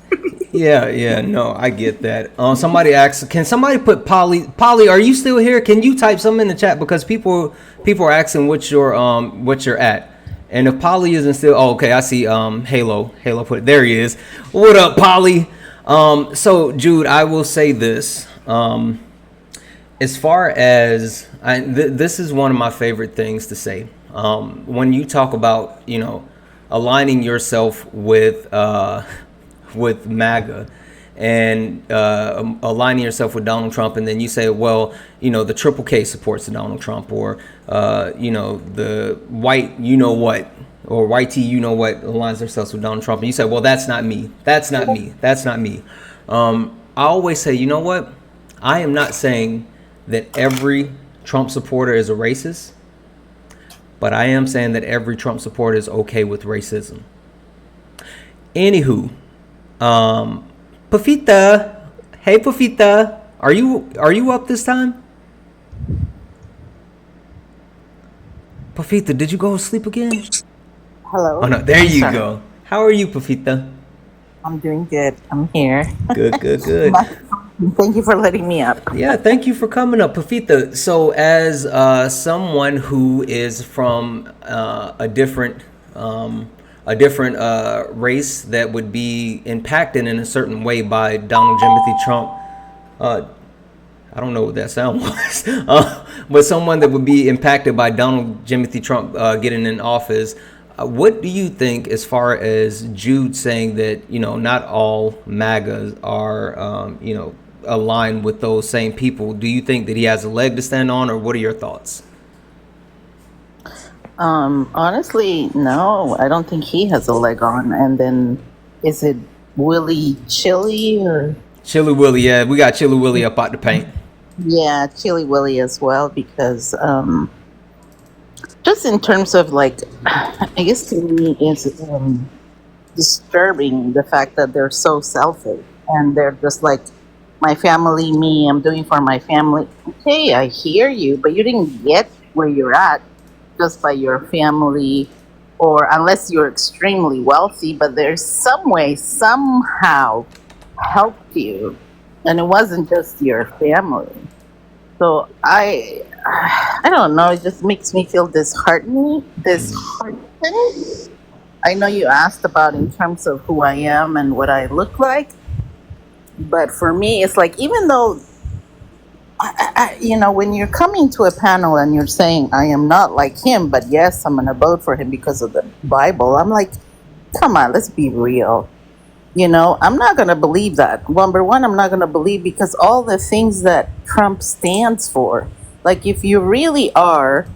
Yeah, no, I get that. Somebody asked, can somebody put Polly? Polly, are you still here? Can you type something in the chat because people are asking what you're at. And if Polly isn't still, oh, okay, I see. Halo put it there. He is. What up, Polly? So Jude, I will say this. As far as this is one of my favorite things to say. When you talk about aligning yourself with MAGA and aligning yourself with Donald Trump, and then you say, well, the Triple K supports Donald Trump, or the white what, or white T what aligns themselves with Donald Trump, and you say, well, that's not me. I always say, you know what? I am not saying that every Trump supporter is a racist, but I am saying that every Trump supporter is okay with racism. Anywho, Pafita, hey Pafita, are you up this time? Pafita, did you go to sleep again? Hello. Oh no, there you go. How are you, Pafita? I'm doing good. I'm here. Good. Thank you for letting me up. Yeah, thank you for coming up, Pafita. So, as someone who is from a different race that would be impacted in a certain way by Donald Timothy Trump, I don't know what that sound was, but someone that would be impacted by Donald Timothy Trump getting in office. What do you think, as far as Jude saying that not all MAGAs are aligned with those same people? Do you think that he has a leg to stand on, or what are your thoughts? Honestly, no, I don't think he has a leg on. And then, is it Willie Chili or? Chili Willie, yeah, we got Chili Willie up out the paint. Yeah, Chili Willie as well, because just in terms of like, I guess to me it's disturbing the fact that they're so selfish and they're just like, my family, me, I'm doing for my family. Okay, I hear you, but you didn't get where you're at just by your family, or unless you're extremely wealthy, but there's some way, somehow helped you, and it wasn't just your family. So I don't know, it just makes me feel disheartened. I know you asked about in terms of who I am and what I look like, but for me, it's like, even though, when you're coming to a panel and you're saying, I am not like him, but yes, I'm going to vote for him because of the Bible, I'm like, come on, let's be real. I'm not going to believe that. Number one, I'm not going to believe, because all the things that Trump stands for, like, if you really are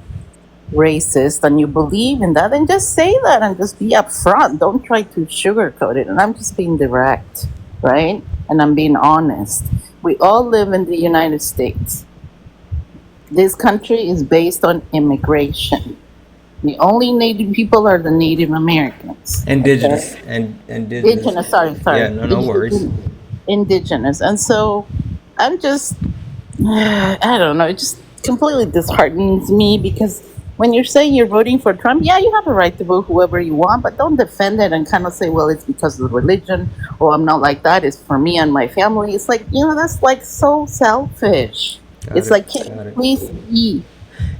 racist and you believe in that, then just say that and just be upfront. Don't try to sugarcoat it. And I'm just being direct, right? And I'm being honest. We all live in the United States. This country is based on immigration. The only Native people are the Native Americans. Indigenous. Okay? And Indigenous, sorry. Yeah, no worries. Indigenous. And so I'm just, I don't know, it just completely disheartens me, because when you're saying you're voting for Trump, yeah, you have a right to vote whoever you want, but don't defend it and kind of say, well, it's because of the religion, or I'm not like that, it's for me and my family. It's like, that's like so selfish. Can you please be?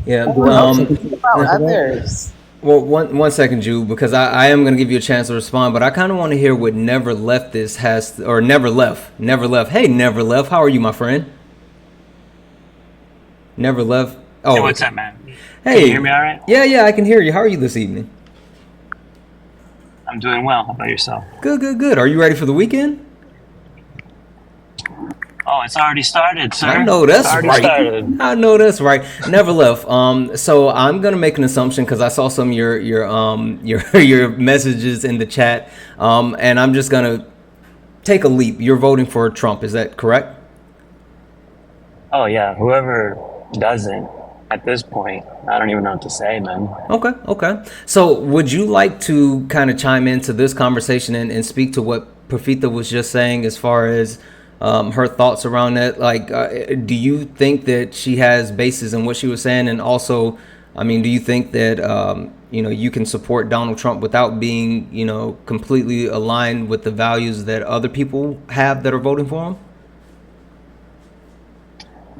Yeah. About others. Well, one second, Jude, because I am going to give you a chance to respond, but I kind of want to hear what Never Left Never Left. Hey, Never Left, how are you, my friend? Never Left. Oh, hey, what's up, man? Hey, can you hear me all right? Yeah, I can hear you. How are you this evening? I'm doing well. How about yourself? Good. Are you ready for the weekend? Oh, it's already started, sir. I know that's right. Never Left. So I'm gonna make an assumption because I saw some of your messages in the chat, and I'm just gonna take a leap. You're voting for Trump, is that correct? Oh yeah. Whoever doesn't at this point. I don't even know what to say, man. Okay. So would you like to kind of chime into this conversation and speak to what Profita was just saying as far as her thoughts around that? Like, do you think that she has basis in what she was saying? And also, I mean, do you think that, you can support Donald Trump without being, completely aligned with the values that other people have that are voting for him?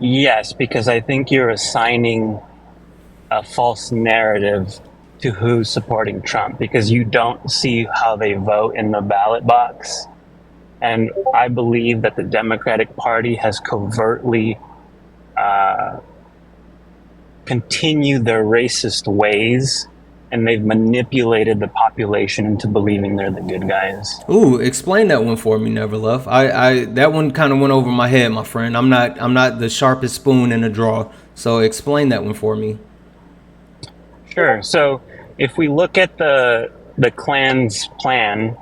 Yes, because I think you're assigning a false narrative to who's supporting Trump because you don't see how they vote in the ballot box. And I believe that the Democratic Party has covertly continued their racist ways, and they've manipulated the population into believing they're the good guys. Ooh, explain that one for me, Neverlove. I that one kind of went over my head, my friend. I'm not the sharpest spoon in the drawer, so explain that one for me. Sure. So if we look at the Klan's plan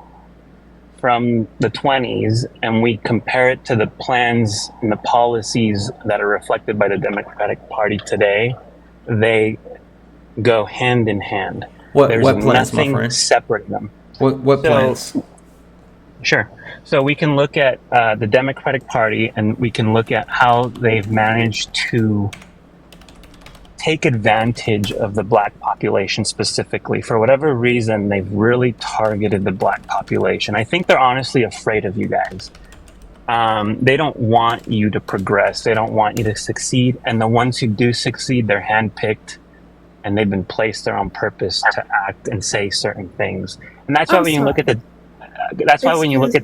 from the 20s and we compare it to the plans and the policies that are reflected by the Democratic Party today, they go hand in hand. What plans, my nothing friend? Separate them. What plans? Sure. So we can look at the Democratic Party and we can look at how they've managed to take advantage of the black population specifically. For whatever reason, they've really targeted the black population. I think they're honestly afraid of you guys. They don't want you to progress. They don't want you to succeed. And the ones who do succeed, they're handpicked and they've been placed there on purpose to act and say certain things. And that's why when you look at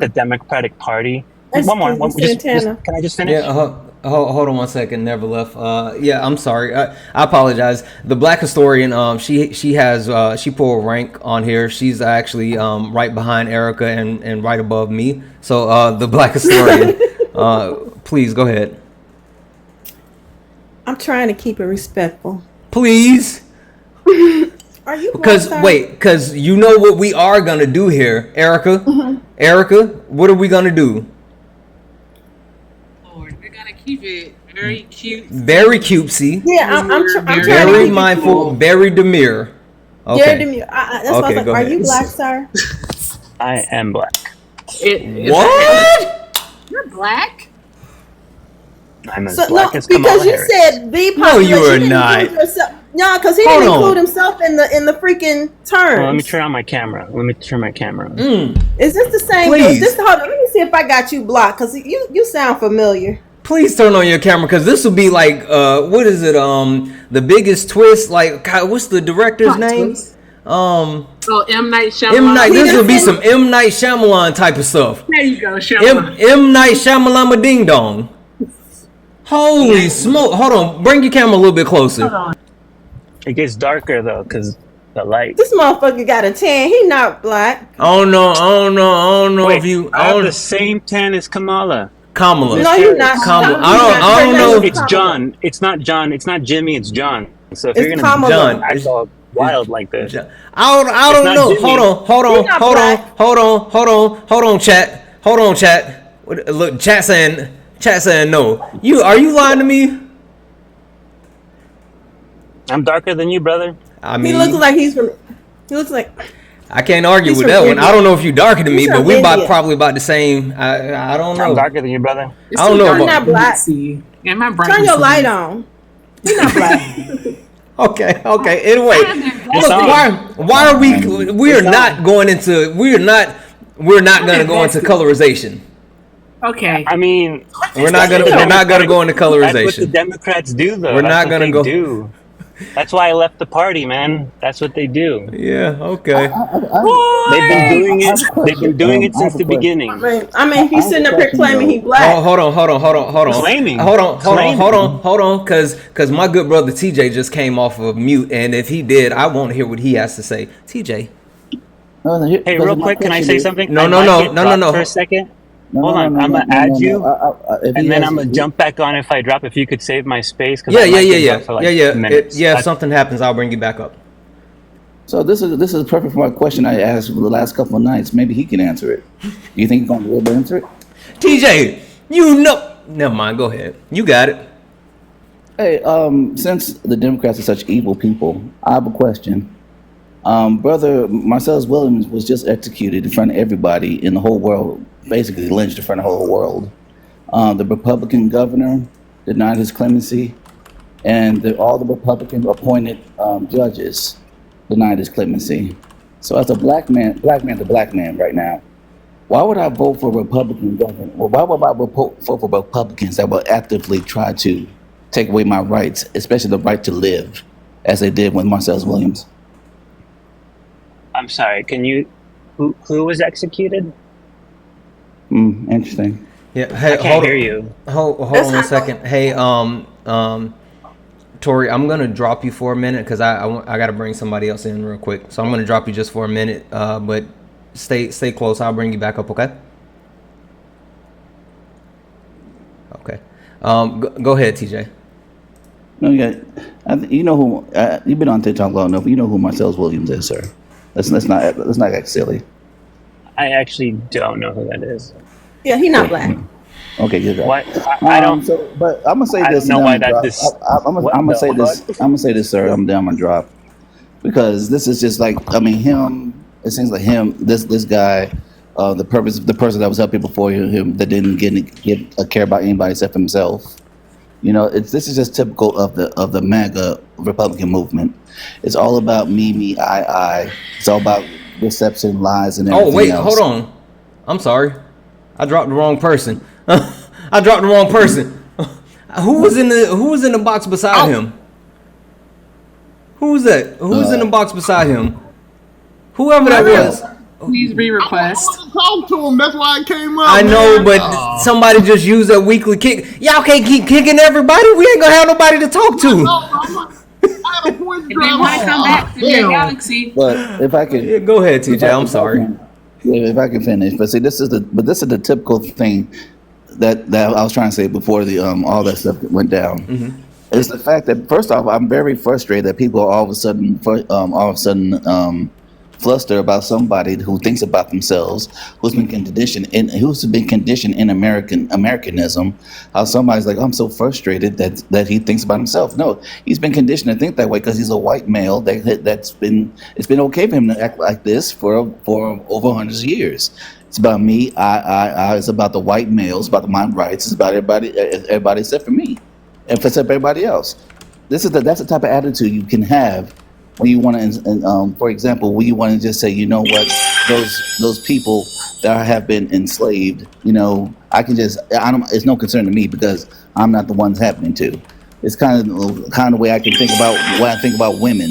the Democratic Party, one more. Can I just finish? Yeah, hold on one second. Never left. Yeah, I'm sorry. I apologize. The Black Historian. She pulled rank on here. She's actually right behind Erica and right above me. So the Black Historian. Please go ahead. I'm trying to keep it respectful. Please. Are you? Because you know what we are gonna do here, Erica. Mm-hmm. Erica, what are we gonna do? Keep it very cute. Very cutesy. Yeah, I'm trying very to mindful. Cool. Very demure. Okay. Very demure. That's okay, what I was like. Are you black, sir? I am black. What? You're black? I'm as black as Kamala because you Harris. Said the population. No, you are not. No, because he didn't include himself in the freaking terms. Well, let me turn on my camera. Is this the same? Please. Hold on. Let me see if I got you blocked because you sound familiar. Please turn on your camera because this will be like what is it? The Biggest Twist. Like, God, what's the director's name? M. Night Shyamalan. This will be some M. Night Shyamalan type of stuff. There you go, Shyamalan. M. Night Shyamalan ding dong. Holy smoke! Hold on, bring your camera a little bit closer. Hold on. It gets darker though because the light. This motherfucker got a tan. He not black. I don't know. Wait, if you. I have the same tan as Kamala. No, you're not. Kamala. I don't know. It's John. It's not John. It's not Jimmy. It's John. So if you're gonna John, act all wild like this, I don't know. Hold on, chat. Look, chat saying no. Are you lying to me? I'm darker than you, brother. I mean, he looks like he's from. He looks like. I can't argue with that one. I don't know if you're darker than me, but we're probably about the same. I don't know. I'm darker than you, brother. I don't know. You're not black. Yeah, my turn your light on. You're not black. Okay. Anyway, look, why are we are not going into colorization. Okay. I mean, we're not gonna go into colorization. That's what the Democrats do, though. We're not gonna go. That's why I left the party, man. That's what they do. Yeah. Okay. They've been doing it. They've been doing it since the beginning. I mean, he's sitting up here claiming he's black. Hold on. Claiming. Hold on. Because my good brother TJ just came off of mute, and if he did, I want to hear what he has to say. TJ. Hey, real quick, can I say something? No. For a second. Hold on, I'm gonna add you, and then I'm gonna jump back on if I drop. If you could save my space, yeah. If something happens, I'll bring you back up. So this is perfect for my question I asked for the last couple of nights. Maybe he can answer it. Do you think he's gonna be able to answer it? TJ, never mind. Go ahead. You got it. Hey, since the Democrats are such evil people, I have a question. Brother Marcellus Williams was just executed in front of everybody in the whole world, basically lynched in front of the whole world. The Republican governor denied his clemency, and all the Republican appointed judges denied his clemency. So, as a black man right now, why would I vote for Republican government? Well, why would I vote for Republicans that will actively try to take away my rights, especially the right to live, as they did with Marcellus Williams? I'm sorry. Can you? Who was executed? Interesting. Yeah. Hey, I can't hear you. Hold on a second. Hey, Tori, I'm gonna drop you for a minute because I gotta bring somebody else in real quick. So I'm gonna drop you just for a minute. But stay close. I'll bring you back up. Okay. Okay. Go ahead, TJ. No, yeah, you know who you've been on TikTok long enough. You know who Marcellus Williams is, sir. Let's not act silly. I actually don't know who that is. Yeah, he's not black. Okay, good. What? I don't. But I'm gonna say I this. don't know why that. I'm gonna say this. I'm gonna say this, sir. I'm gonna drop because this is just like him. It seems like him. This guy. The person that was helping before him that didn't get a care about anybody except himself. You know, this is just typical of the MAGA Republican movement. It's all about me, I. It's all about deception, lies, and everything. Oh wait, else. hold on. I'm sorry, I dropped the wrong person. I dropped the wrong person. Who was in the box beside him? Who was that? Who was in the box beside him? Whoever that was. Please re-request. I talk to him. That's why I came up. I know, man. but somebody just used that weekly kick. Y'all can't keep kicking everybody. We ain't gonna have nobody to talk to. I had a point If they want to come back to their galaxy. But if I could, Yeah, go ahead, TJ. I'm sorry. If I can finish, but see, this is the typical thing that I was trying to say before the all that stuff went down. Mm-hmm. It's the fact that first off, I'm very frustrated that people are all of a sudden flustered about somebody who thinks about themselves, who's been conditioned in Americanism. How somebody's like, I'm so frustrated that he thinks about himself. No, he's been conditioned to think that way because he's a white male. It's been okay for him to act like this for over hundreds of years. It's about me, I. It's about the white males, about my rights. It's about everybody except for me, and except everybody else. That's the type of attitude you can have when you want to, for example, when you want to just say, you know what, those people that have been enslaved, you know, it's no concern to me because I'm not the ones happening to. It's kind of the way I can think about when I think about women.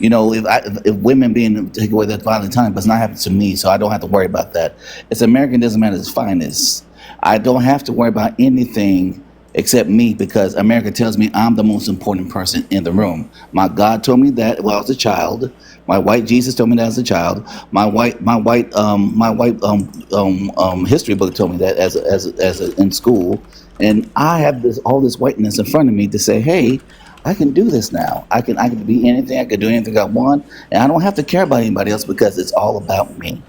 You know, if women being taken away, that's violent time, but it's not happening to me, so I don't have to worry about that. It's Americanism at its finest. I don't have to worry about anything except me because America tells me I'm the most important person in the room. My God told me that when I was a child. My white Jesus told me that as a child. My white history book told me that in school. And I have all this whiteness in front of me to say, hey, I can do this now. I can be anything. I can do anything I want, and I don't have to care about anybody else because it's all about me.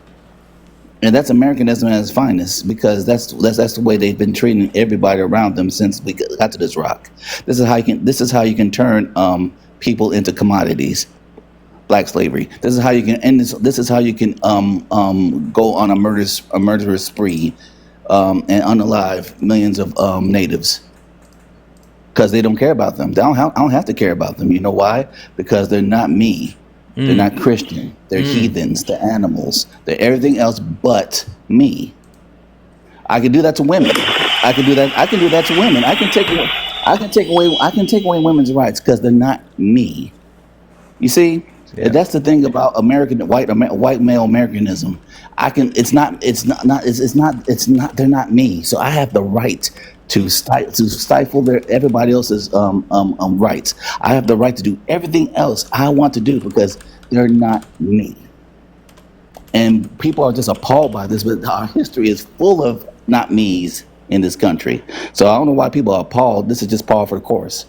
And that's Americanism at its finest because that's the way they've been treating everybody around them since we got to this rock. This is how you can turn people into commodities. Black slavery. This is how you can end this. This is how you can go on a murderous spree and unalive millions of natives because they don't care about them. I don't have to care about them. You know why? Because they're not me. They're not Christian. They're heathens. They're animals. They're everything else but me. I can do that to women. I can do that to women. I can take away women's rights because they're not me. You see, that's the thing about white male Americanism. They're not me. So I have the right to stifle everybody else's rights. I have the right to do everything else I want to do because they're not me. And people are just appalled by this, but our history is full of not me's in this country. So I don't know why people are appalled. This is just par for the course.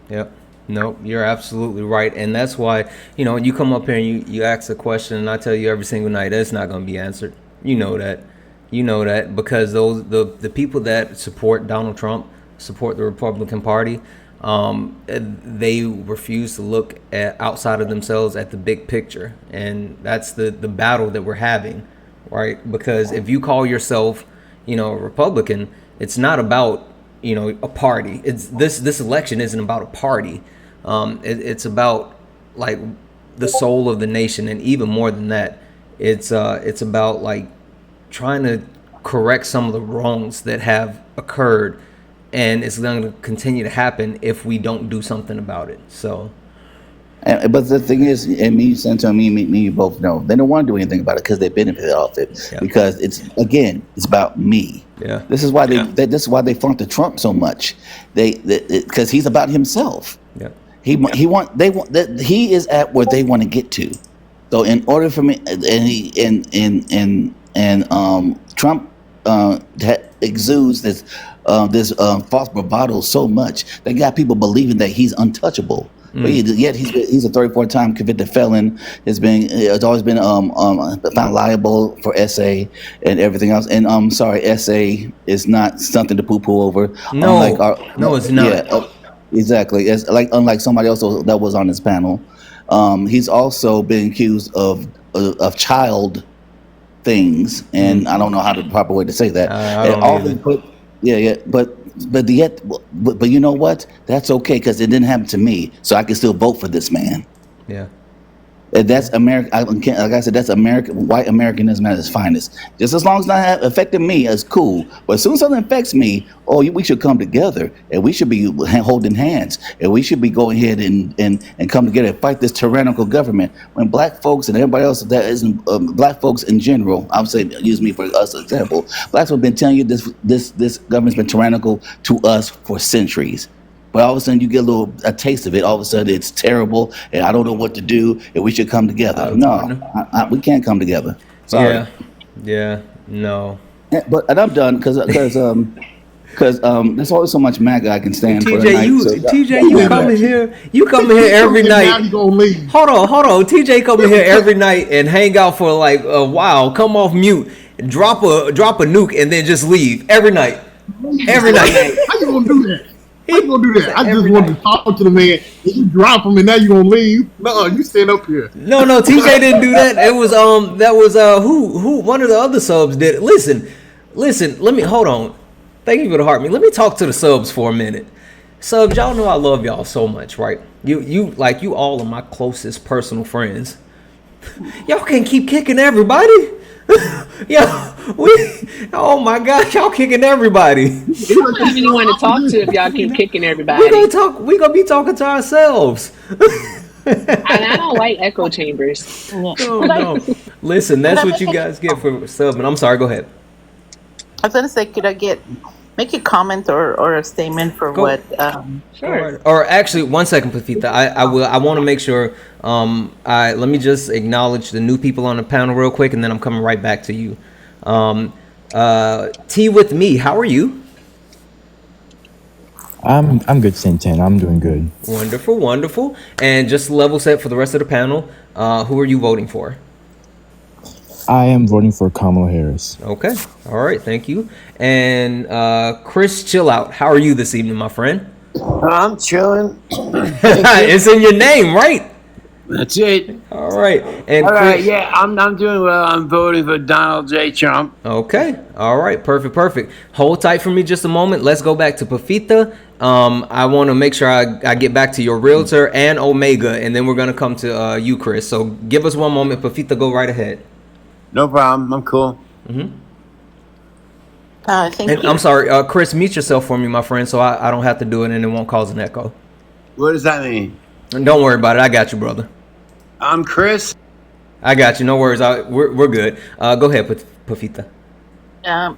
Yep. No, you're absolutely right. And that's why, you come up here and you ask a question and I tell you every single night, that's not going to be answered. You know that because the people that support Donald Trump, support the Republican Party, they refuse to look at outside of themselves at the big picture, and that's the battle that we're having, right? Because if you call yourself, a Republican, it's not about a party. It's this election isn't about a party. It's about like the soul of the nation, and even more than that, it's about like trying to correct some of the wrongs that have occurred, and it's going to continue to happen if we don't do something about it. So, But the thing is, and me, Santana, me, you both know they don't want to do anything about it because they benefited off it. Yeah. Because it's about me. Yeah. This is why this is why they fronted Trump so much. Because he's about himself. Yeah. He is at where they want to get to. So in order for me, Trump exudes this false bravado so much they got people believing that he's untouchable. But yet he's a 34-time convicted felon. Has always been found liable for SA and everything else. And sorry, SA is not something to poo-poo over. No, it's not. Yeah, exactly. Unlike somebody else that was on this panel, he's also been accused of child things, and I don't know how the proper way to say that. But you know what? That's okay because it didn't happen to me, so I can still vote for this man. Yeah. And that's America. Like I said, that's white Americanism at its finest. Just as long as it's not affecting me, it's cool. But as soon as something affects me, we should come together, and we should be holding hands, and we should be going ahead and come together and fight this tyrannical government. When black folks and everybody else that isn't black folks in general, I'm saying use me for us as example. Blacks have been telling you this government's been tyrannical to us for centuries. But all of a sudden, you get a taste of it. All of a sudden, it's terrible, and I don't know what to do, and we should come together. No, we can't come together. Sorry. Yeah, no. And I'm done because there's always so much MAGA I can stand for. TJ, you come in here every night. Now you gonna leave. Hold on. TJ come in here every night and hang out for like a while. Come off mute, drop a nuke, and then just leave every night. Every night. How you gonna do that? How you gonna do that? I just wanted to talk to the man. And you drop him, and now you gonna leave? No, you stand up here. No, TJ didn't do that. It was who one of the other subs did it. Listen. Let me hold on. Thank you for the heart. Let me talk to the subs for a minute. Subs, y'all know I love y'all so much, right? You all are my closest personal friends. Y'all can't keep kicking everybody. Oh my gosh, y'all kicking everybody. You don't have anyone to talk to if y'all keep kicking everybody. We gonna be talking to ourselves. And I don't like echo chambers. Oh, no. Listen, that's what you guys get for subbing. I'm sorry, go ahead. I was gonna say, could I make a comment or a statement for what? Sure. Or actually, 1 second, Pafita. I want to make sure. Let me just acknowledge the new people on the panel real quick, and then I'm coming right back to you. T with me. How are you? I'm good, Santana. I'm doing good. Wonderful. And just level set for the rest of the panel. Who are you voting for? I am voting for Kamala Harris. Okay. All right. Thank you. And Chris, chill out. How are you this evening, my friend? I'm chilling. It's in your name, right? That's it. All right. And all right. Yeah, I'm doing well. I'm voting for Donald J. Trump. Okay. All right. Perfect. Hold tight for me just a moment. Let's go back to Pafita. I want to make sure I get back to your realtor and Omega, and then we're going to come to you, Chris. So give us 1 moment. Pafita, go right ahead. No problem. I'm cool. Mm-hmm. Thank you. I'm sorry, Chris, mute yourself for me, my friend, so I don't have to do it and it won't cause an echo. What does that mean? And don't worry about it. I got you, brother. I'm Chris. I got you. No worries. We're good. Go ahead, Pafita. So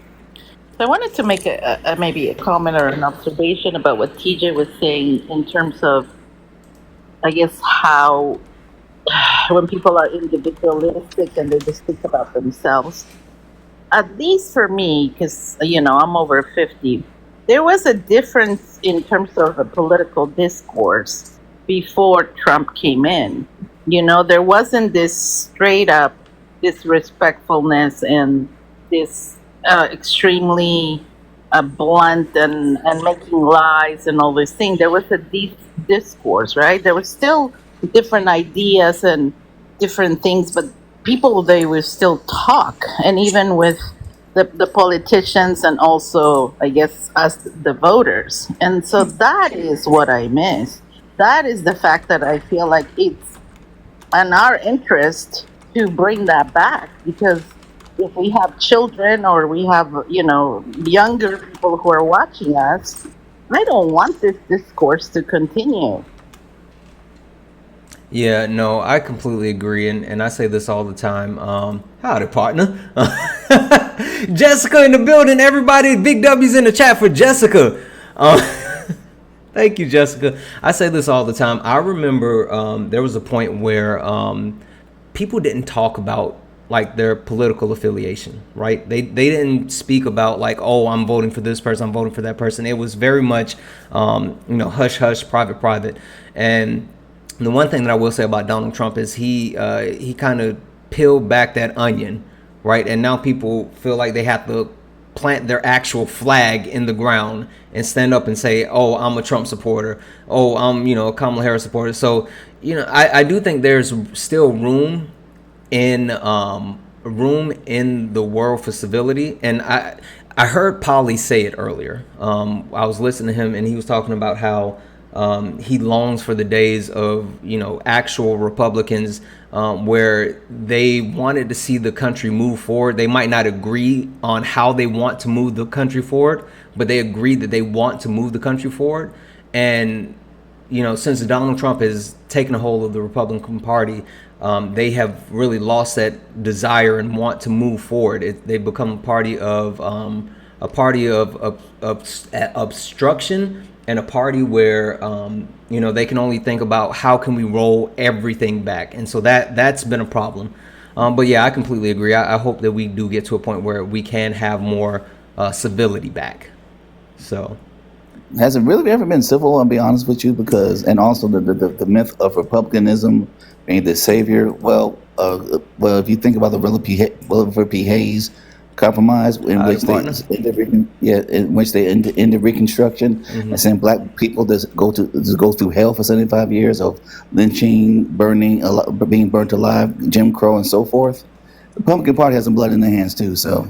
I wanted to make maybe a comment or an observation about what TJ was saying in terms of, I guess, how when people are individualistic and they just think about themselves. At least for me, because, I'm over 50, there was a difference in terms of the political discourse before Trump came in. There wasn't this straight up disrespectfulness and this extremely blunt and making lies and all these things. There was a deep discourse, right? There was still different ideas and different things, but people, they will still talk. And even with the politicians and also, I guess, us, the voters. And so that is what I miss. That is the fact that I feel like it's in our interest to bring that back, because if we have children or we have, younger people who are watching us, I don't want this discourse to continue. Yeah, no, I completely agree, and I say this all the time. Howdy, partner. Jessica in the building. Everybody, big W's in the chat for Jessica. Thank you, Jessica. I say this all the time. I remember there was a point where people didn't talk about like their political affiliation, right? They didn't speak about like, oh, I'm voting for this person, I'm voting for that person. It was very much, hush hush, private, and the one thing that I will say about Donald Trump is he kind of peeled back that onion, right? And now people feel like they have to plant their actual flag in the ground and stand up and say, oh, I'm a Trump supporter. Oh, I'm, a Kamala Harris supporter. So, I do think there's still room in the world for civility. And I heard Polly say it earlier. I was listening to him and he was talking about how he longs for the days of, actual Republicans where they wanted to see the country move forward. They might not agree on how they want to move the country forward, but they agree that they want to move the country forward. And, since Donald Trump has taken a hold of the Republican Party, they have really lost that desire and want to move forward. They've become a party of obstruction, and a party where they can only think about how can we roll everything back, and so that's been a problem. But yeah, I completely agree. I hope that we do get to a point where we can have more civility back. So Has it really ever been civil? I'll be honest with you, because and also the myth of republicanism being the savior. Well, if you think about the Rutherford P. Hayes compromise, in which they ended Reconstruction, and saying black people just go through hell for 75 years of lynching, burning, being burnt alive, Jim Crow, and so forth. The Republican Party has some blood in their hands too. So,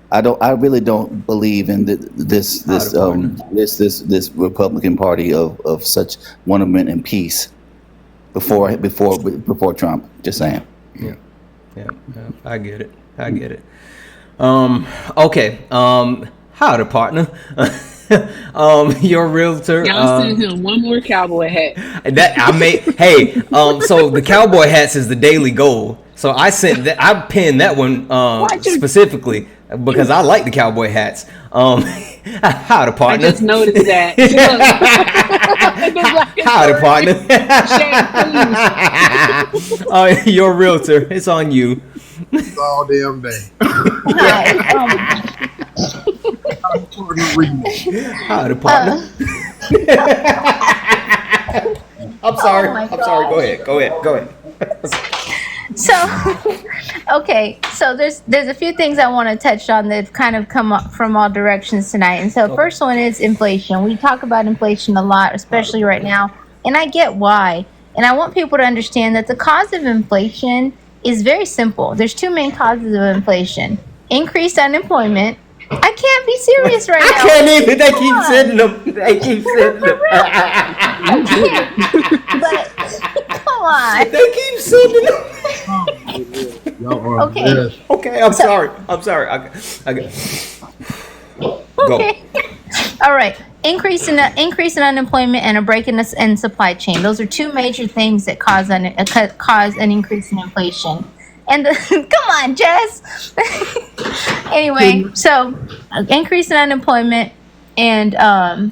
I really don't believe in this Republican Party of such wonderment and peace before Trump. Just saying. Yeah, I get it. Okay. Howdy, partner. Your realtor. Y'all send him one more cowboy hat. Hey, so the cowboy hats is the daily goal. So I pinned that one specifically because I like the cowboy hats. Howdy, partner. I just noticed that. Howdy, partner. Your realtor. It's on you. All damn day. Howdy, partner. I'm sorry. I'm sorry. Go ahead. So, okay, so there's a few things I want to touch on that kind of come up from all directions tonight. And so, first one is inflation. We talk about inflation a lot, especially right now, and I get why. And I want people to understand that the cause of inflation is very simple. There's two main causes of inflation: increased unemployment. I can't be serious right now. I can't even. They keep sending them. But come on. They keep sending them. Okay. I'm sorry. Okay. Okay. All right. Increase in unemployment and a break in the supply chain. Those are two major things that cause an increase in inflation. And come on, Jess. Anyway, so increase in unemployment and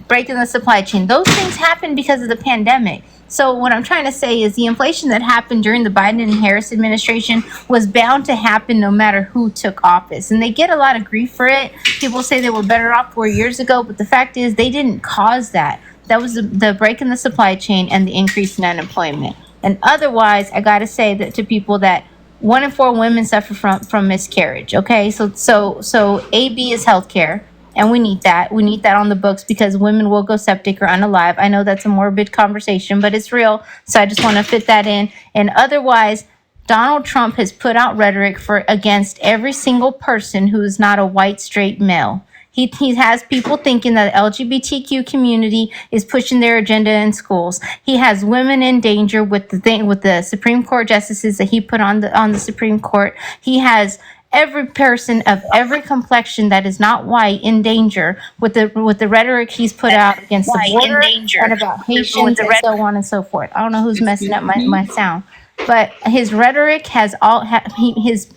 break in the supply chain. Those things happen because of the pandemic. So what I'm trying to say is the inflation that happened during the Biden and Harris administration was bound to happen no matter who took office. And they get a lot of grief for it. People say they were better off 4 years ago, but the fact is they didn't cause that. That was the break in the supply chain and the increase in unemployment. And otherwise, I got to say that to people that 1 in 4 women suffer from miscarriage. Okay, so AB is healthcare, and we need that. We need that on the books because women will go septic or unalive. I know that's a morbid conversation, but it's real. So I just want to fit that in. And otherwise, Donald Trump has put out rhetoric for against every single person who is not a white straight male. He has people thinking that the LGBTQ community is pushing their agenda in schools. He has women in danger with the Supreme Court justices that he put on the Supreme Court. He has every person of every complexion that is not white in danger with the rhetoric he's put out against the border and about Haitians and so on and so forth. I don't know who's messing up my sound. But his rhetoric has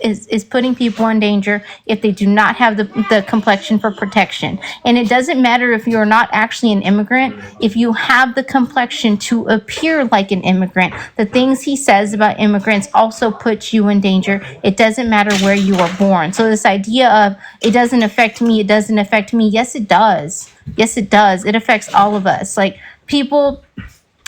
is putting people in danger if they do not have the complexion for protection. And it doesn't matter if you're not actually an immigrant, if you have the complexion to appear like an immigrant, the things he says about immigrants also put you in danger. It doesn't matter where you were born. So this idea of it doesn't affect me, it doesn't affect me. Yes, it does. Yes, it does. It affects all of us. Like people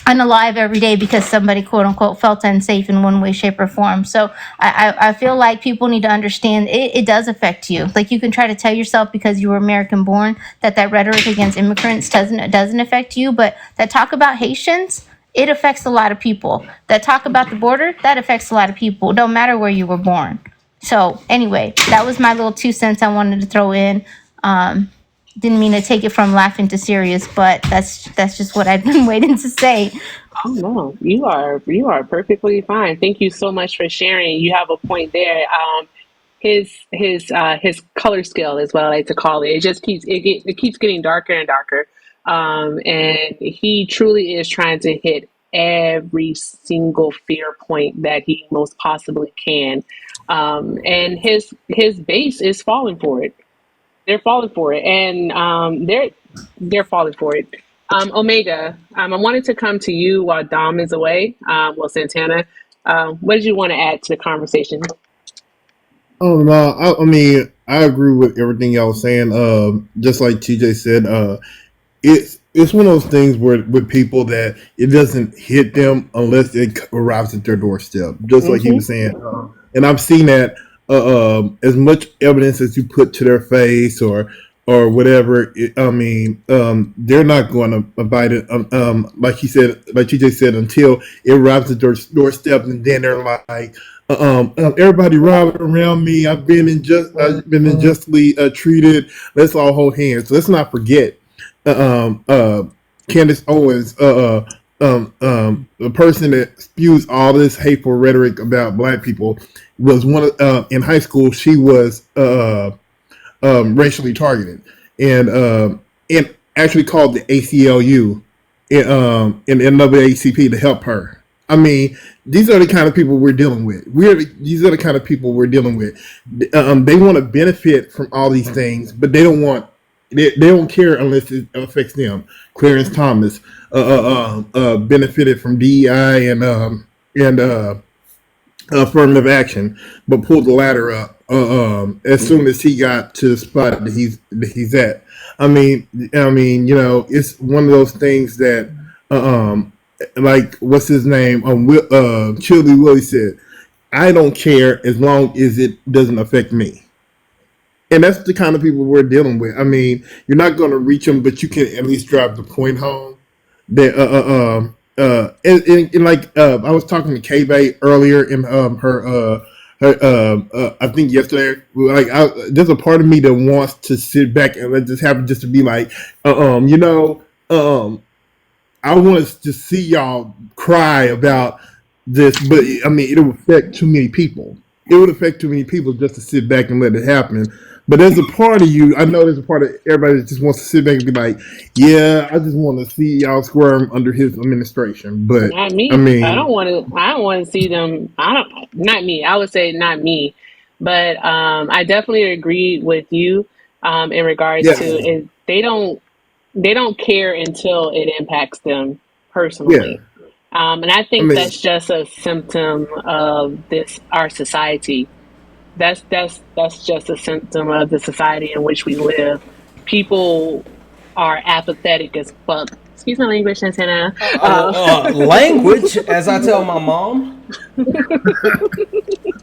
unalive every day because somebody quote unquote felt unsafe in one way, shape, or form. So I feel like people need to understand it does affect you. Like you can try to tell yourself because you were American born that rhetoric against immigrants doesn't affect you, but that talk about Haitians, it affects a lot of people. That talk about the border, that affects a lot of people. Don't matter where you were born. So anyway, that was my little 2 cents I wanted to throw in. Didn't mean to take it from laughing to serious, but that's just what I've been waiting to say. Oh no, you are perfectly fine. Thank you so much for sharing. You have a point there. His color scale is what I like to call it. It just it keeps getting darker and darker. And he truly is trying to hit every single fear point that he most possibly can. And his base is falling for it. They're falling for it, and they're falling for it. Omega, I wanted to come to you while Dom is away. Santana, what did you want to add to the conversation? Oh no, I mean I agree with everything y'all was saying. Just like TJ said, it's one of those things where with people that it doesn't hit them unless it arrives at their doorstep. Just like he was saying, and I've seen that as much evidence as you put to their face or whatever. They're not going to abide it. Like he said, like TJ said, until it arrives at their doorstep, and then they're like. Everybody rallied around me. I've been unjustly treated. Let's all hold hands. Let's not forget Candace Owens, the person that spews all this hateful rhetoric about black people, was in high school. She was racially targeted and actually called the ACLU and NAACP to help her. I mean, these are the kind of people we're dealing with. These are the kind of people we're dealing with. They want to benefit from all these things, but they don't want. They don't care unless it affects them. Clarence Thomas benefited from DEI and affirmative action, but pulled the ladder up as soon as he got to the spot that he's at. I mean, it's one of those things that. Like what's his name? Chili Willie said, "I don't care as long as it doesn't affect me." And that's the kind of people we're dealing with. I mean, you're not going to reach them, but you can at least drive the point home. That I was talking to K-Bay earlier in her I think yesterday. There's a part of me that wants to sit back and let this happen, just to be like, I want to see y'all cry about this, but I mean, it would affect too many people. It would affect too many people just to sit back and let it happen. But there's a part of you, I know there's a part of everybody that just wants to sit back and be like, yeah, I just want to see y'all squirm under his administration. But Not me. I mean, I don't want to see them. Not me. I would say not me. But I definitely agree with you in regards to it. They don't care until it impacts them personally. And I think that's just a symptom of our society. That's just a symptom of the society in which we live. People are apathetic as fuck. Excuse my language, Santana. Language, as I tell my mom.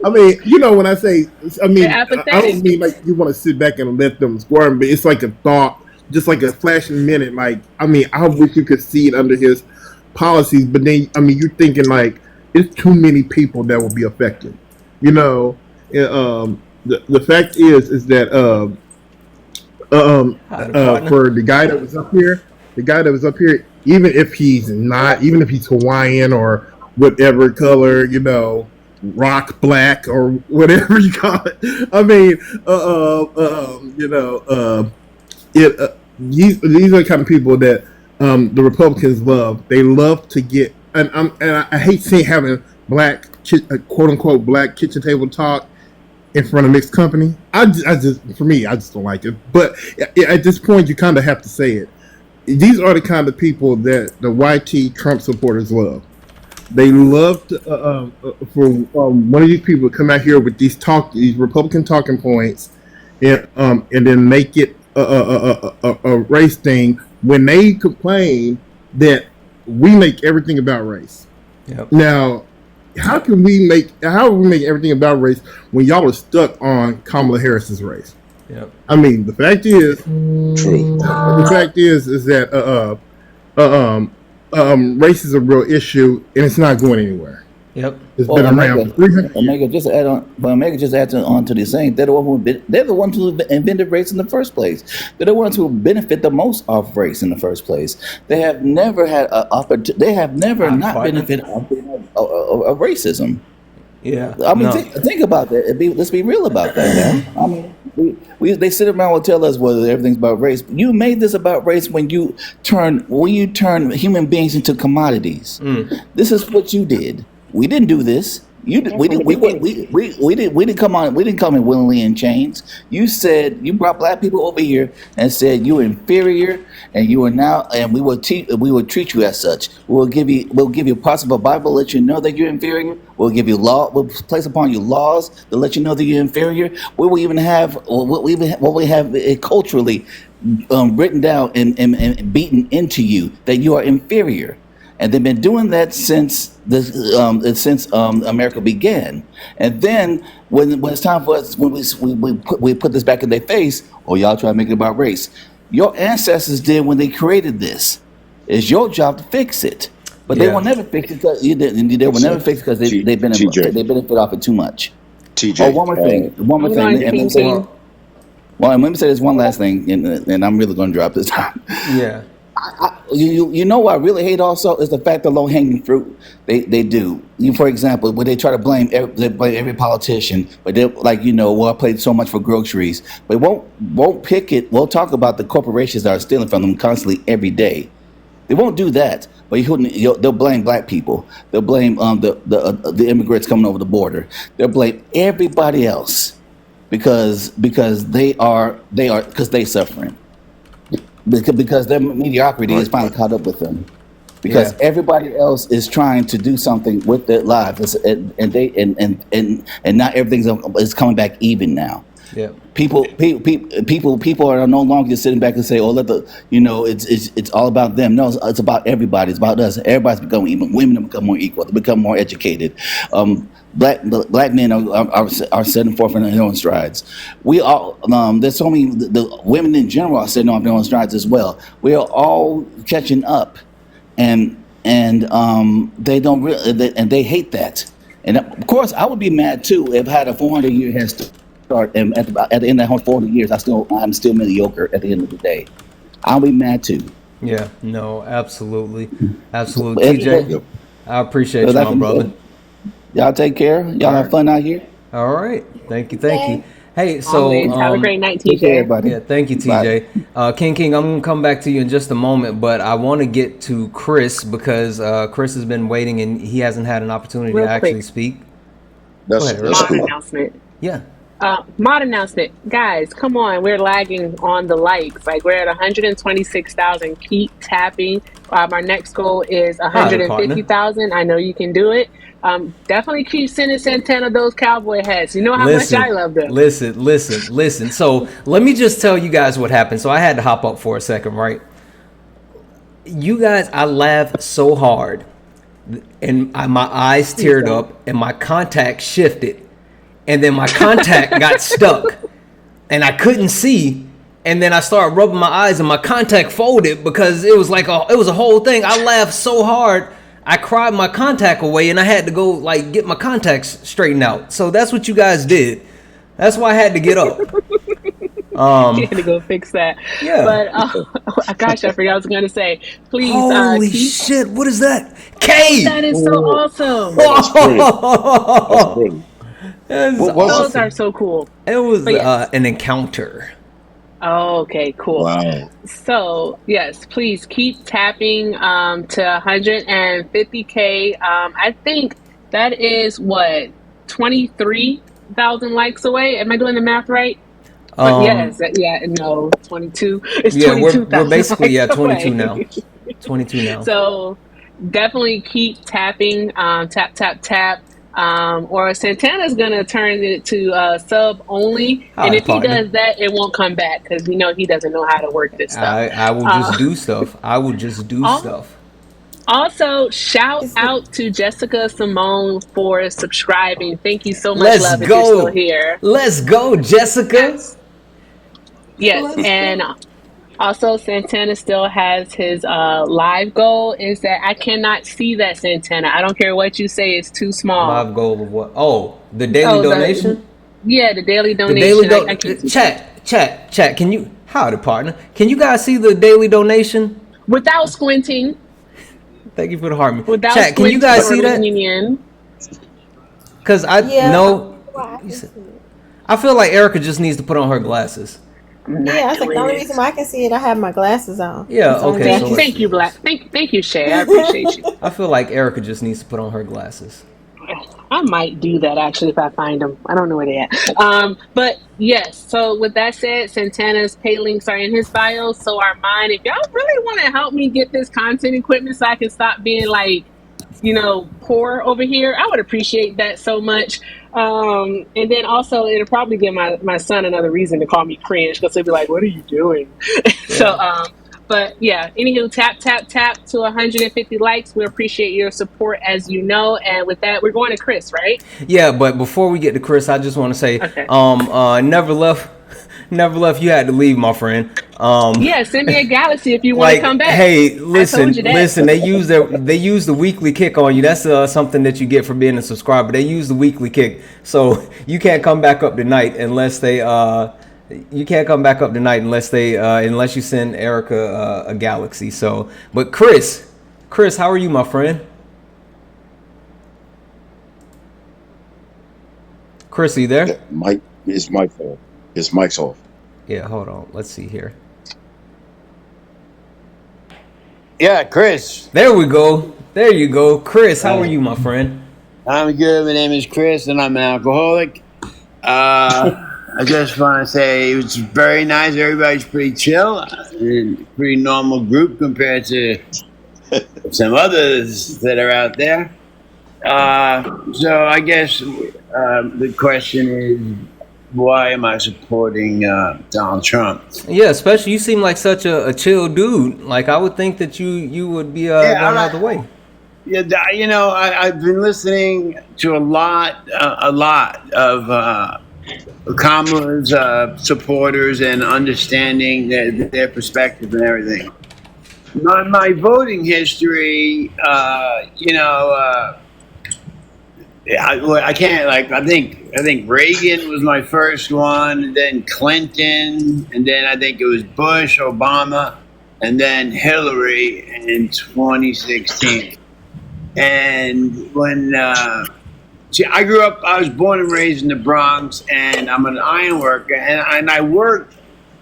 I mean, when I say, They're I don't apathetic. mean like you want to sit back and let them squirm, but it's like a thought, just like a flashing minute. Like, I wish you could see it under his policies, but then, you're thinking like it's too many people that will be affected. The fact is that Howdy, partner. for the guy that was up here, even if he's Hawaiian or whatever color, rock black or whatever you call it. It these are the kind of people that the Republicans love. They love to get, and I hate seeing having quote unquote black kitchen table talk in front of mixed company. I just don't like it. But at this point, you kind of have to say it. These are the kind of people that the YT Trump supporters love. They love for one of these people to come out here with these Republican talking points, and then make it a race thing when they complain that we make everything about race. Yep. Now, how do we make everything about race when y'all are stuck on Kamala Harris's race? Yep. The fact is, is that race is a real issue and it's not going anywhere. Yep. It's been around for 300 years. Omega just add on to the saying they're the ones who invented race in the first place. They're the ones who benefit the most off race in the first place. They have never had they have never not benefited of racism. Yeah. Think about that. Let's be real about that, man. They sit around and tell us whether everything's about race. You made this about race when you turn human beings into commodities. This is what you did. We didn't do this. We didn't come in willingly in chains. You brought black people over here and said you're inferior and you are now, and we will treat you as such. We'll give you parts of a Bible, let you know that you're inferior. We'll give you we'll place upon you laws to let you know that you're inferior. We will even have what we have culturally written down and beaten into you that you are inferior. And they've been doing that since America began. And then when it's time for us, when we put this back in their face, y'all try to make it about race. Your ancestors did when they created this. It's your job to fix it, but they will never fix it because they benefit off it too much. TJ. One more thing. Let me say this one last thing, and I'm really going to drop this time. Yeah. You know what I really hate also is the fact that low hanging fruit they do. For example, when they try to blame every politician, but they're like, I paid so much for groceries, but won't pick it. We'll talk about the corporations that are stealing from them constantly every day. They won't do that, but they'll blame black people. They'll blame the immigrants coming over the border. They'll blame everybody else because they're suffering. Because their mediocrity is finally caught up with them. Because everybody else is trying to do something with their lives, and not everything is coming back even now. Yeah. People are no longer just sitting back and say, it's all about them. No, it's about everybody. It's about us. Everybody's becoming even. Women have become more equal. They become more educated. Black men are setting forth in their own strides. We all there's so many. The women in general are setting off their own strides as well. We are all catching up, and they don't really, and they hate that. And of course, I would be mad too if I had a 400-year head start, and at the end of that 400 years, I'm still mediocre at the end of the day. I'll be mad too. Yeah. No. Absolutely. TJ, I appreciate you, brother. Y'all take care. Y'all have fun out here. All right. Thank you. Hey, so have a great night, TJ. Everybody. Yeah, thank you, TJ. King, I'm gonna come back to you in just a moment, but I want to get to Chris because Chris has been waiting and he hasn't had an opportunity to actually speak. That's cool. Announcement. Yeah. Mod announcement, guys, come on, we're lagging on the likes. Like, we're at 126,000. Keep tapping. Our next goal is 150,000. I know you can do it. Definitely keep sending Santana those cowboy hats. You know how much I love them. Listen. So let me just tell you guys what happened. So I had to hop up for a second, right? You guys, I laughed so hard, and my eyes teared up, and my contact shifted. and then my contact got stuck, and I couldn't see. And then I started rubbing my eyes, and my contact folded because it was it was a whole thing. I laughed so hard, I cried my contact away, and I had to go like get my contacts straightened out. So that's what you guys did. That's why I had to get up. You had to go fix that. Yeah. But gosh, I forgot what I was going to say. Please, Holy keep. shit! What is that? K. That is so awesome. Those are so cool. It was But yes. an encounter. Oh, okay, cool. Wow. So yes, please keep tapping to 150K. I think that is what 23,000 likes away. Am I doing the math right? But yes, 22. It's 22,000. We're basically 22 away. now. 22 now. So definitely keep tapping, tap, tap, tap. Or Santana's gonna turn it to sub only, and if he does that, it won't come back because we know he doesn't know how to work this stuff. I will just do stuff. I will just do stuff. Also, shout out to Jessica Simone for subscribing. Thank you so much, Let's love, if go. you're still here. Let's go, Jessica. Yes, and also Santana still has his live goal. Is that I cannot see that, Santana. I don't care what you say; it's too small. Live goal of what? Oh, the daily donation. The daily donation. The daily chat. Can you? Howdy, partner. Can you guys see the daily donation without squinting? Thank you for the heart. Without chat, can you guys see that? Because I know. I feel like Erica just needs to put on her glasses. Yeah, I was like, the only reason why I can see it, I have my glasses on. Yeah, okay. So thank you, Black. Thank you, Shay. I appreciate you. I feel like Erica just needs to put on her glasses. I might do that actually if I find them. I don't know where they at. But yes. So with that said, Santana's pay links are in his bio. So are mine. If y'all really want to help me get this content equipment so I can stop being like, poor over here, I would appreciate that so much. And then also it'll probably give my son another reason to call me cringe because he'll be like, "What are you doing?" Yeah. But yeah, anywho, tap to 150 likes. We appreciate your support, as you know. And with that, we're going to Chris, right? Yeah, but before we get to Chris, I just want to say, never left. You had to leave, my friend. Yeah, send me a galaxy if you want to come back. Hey, listen. They use the weekly kick on you. That's something that you get for being a subscriber. They use the weekly kick, so you can't come back up tonight unless they unless you send Erica a galaxy. So, but Chris, how are you, my friend? Chris, are you there? Yeah, Mike, it's my fault. His mic's off. Yeah, hold on. Let's see here. Yeah, Chris. There we go. There you go. Chris, how are you, my friend? I'm good. My name is Chris, and I'm an alcoholic. I just want to say it was very nice. Everybody's pretty chill. Pretty normal group compared to some others that are out there. So I guess the question is, why am I supporting Donald Trump? Yeah, especially you seem like such a chill dude. Like I would think that you would be going out of the way. Yeah, I've been listening to a lot of Kamala's supporters and understanding their perspective and everything. My voting history, I can't I think Reagan was my first one, and then Clinton, and then I think it was Bush, Obama, and then Hillary in 2016. And when I was born and raised in the Bronx, and I'm an iron worker, and I worked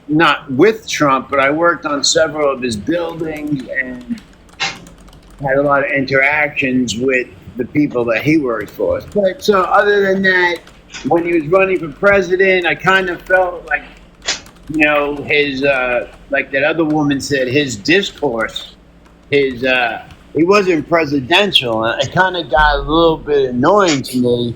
not with Trump, but I worked on several of his buildings and had a lot of interactions with the people that he worked for. But so other than that, when he was running for president, I kind of felt like, his, like that other woman said, his discourse, he wasn't presidential. And it kind of got a little bit annoying to me.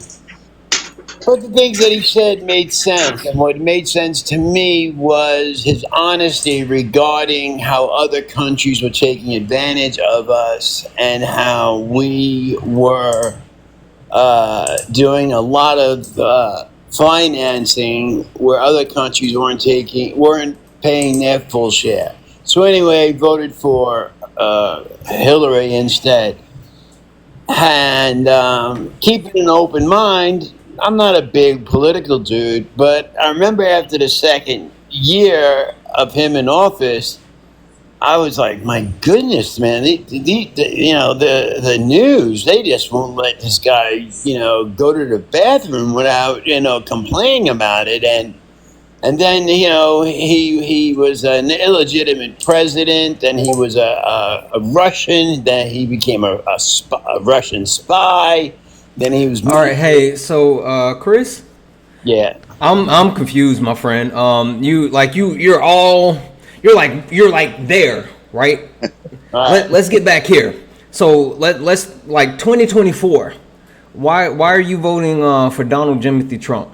But the things that he said made sense. And what made sense to me was his honesty regarding how other countries were taking advantage of us and how we were doing a lot of financing where other countries weren't paying their full share. So anyway, voted for Hillary instead. And keeping an open mind, I'm not a big political dude, but I remember after the second year of him in office, I was like, my goodness, man, the news, they just won't let this guy, go to the bathroom without, complaining about it. And then, he was an illegitimate president, and he was a Russian, then he became a Russian spy, then he was... All right, hey, so Chris, Yeah. I'm confused, my friend. You're like there, right? Let's get back here. So let's like 2024. Why are you voting for Donald Timothy Trump?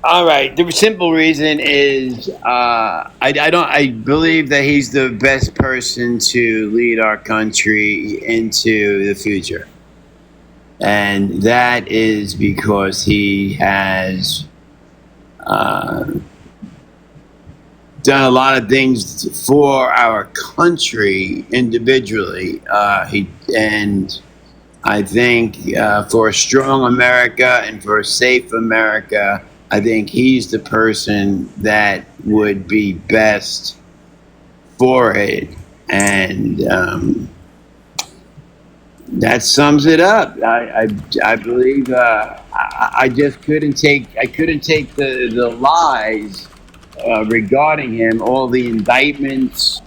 All right. The simple reason is I believe that he's the best person to lead our country into the future, and that is because he has done a lot of things for our country individually. I think for a strong America and for a safe America, I think he's the person that would be best for it. And that sums it up. I believe I just couldn't take the lies regarding him, all the indictments.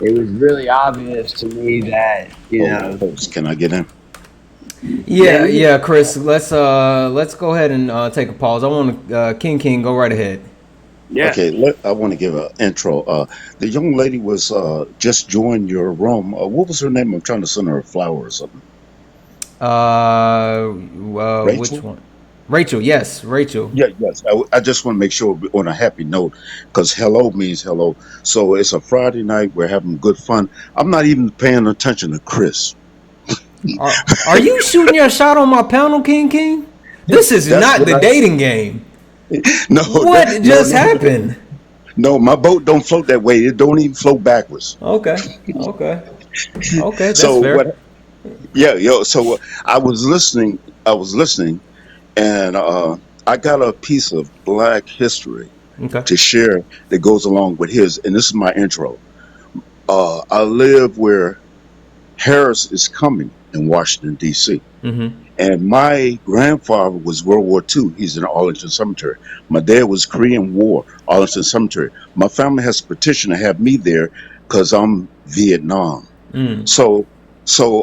It was really obvious to me that Can I get in? Yeah, Chris. Let's go ahead and take a pause. I want to King go right ahead. Yeah. Okay, I want to give an intro. The young lady was just joined your room. What was her name? I'm trying to send her a flower or something. Which one? Rachel. Yes, Rachel. Yeah, yes. I just want to make sure we're on a happy note, because hello means hello. So it's a Friday night. We're having good fun. I'm not even paying attention to Chris. Are you shooting your shot on my panel, King? This is not the dating game. No. What just happened? No, my boat don't float that way. It don't even float backwards. Okay. That's So fair. So I was listening, and I got a piece of Black history to share that goes along with his, and this is my intro. I live where Harris is coming in Washington, D.C. Mm-hmm. And my grandfather was World War II. He's in Arlington Cemetery. My dad was Korean War, Arlington Cemetery. My family has a petition to have me there because I'm Vietnam. So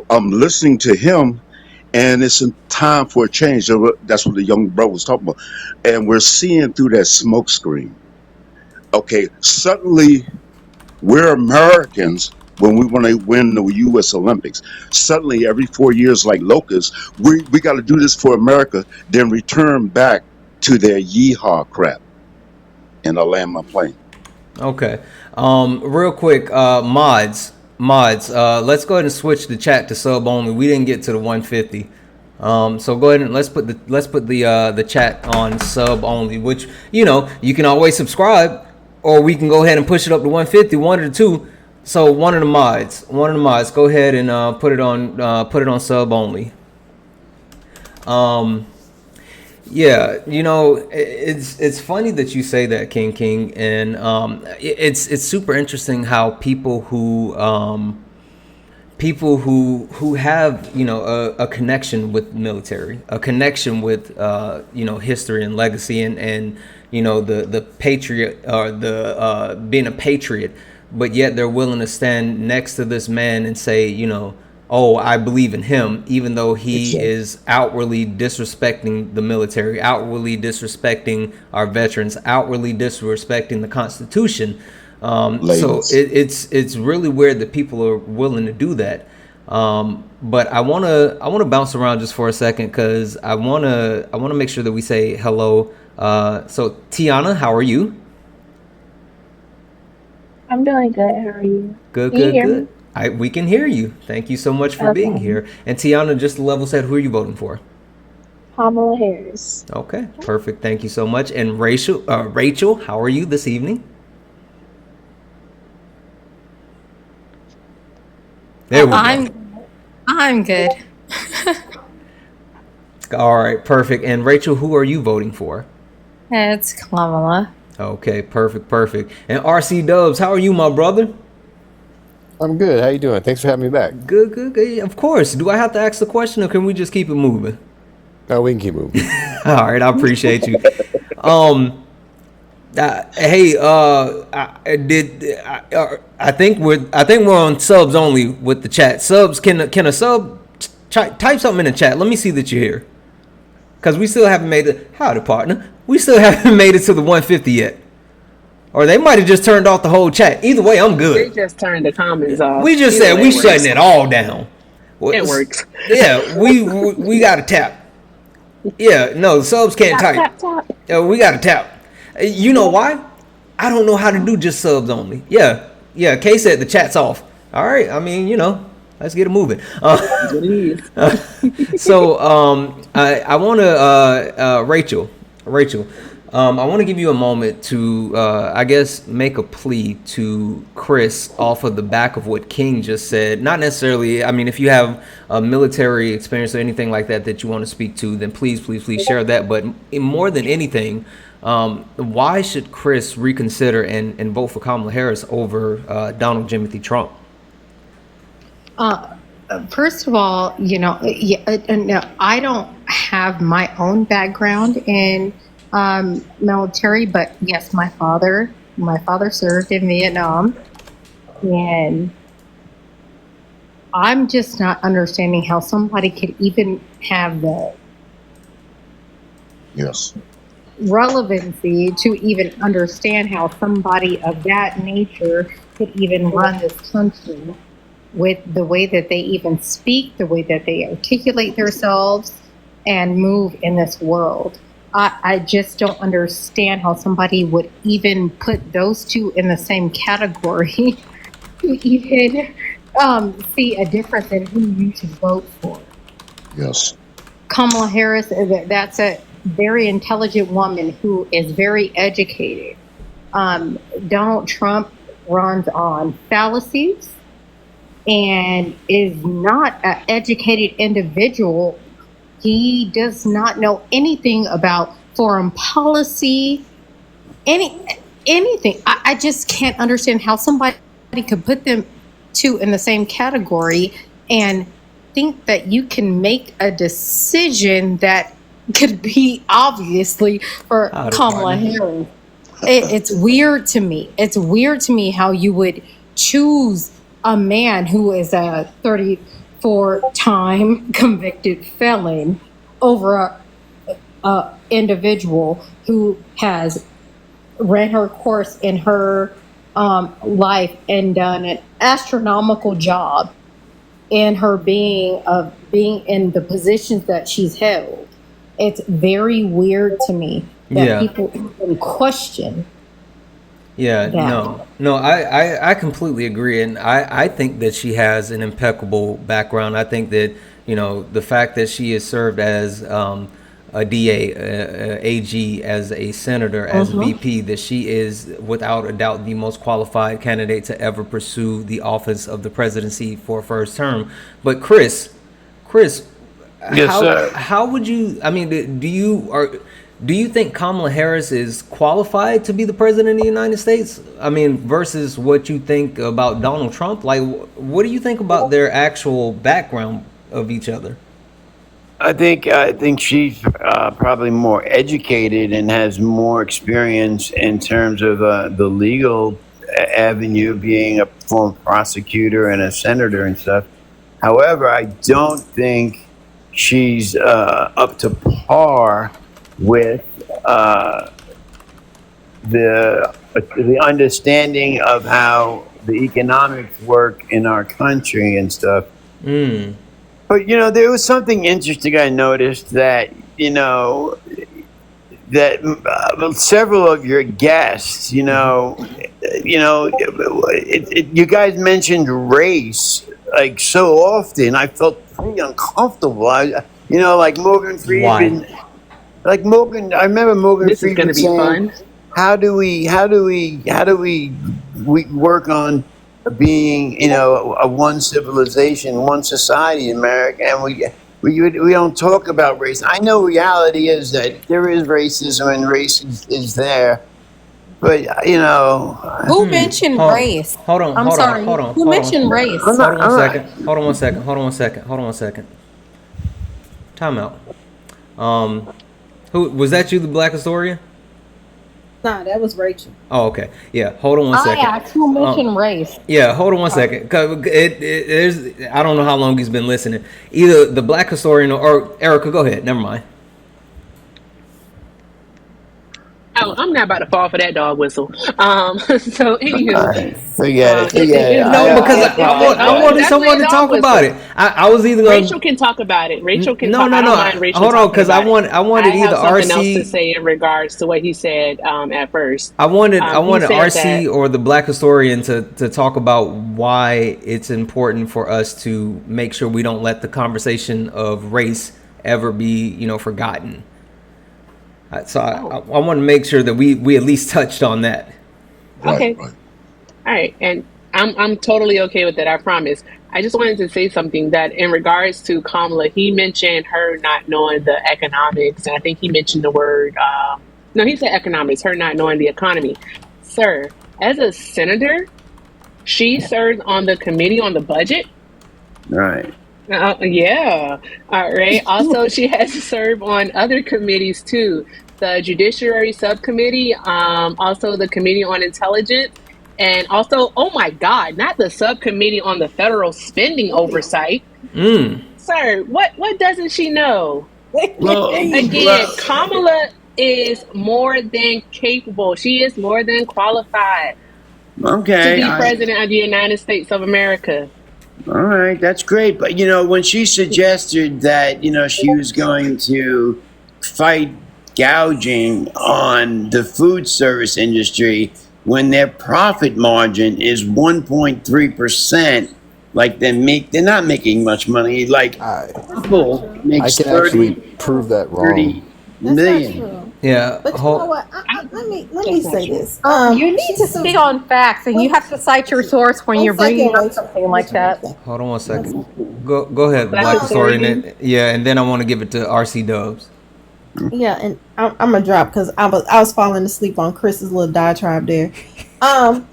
I'm listening to him, and it's in time for a change. That's what the young brother was talking about. And we're seeing through that smoke screen. Okay, suddenly we're Americans when we want to win the U.S. Olympics. Suddenly, every 4 years, like locusts, we got to do this for America, then return back to their yeehaw crap. And I'll land my plane. Okay. Real quick, mods. Let's go ahead and switch the chat to sub only. We didn't get to the 150. So go ahead and let's put the chat on sub only, which you can always subscribe, or we can go ahead and push it up to 150, one or two. So one of the mods, go ahead and put it on sub only. Yeah, it's funny that you say that, King, and it's super interesting how people who have a connection with military, a connection with history and legacy, and the patriot, or the being a patriot, but yet they're willing to stand next to this man and say, oh, I believe in him, even though he is outwardly disrespecting the military, outwardly disrespecting our veterans, outwardly disrespecting the Constitution. So it's really weird that people are willing to do that. But I wanna bounce around just for a second, because I wanna make sure that we say hello. So Tiana, how are you? I'm doing good. How are you? Good. Can you hear me? We can hear you. Thank you so much for being here. And Tiana, just to level set, who are you voting for? Kamala Harris. Okay, perfect. Thank you so much. And Rachel, how are you this evening? There we go. I'm good. All right, perfect. And Rachel, who are you voting for? It's Kamala. Okay, perfect. And RC Dubs, how are you, my brother? I'm good. How you doing? Thanks for having me back. Good. Of course. Do I have to ask the question, or can we just keep it moving? No, we can keep moving. All right, I appreciate you. I think we're on subs only with the chat. Subs, can a sub type something in the chat? Let me see that you're here, because we still haven't made it. Howdy, partner. We still haven't made it to the 150 yet, or they might have just turned off the whole chat. Either way, I'm good. They just turned the comments off. We just said we shutting it all down. It works. Yeah, we got to tap. Yeah, no, subs can't type. Tap. Yeah, we got to tap. You know why? I don't know how to do just subs only. Yeah. Kay said the chat's off. All right. I mean, let's get it moving. So I want to Rachel. I want to give you a moment to, I guess, make a plea to Chris off of the back of what King just said. Not necessarily, I mean, if you have a military experience or anything like that you want to speak to, then please share that. But more than anything, why should Chris reconsider and vote for Kamala Harris over Donald Jimothy Trump? First of all, no, I don't have my own background in military, but yes, my father served in Vietnam, and I'm just not understanding how somebody could even have the relevancy to even understand how somebody of that nature could even run this country with the way that they even speak, the way that they articulate themselves and move in this world. I just don't understand how somebody would even put those two in the same category to even see a difference in who you should vote for. Yes. Kamala Harris, that's a very intelligent woman who is very educated. Donald Trump runs on fallacies and is not an educated individual. He does not know anything about foreign policy, anything. I just can't understand how somebody could put them two in the same category and think that you can make a decision that could be obviously for Kamala Harris. It's weird to me. It's weird to me how you would choose a man who is a 34-time convicted felon over a individual who has ran her course in her life and done an astronomical job in her being in the positions that she's held. It's very weird to me that people even question. No, I completely agree, and I think that she has an impeccable background. I think that the fact that she has served as a DA, AG, as a senator, as VP, that she is without a doubt the most qualified candidate to ever pursue the office of the presidency for a first term. But Chris, Yes, sir. how would you? I mean, do you think Kamala Harris is qualified to be the president of the United States? I mean, versus what you think about Donald Trump? Like, what do you think about their actual background of each other? I think she's probably more educated and has more experience in terms of the legal avenue, being a former prosecutor and a senator and stuff. However, I don't think she's up to par with the understanding of how the economics work in our country and stuff. But there was something interesting I noticed that several of your guests, you guys mentioned race like so often. I felt pretty uncomfortable. You know, like Morgan Freeman. Why? Like Morgan, I remember Morgan This is going Freeman to be saying, fun. we work on being, a one civilization, one society in America, and we don't talk about race. I know reality is that there is racism and race is there, but Who mentioned race? Hold on, I'm hold on, sorry. hold on, Who hold on. mentioned race? I'm not. Hold on one I'm not. second. Hold on one second. Hold on one second. Hold on one second. Time out. Who was that? You, the Black historian? Nah, that was Rachel. Oh, okay. Yeah. Hold on one I second. asked who mentioned race. Yeah. Hold on one second. 'Cause there's. I don't know how long he's been listening. Either the Black historian or Erica. Go ahead. Never mind. Oh, I'm not about to fall for that dog whistle. So anywho, Forget it. No, because I wanted that's someone a to dog talk about whistle. it. I was either going. Rachel can talk about it. Rachel can No, talk. no, I no. don't mind Rachel Hold on, talking because I about it. wanted I either have something else to RC. say in regards to what he said at first. I wanted He said RC that. or the Black historian to talk about why it's important for us to make sure we don't let the conversation of race ever be forgotten. So I want to make sure that we at least touched on that. Okay. All right, and I'm totally okay with that. I promise. I just wanted to say something that in regards to Kamala, he mentioned her not knowing the economics, and I think he mentioned the word. No, he said economics. Her not knowing the economy, sir. As a senator, she serves on the committee on the budget. Right. Yeah. All right. Also, she has to serve on other committees too. The Judiciary Subcommittee, also the Committee on Intelligence, and also, oh my God, not the Subcommittee on the Federal Spending Oversight. Sir, what doesn't she know? Again, Kamala is more than capable. She is more than qualified to Okay. be president of the United States of America. All right, that's great. But when she suggested that she was going to fight gouging on the food service industry when their profit margin is 1.3%, like they're not making much money. Like Apple I makes can 30 actually prove that wrong. million. Yeah. But you know what? Let me say this. You need to speak on facts, and you have to cite your source when you're bringing up something like that. Hold on one second. Go ahead, Black Black historian. historian. Yeah, and then I want to give it to RC Dubs. Yeah, and I'm gonna drop because I was falling asleep on Chris's little diatribe there. Go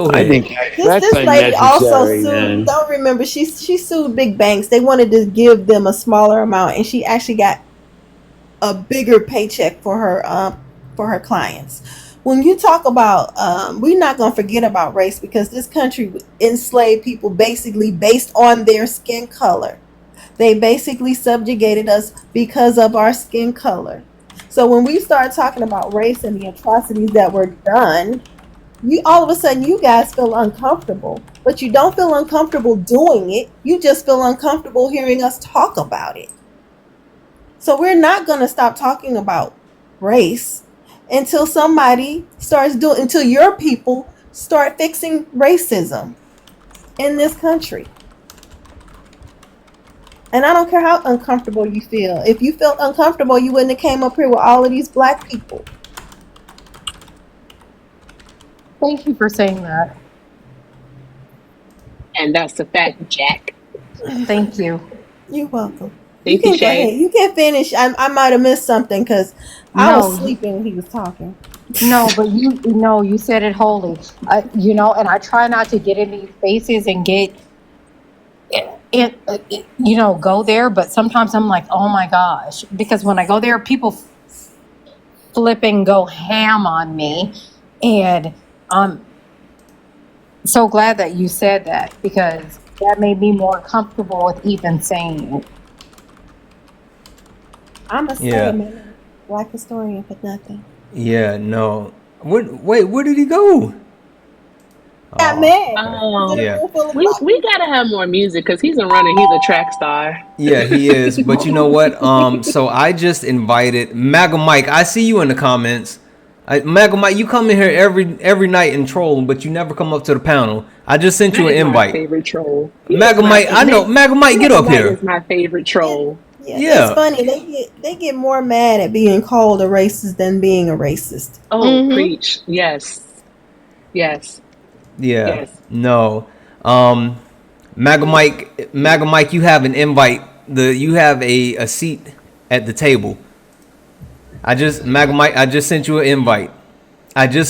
ahead. I think This lady also sued. Don't remember she sued big banks. They wanted to give them a smaller amount, and she actually got a bigger paycheck for her clients. When you talk about, we're not gonna forget about race because this country enslaved people basically based on their skin color. They basically subjugated us because of our skin color. So when we start talking about race and the atrocities that were done, you all of a sudden you guys feel uncomfortable, but you don't feel uncomfortable doing it. You just feel uncomfortable hearing us talk about it. So we're not going to stop talking about race until until your people start fixing racism in this country. And I don't care how uncomfortable you feel. If you felt uncomfortable, you wouldn't have came up here with all of these black people. Thank you for saying that. And that's a fact, Jack. Thank you. You're welcome. Thank you you, can go ahead. Shay. You can finish. I might have missed something because I was No, sleeping when he was talking. no, but you said it wholly. And I try not to get in these spaces and get go there, but sometimes I'm like, oh my gosh, because when I go there, people flipping go ham on me, and I'm so glad that you said that because that made me more comfortable with even saying it. I'm a Yeah. man, black historian for nothing. Yeah, no. Wait, where did he go? Got mad. Yeah. We gotta have more music because he's a runner. He's a track star. Yeah, he is. But you know what? So I just invited MAGA Mike. I see you in the comments. Maga Mike, you come in here every night and troll, but you never come up to the panel. I just sent you That an is my invite. favorite troll. Maga Mike, I know. Maga Mike, get up Mike here. is my favorite troll. Yeah, it's funny. They get more mad at being called a racist than being a racist. Oh, preach. Yes. Yes. Yeah. Yes. No. Maga Mike, you have an invite. You have a seat at the table. Maga Mike, I just sent you an invite. It's not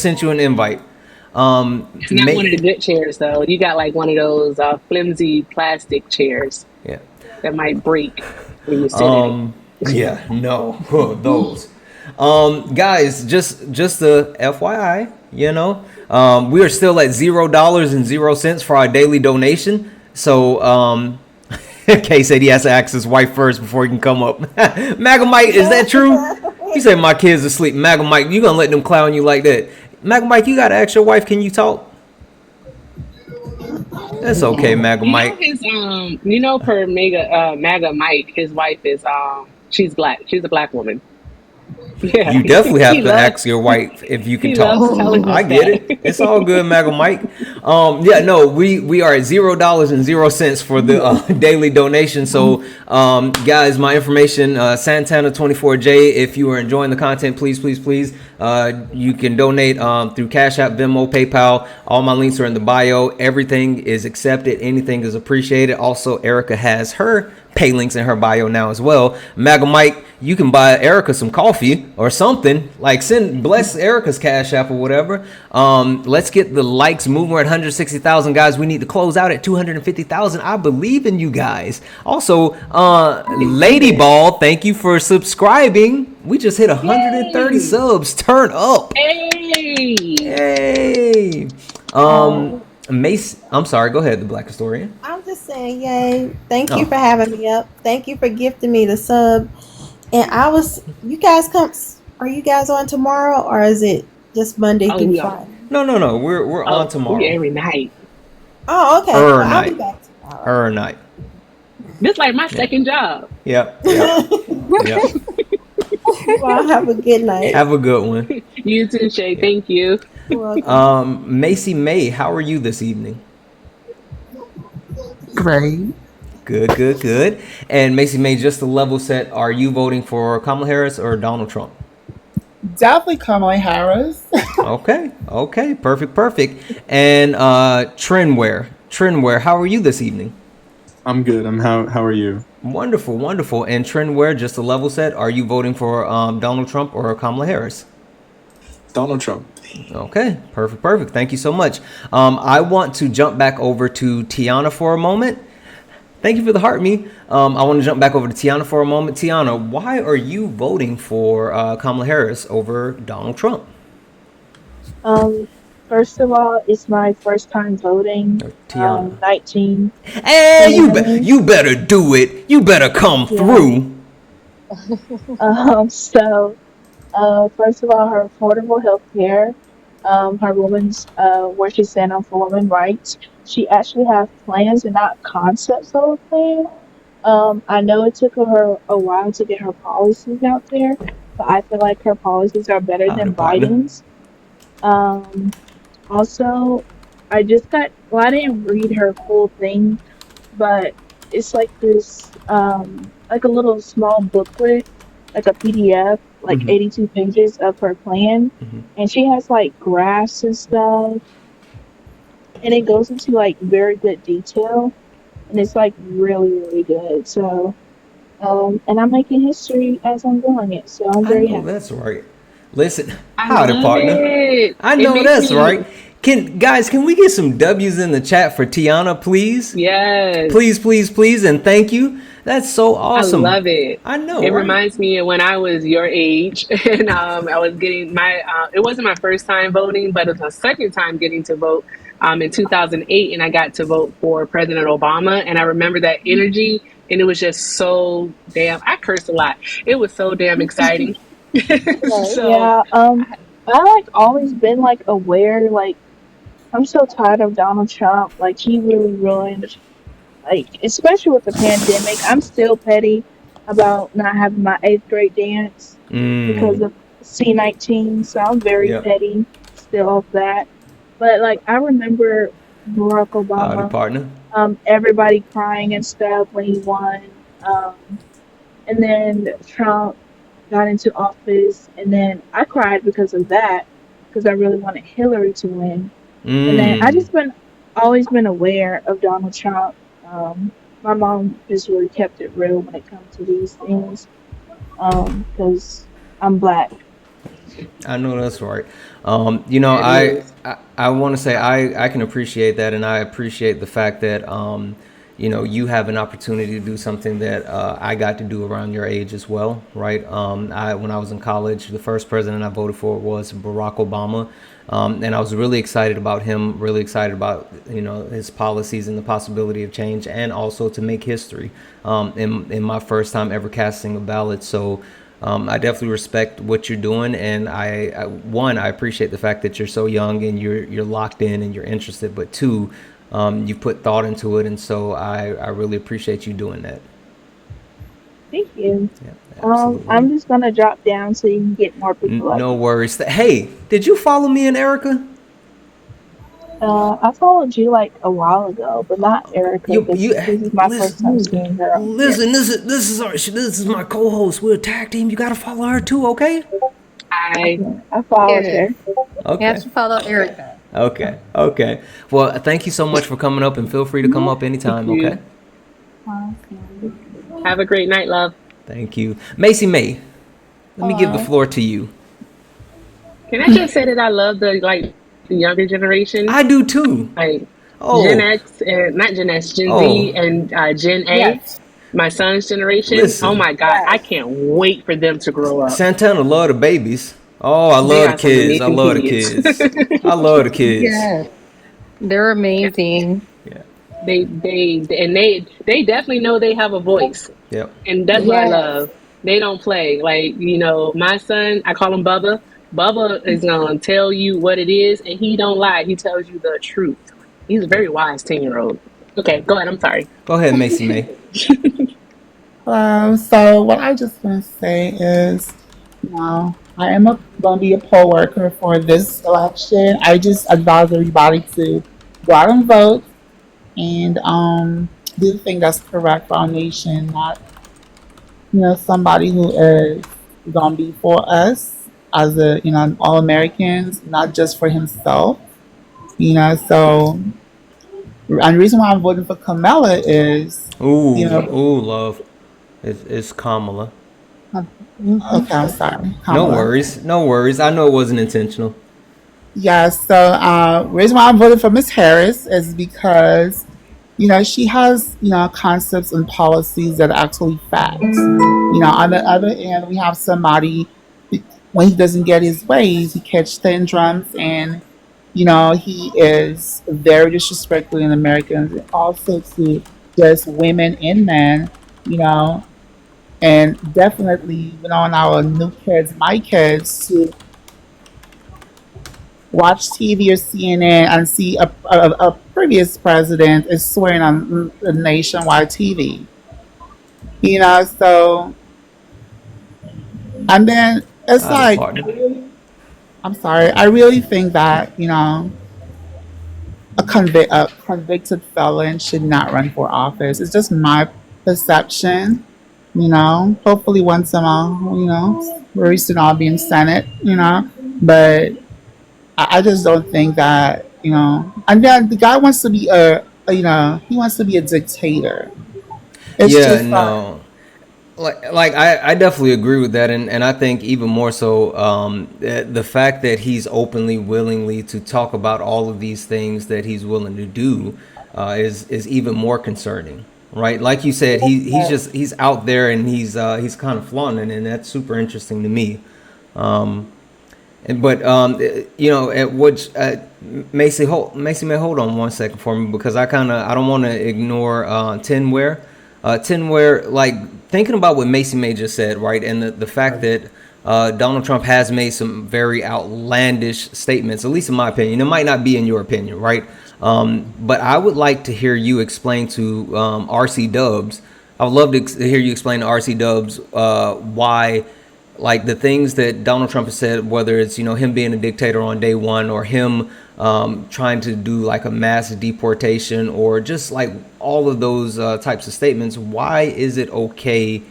one of the good chairs though. You got like one of those flimsy plastic chairs. Yeah. That might break when you sit in it. Yeah, no, those. Guys, just a FYI, we are still at $0.00 for our daily donation. So, Kay said he has to ask his wife first before he can come up. Maga Mike, is that true? He said my kids are asleep. Maga Mike, you gonna let them clown you like that? Maga Mike, you gotta ask your wife, can you talk? That's okay, Maga Mike. Per Maga Mike, his wife is she's black. She's a black woman. Yeah, You definitely have to ask your wife if you can he talk. loves telling us I get that. it. It's all good, Maga Mike. We are at $0.00 for the daily donation. So, guys, my information, Santana 24J. If you are enjoying the content, please, you can donate through Cash App, Venmo, PayPal. All my links are in the bio. Everything is accepted. Anything is appreciated. Also, Erica has her pay links in her bio now as well. Maga Mike, you can buy Erica some coffee or something. Like bless Erica's Cash App or whatever. Let's get the likes moving. We're at 160,000 guys. We need to close out at 250,000. I believe in you guys. Also, Lady Ball, thank you for subscribing. We just hit 130 subs. Turn up. Hey. Mace, I'm sorry. Go ahead, the Black Historian. I'm just saying, yay! Thank you for having me up. Thank you for gifting me the sub. And you guys are you guys on tomorrow, or is it just Monday through Friday? No. We're on tomorrow. Every night. Oh, okay. Her I'll night. be back tomorrow. Her night. This like my second job. Yep. Well, have a good night. Have a good one. You too, Shay. Thank you. Macy May, how are you this evening? Great. Good. And Macy May, just to level set, are you voting for Kamala Harris or Donald Trump? Definitely Kamala Harris. Okay. Perfect. And Trendwear, how are you this evening? I'm good. How are you? Wonderful. And Trendwear, just to level set, are you voting for Donald Trump or Kamala Harris? Donald Trump. Okay, perfect. Thank you so much. I want to jump back over to Tiana for a moment. Thank you for the heart, me. I want to jump back over to Tiana for a moment. Tiana, why are you voting for Kamala Harris over Donald Trump? First of all, it's my first time voting. 19. Hey, you better do it. You better come through. First of all, her affordable health care, her women's, where she stand up for women's rights. She actually has plans and not concepts of a plan. I know it took her a while to get her policies out there, but I feel like her policies are better than Biden's. Also, I didn't read her full thing, but it's like this, like a little small booklet, like a PDF, like 82 pages of her plan, and she has like graphs and stuff, and it goes into like very good detail, and it's like really good. So, and I'm making history as I'm doing it, so I'm very happy. That's right. Listen, I howdy, love partner. it. I It know makes that's me- right. Can we get some W's in the chat for Tiana, please? Yes. Please, and thank you. That's so awesome. I love it. I know. It right? reminds me of when I was your age, and I was getting my. It wasn't my first time voting, but it was my second time getting to vote. In 2008, and I got to vote for President Obama, and I remember that energy, and it was just so damn. I cursed a lot. It was so damn exciting. I like always been like aware, like I'm so tired of Donald Trump. Like he really ruined, like especially with the pandemic. I'm still petty about not having my 8th grade dance because of C-19, so I'm very Yep. petty still off that. But like I remember Barack Howdy, Obama, partner. everybody crying and stuff when he won. And then Trump got into office, and then I cried because of that, because I really wanted Hillary to win. And then I Mm. just been always been aware of Donald Trump. Um, my mom just really kept it real when it comes to these things, because I'm black. I know that's right. You know, That is. I want to say I can appreciate that, and I appreciate the fact that you know, you have an opportunity to do something that I got to do around your age as well, right? When I was in college, the first president I voted for was Barack Obama, and I was really excited about him, really excited about, you know, his policies and the possibility of change, and also to make history in my first time ever casting a ballot. So. I definitely respect what you're doing, and I appreciate the fact that you're so young and you're locked in and you're interested. But two, you put thought into it, and so I really appreciate you doing that. Thank you. Yeah, absolutely. I'm just gonna drop down so you can get more people like No me. worries. Hey, did you follow me and Erica? I followed you like a while ago, but not Erica because You this is my first time listen, seeing her on here. listen. This is my co-host. We're a tag team. You gotta follow her too, okay? Okay, I followed Yeah. her. You have Okay. to follow Erica. Okay. Okay. Well, thank you so much for coming up, and feel free to come up Thank anytime. Okay. you. Have a great night, love. Thank you, Macy May. Let me give the Hello. floor to you. Can I just say that I love the younger generation, I do too. like Gen Oh, X and not Gen X, Gen Z oh, and Gen A. Yes. My son's generation. Oh listen, my God, I Yes. can't wait for them to grow up. Santana love the babies. Oh, I They love the got some kids. I amazing love the kids. kids. I love the kids. Yes, they're amazing. Yeah. they definitely know they have a voice, Yep. and that's what I Yes. love. They don't play. Like, my son, I call him Bubba. Bubba is gonna tell you what it is, and he don't lie. He tells you the truth. He's a Yep. very wise 10-year old. Okay, go ahead. I'm sorry. Go ahead, Macy May. Hello. So what I just want to say is, I am going to be a poll worker for this election. I just advise everybody to go out and vote and do the thing that's correct for our nation, not somebody who is going to be for us as all Americans, not just for himself. So and the reason why I'm voting for Kamala is, Ooh, you know, ooh, love. It's Kamala. okay, I'm sorry, No Kamala. worries. No worries. I know it wasn't intentional. Yeah, so reason why I'm voting for Miss Harris is because, she has, concepts and policies that are actually facts. On the other end, we have somebody, when he doesn't get his ways, he catch tantrums and, he is very disrespectful in Americans, and also to just women and men, you know, and definitely, on our new kids, my kids, to watch TV or CNN and see a previous president is swearing on nationwide TV. So, and then it's Howdy, like, partner. I'm sorry, I really think that, a convicted felon should not run for office. It's just my perception. Hopefully once I'm very soon I'll be in Senate, but I just don't think that, and then the guy wants to be he wants to be a dictator. It's Yeah, just like, no. Like I definitely agree with that, and I think even more so the fact that he's openly willingly to talk about all of these things that he's willing to do is even more concerning, right? Like you said, he's out there and he's kind of flaunting, and that's super interesting to me. But at which Macy may hold on one second for me, because I don't want to ignore Tinware. Tinware, like, thinking about what Macy May just said, right, and the fact that Donald Trump has made some very outlandish statements, at least in my opinion. It might not be in your opinion, right? But I would like to hear you explain to RC Dubs. I would love to hear you explain to RC Dubs why like the things that Donald Trump has said, whether it's him being a dictator on day one, or him trying to do like a mass deportation, or just like all of those types of statements, why is it okay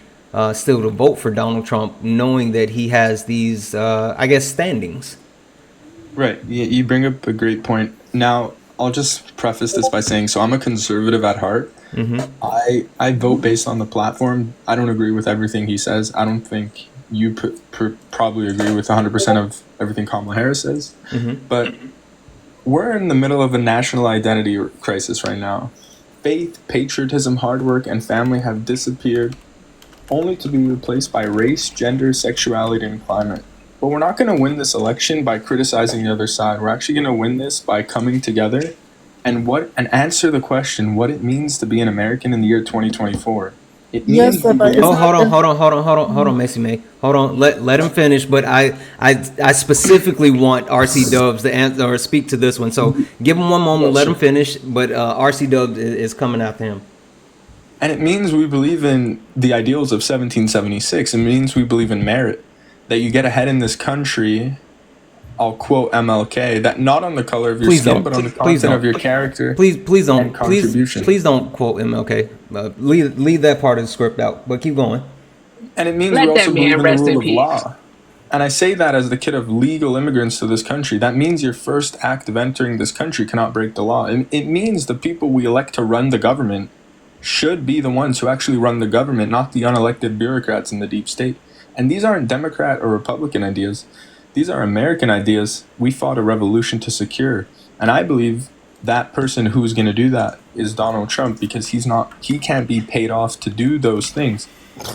still to vote for Donald Trump, knowing that he has these, I guess, standings? Right. You bring up a great point. Now, I'll just preface this by saying, so I'm a conservative at heart. I vote based on the platform. I don't agree with everything he says. I don't think you probably agree with 100% of everything Kamala Harris says. But we're in the middle of a national identity crisis right now. Faith, patriotism, hard work, and family have disappeared, only to be replaced by race, gender, sexuality, and climate. But we're not going to win this election by criticizing the other side. We're actually going to win this by coming together and answer the question what it means to be an American in the year 2024. It means Hold on, Macy May. Hold on, let him finish. But I specifically want RC Dubs to answer or speak to this one. So give him one moment, let him finish. But RC Dubs is coming after him. And it means we believe in the ideals of 1776. It means we believe in merit, that you get ahead in this country. I'll quote MLK, that not on the color of your skin, but on the content of your character. Please don't. Please don't quote MLK. Leave that part of the script out. But keep going. And it means we also believe in the rule of law. And I say that as the kid of legal immigrants to this country. That means your first act of entering this country cannot break the law. It means the people we elect to run the government should be the ones who actually run the government, not the unelected bureaucrats in the deep state. And these aren't Democrat or Republican ideas. These are American ideas we fought a revolution to secure. And I believe that person who's going to do that is Donald Trump, because he can't be paid off to do those things.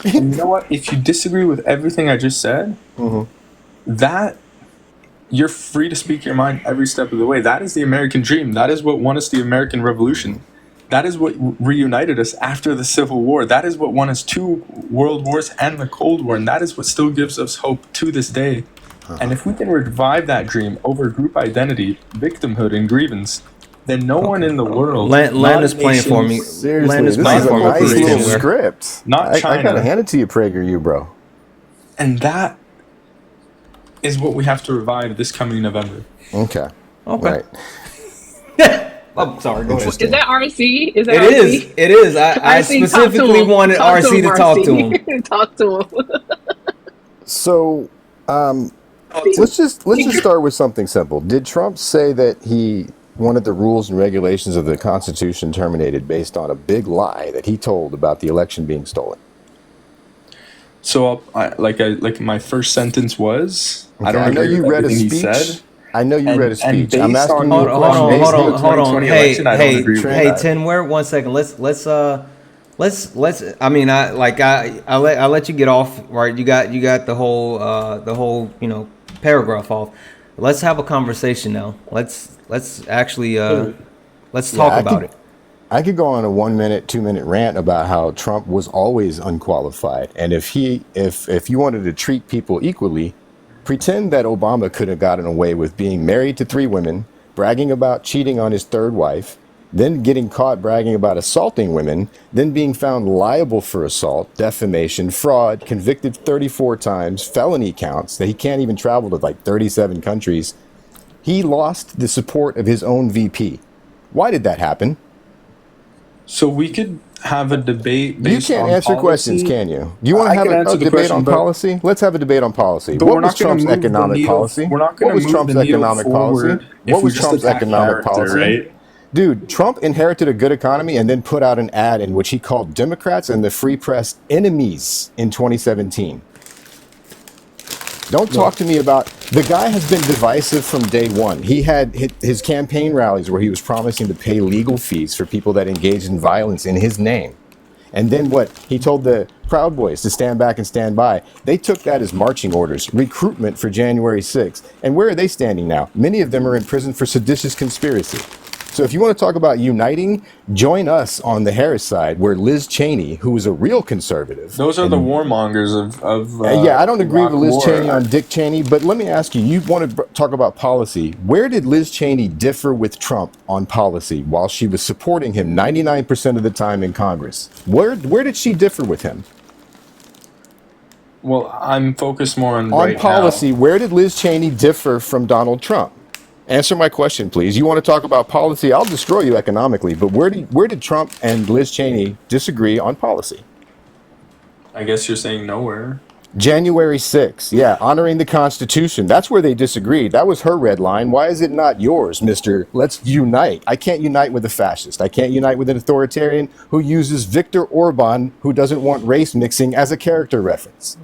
And you know what? If you disagree with everything I just said, that you're free to speak your mind every step of the way. That is the American dream. That is what won us the American Revolution. That is what reunited us after the Civil War. That is what won us 2 world wars and the Cold War. And that is what still gives us hope to this day. And if we can revive that dream over group identity, victimhood, and grievance, then no one in the world... Land is playing for me. Seriously, Land is this playing is a for me. nice Please, little Timur. script. Not China. I gotta hand it to you, PragerU, bro. And that is what we have to revive this coming November. Okay. Right. I'm sorry. Go ahead. Is that RC? Is that It RC? is. It is. I RC, specifically wanted RC to talk to him. Talk to him. So, let's just start with something simple. Did Trump say that he wanted the rules and regulations of the Constitution terminated based on a big lie that he told about the election being stolen? So, like my first sentence was, Okay, I don't know agree you with read a everything he speech. said. I know you read a speech. I'm based asking on you a question. Hold on. Hey, that. Tin, where 1 second. Let's. I mean, I let you get off. Right, you got the whole paragraph off. Let's have a conversation now. Let's actually let's talk about it. I could go on a 1 minute, 2 minute rant about how Trump was always unqualified, and if you wanted to treat people equally, pretend that Obama could have gotten away with being married to 3 women, bragging about cheating on his 3rd wife, then getting caught bragging about assaulting women, then being found liable for assault, defamation, fraud, convicted 34 times, felony counts, that he can't even travel to like 37 countries. He lost the support of his own VP. Why did that happen? So we could have a debate based on You can't answer policy. questions, can you? Do you want to have a debate on policy? Let's have a debate on policy. But What we're was not gonna Trump's move the economic needle- policy? we're not What gonna was move Trump's the needle economic policy? forward if What we was just Trump's attack economic character, policy? right? Dude, Trump inherited a good economy and then put out an ad in which he called Democrats and the free press enemies in 2017. Don't talk to me about... The guy has been divisive from day one. He had his campaign rallies where he was promising to pay legal fees for people that engaged in violence in his name. And then what? He told the Proud Boys to stand back and stand by. They took that as marching orders, recruitment for January 6th. And where are they standing now? Many of them are in prison for seditious conspiracy. So if you want to talk about uniting, join us on the Harris side, where Liz Cheney, who is a real conservative... Those are the warmongers of yeah, I don't agree with Liz war. Cheney on Dick Cheney, but let me ask you, you want to talk about policy. Where did Liz Cheney differ with Trump on policy while she was supporting him 99% of the time in Congress? Where did she differ with him? Well, I'm focused more on On right policy, now. where did Liz Cheney differ from Donald Trump? Answer my question, please. You want to talk about policy? I'll destroy you economically. But where did Trump and Liz Cheney disagree on policy? I guess you're saying nowhere. January 6th, yeah, honoring the Constitution. That's where they disagreed. That was her red line. Why is it not yours, Mr. Let's unite? I can't unite with a fascist. I can't unite with an authoritarian who uses Viktor Orban, who doesn't want race mixing, as a character reference.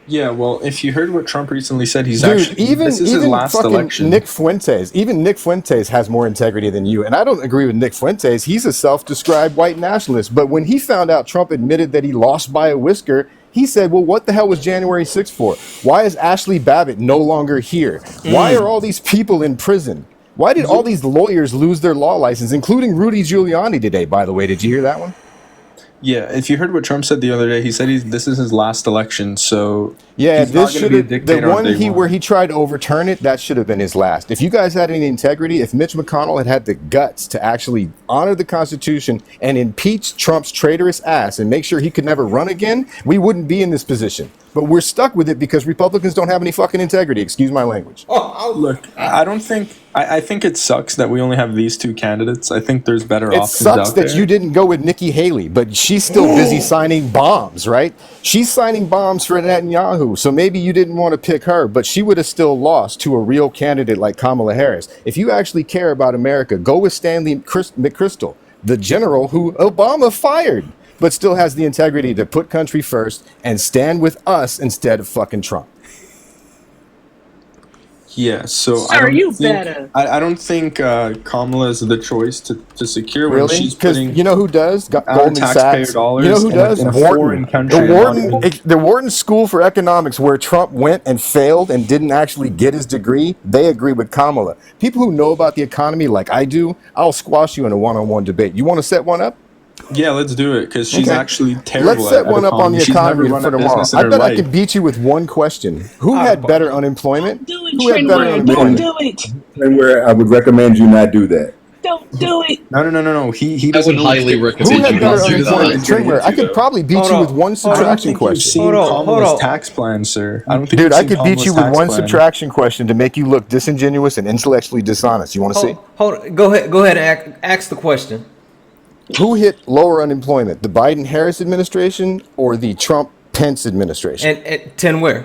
Yeah, well, if you heard what Trump recently said, he's Dude, actually this is his last fucking election. Nick Fuentes, even Nick Fuentes has more integrity than you. And I don't agree with Nick Fuentes. He's a self-described white nationalist. But when he found out Trump admitted that he lost by a whisker, he said, well, what the hell was January 6th for? Why is Ashley Babbitt no longer here? Why are all these people in prison? Why did all these lawyers lose their law license, including Rudy Giuliani today, by the way? Did you hear that one? Yeah, if you heard what Trump said the other day, he said this is his last election, so yeah, he's not this going to be a should have dictator the one on day where he tried to overturn it. That should have been his last. If you guys had any integrity, if Mitch McConnell had the guts to actually honor the Constitution and impeach Trump's traitorous ass and make sure he could never run again, we wouldn't be in this position. But we're stuck with it because Republicans don't have any fucking integrity. Excuse my language. Look, I don't think I think it sucks that we only have these two candidates. I think there's better It options sucks out that there. you didn't go with Nikki Haley, but she's still busy signing bombs, right? She's signing bombs for Netanyahu, so maybe you didn't want to pick her, but she would have still lost to a real candidate like Kamala Harris. If you actually care about America, go with Stanley McChrystal, the general who Obama fired, but still has the integrity to put country first and stand with us instead of fucking Trump. Yeah, so Sir, you better. I don't think Kamala is the choice to secure when Really? she's Because putting you know who does? our Goldman taxpayer Sachs. dollars You know who in does? a Wharton. foreign country. The Wharton School for Economics, where Trump went and failed and didn't actually get his degree, they agree with Kamala. People who know about the economy like I do, I'll squash you in a one-on-one debate. You want to set one up? Yeah, let's do it, because she's Okay. actually terrible. Let's set at one up on the She's never economy run for a tomorrow. business in I her bet I life. could beat you with one question. Who had better unemployment? Who had better Don't unemployment? do it. And where I would recommend you not do that. Don't do it. No. He I doesn't would know highly Who recommend had you better not do unemployment? that. Trimware. I could probably beat you with one subtraction You've question. seen Hold on. Kamala's tax plan, sir. I don't think Dude, you've I seen could beat you Kamala's with tax one plan. subtraction question to make you look disingenuous and intellectually dishonest. You want to see? Hold on. Go ahead and ask the question. Who hit lower unemployment, the Biden-Harris administration or the Trump-Pence administration? And 10 where?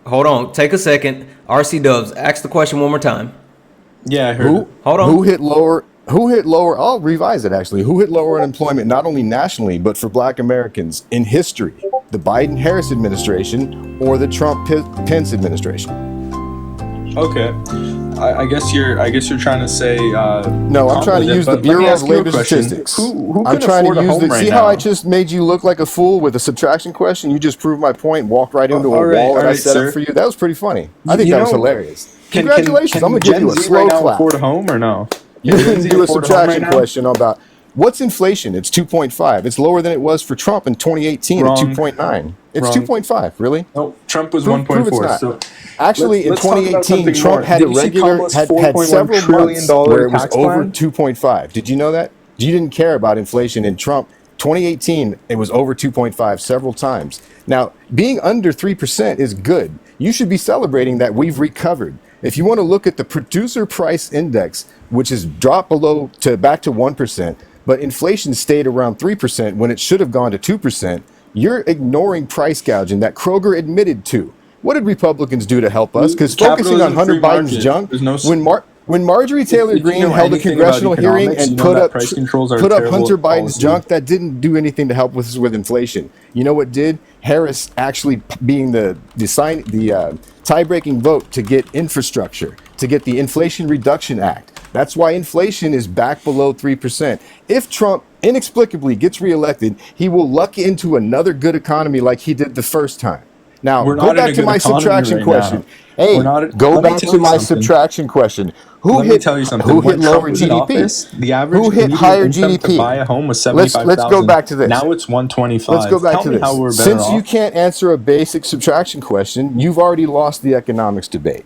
Hold on. Take a second. RC Dubs, ask the question one more time. Yeah, I heard. Who? it. Hold on. Who hit lower? I'll revise it actually. Who hit lower unemployment not only nationally but for Black Americans in history? The Biden-Harris administration or the Trump-Pence administration? Okay. I guess you're trying to say. No, I'm trying to use the Bureau of Labor Statistics. Who I'm can trying afford to a use home the. right See now? how I just made you look like a fool with a subtraction question? You just proved my point. Walked right into a All right, wall that all I right, set sir. up for you. That was pretty funny. I think You that was know, hilarious. Can Congratulations! I'm gonna give Gen you a Z slow right now clap. afford a home or no? You Can Gen didn't Z do a afford home right subtraction now? question about what's inflation. It's 2.5. It's lower than it was for Trump in 2018 Wrong. at 2.9. It's Wrong. 2.5. Really? No, Trump was Prove it's 1.4. not. So Actually, let's in talk about 2018, something Trump more. had Did a you see regular Kamala's had $4.1 several trillion months where it was tax over plan? 2.5. Did you know that? You didn't care about inflation in Trump. 2018, it was over 2.5 several times. Now, being under 3% is good. You should be celebrating that we've recovered. If you want to look at the producer price index, which has dropped back to 1%, but inflation stayed around 3% when it should have gone to 2%, you're ignoring price gouging that Kroger admitted to. What did Republicans do to help us? Because focusing on Capitalism, Hunter free Biden's market. junk, There's no when Marjorie Taylor if you Greene know held a anything about congressional hearing economics, and you know put that up price controls are a put up terrible Hunter Biden's policy. junk, that didn't do anything to help us with inflation. You know what did? Harris actually being the tie-breaking vote to get infrastructure, to get the Inflation Reduction Act. That's why inflation is back below 3%. If Trump inexplicably gets reelected, he will luck into another good economy like he did the first time. Now, We're go not in back a to good my economy subtraction right question. now. Hey, We're not- go let me back tell to you my something. subtraction question. Who Let me hit? tell you something. Who When hit Trump lower was in GDP? office, the average Who hit median higher income GDP? to buy a home was Let's $75,000. go back to this. Now it's 125. Let's go back Tell to me this. how we're better Since you off. can't answer a basic subtraction question, you've already lost the economics debate.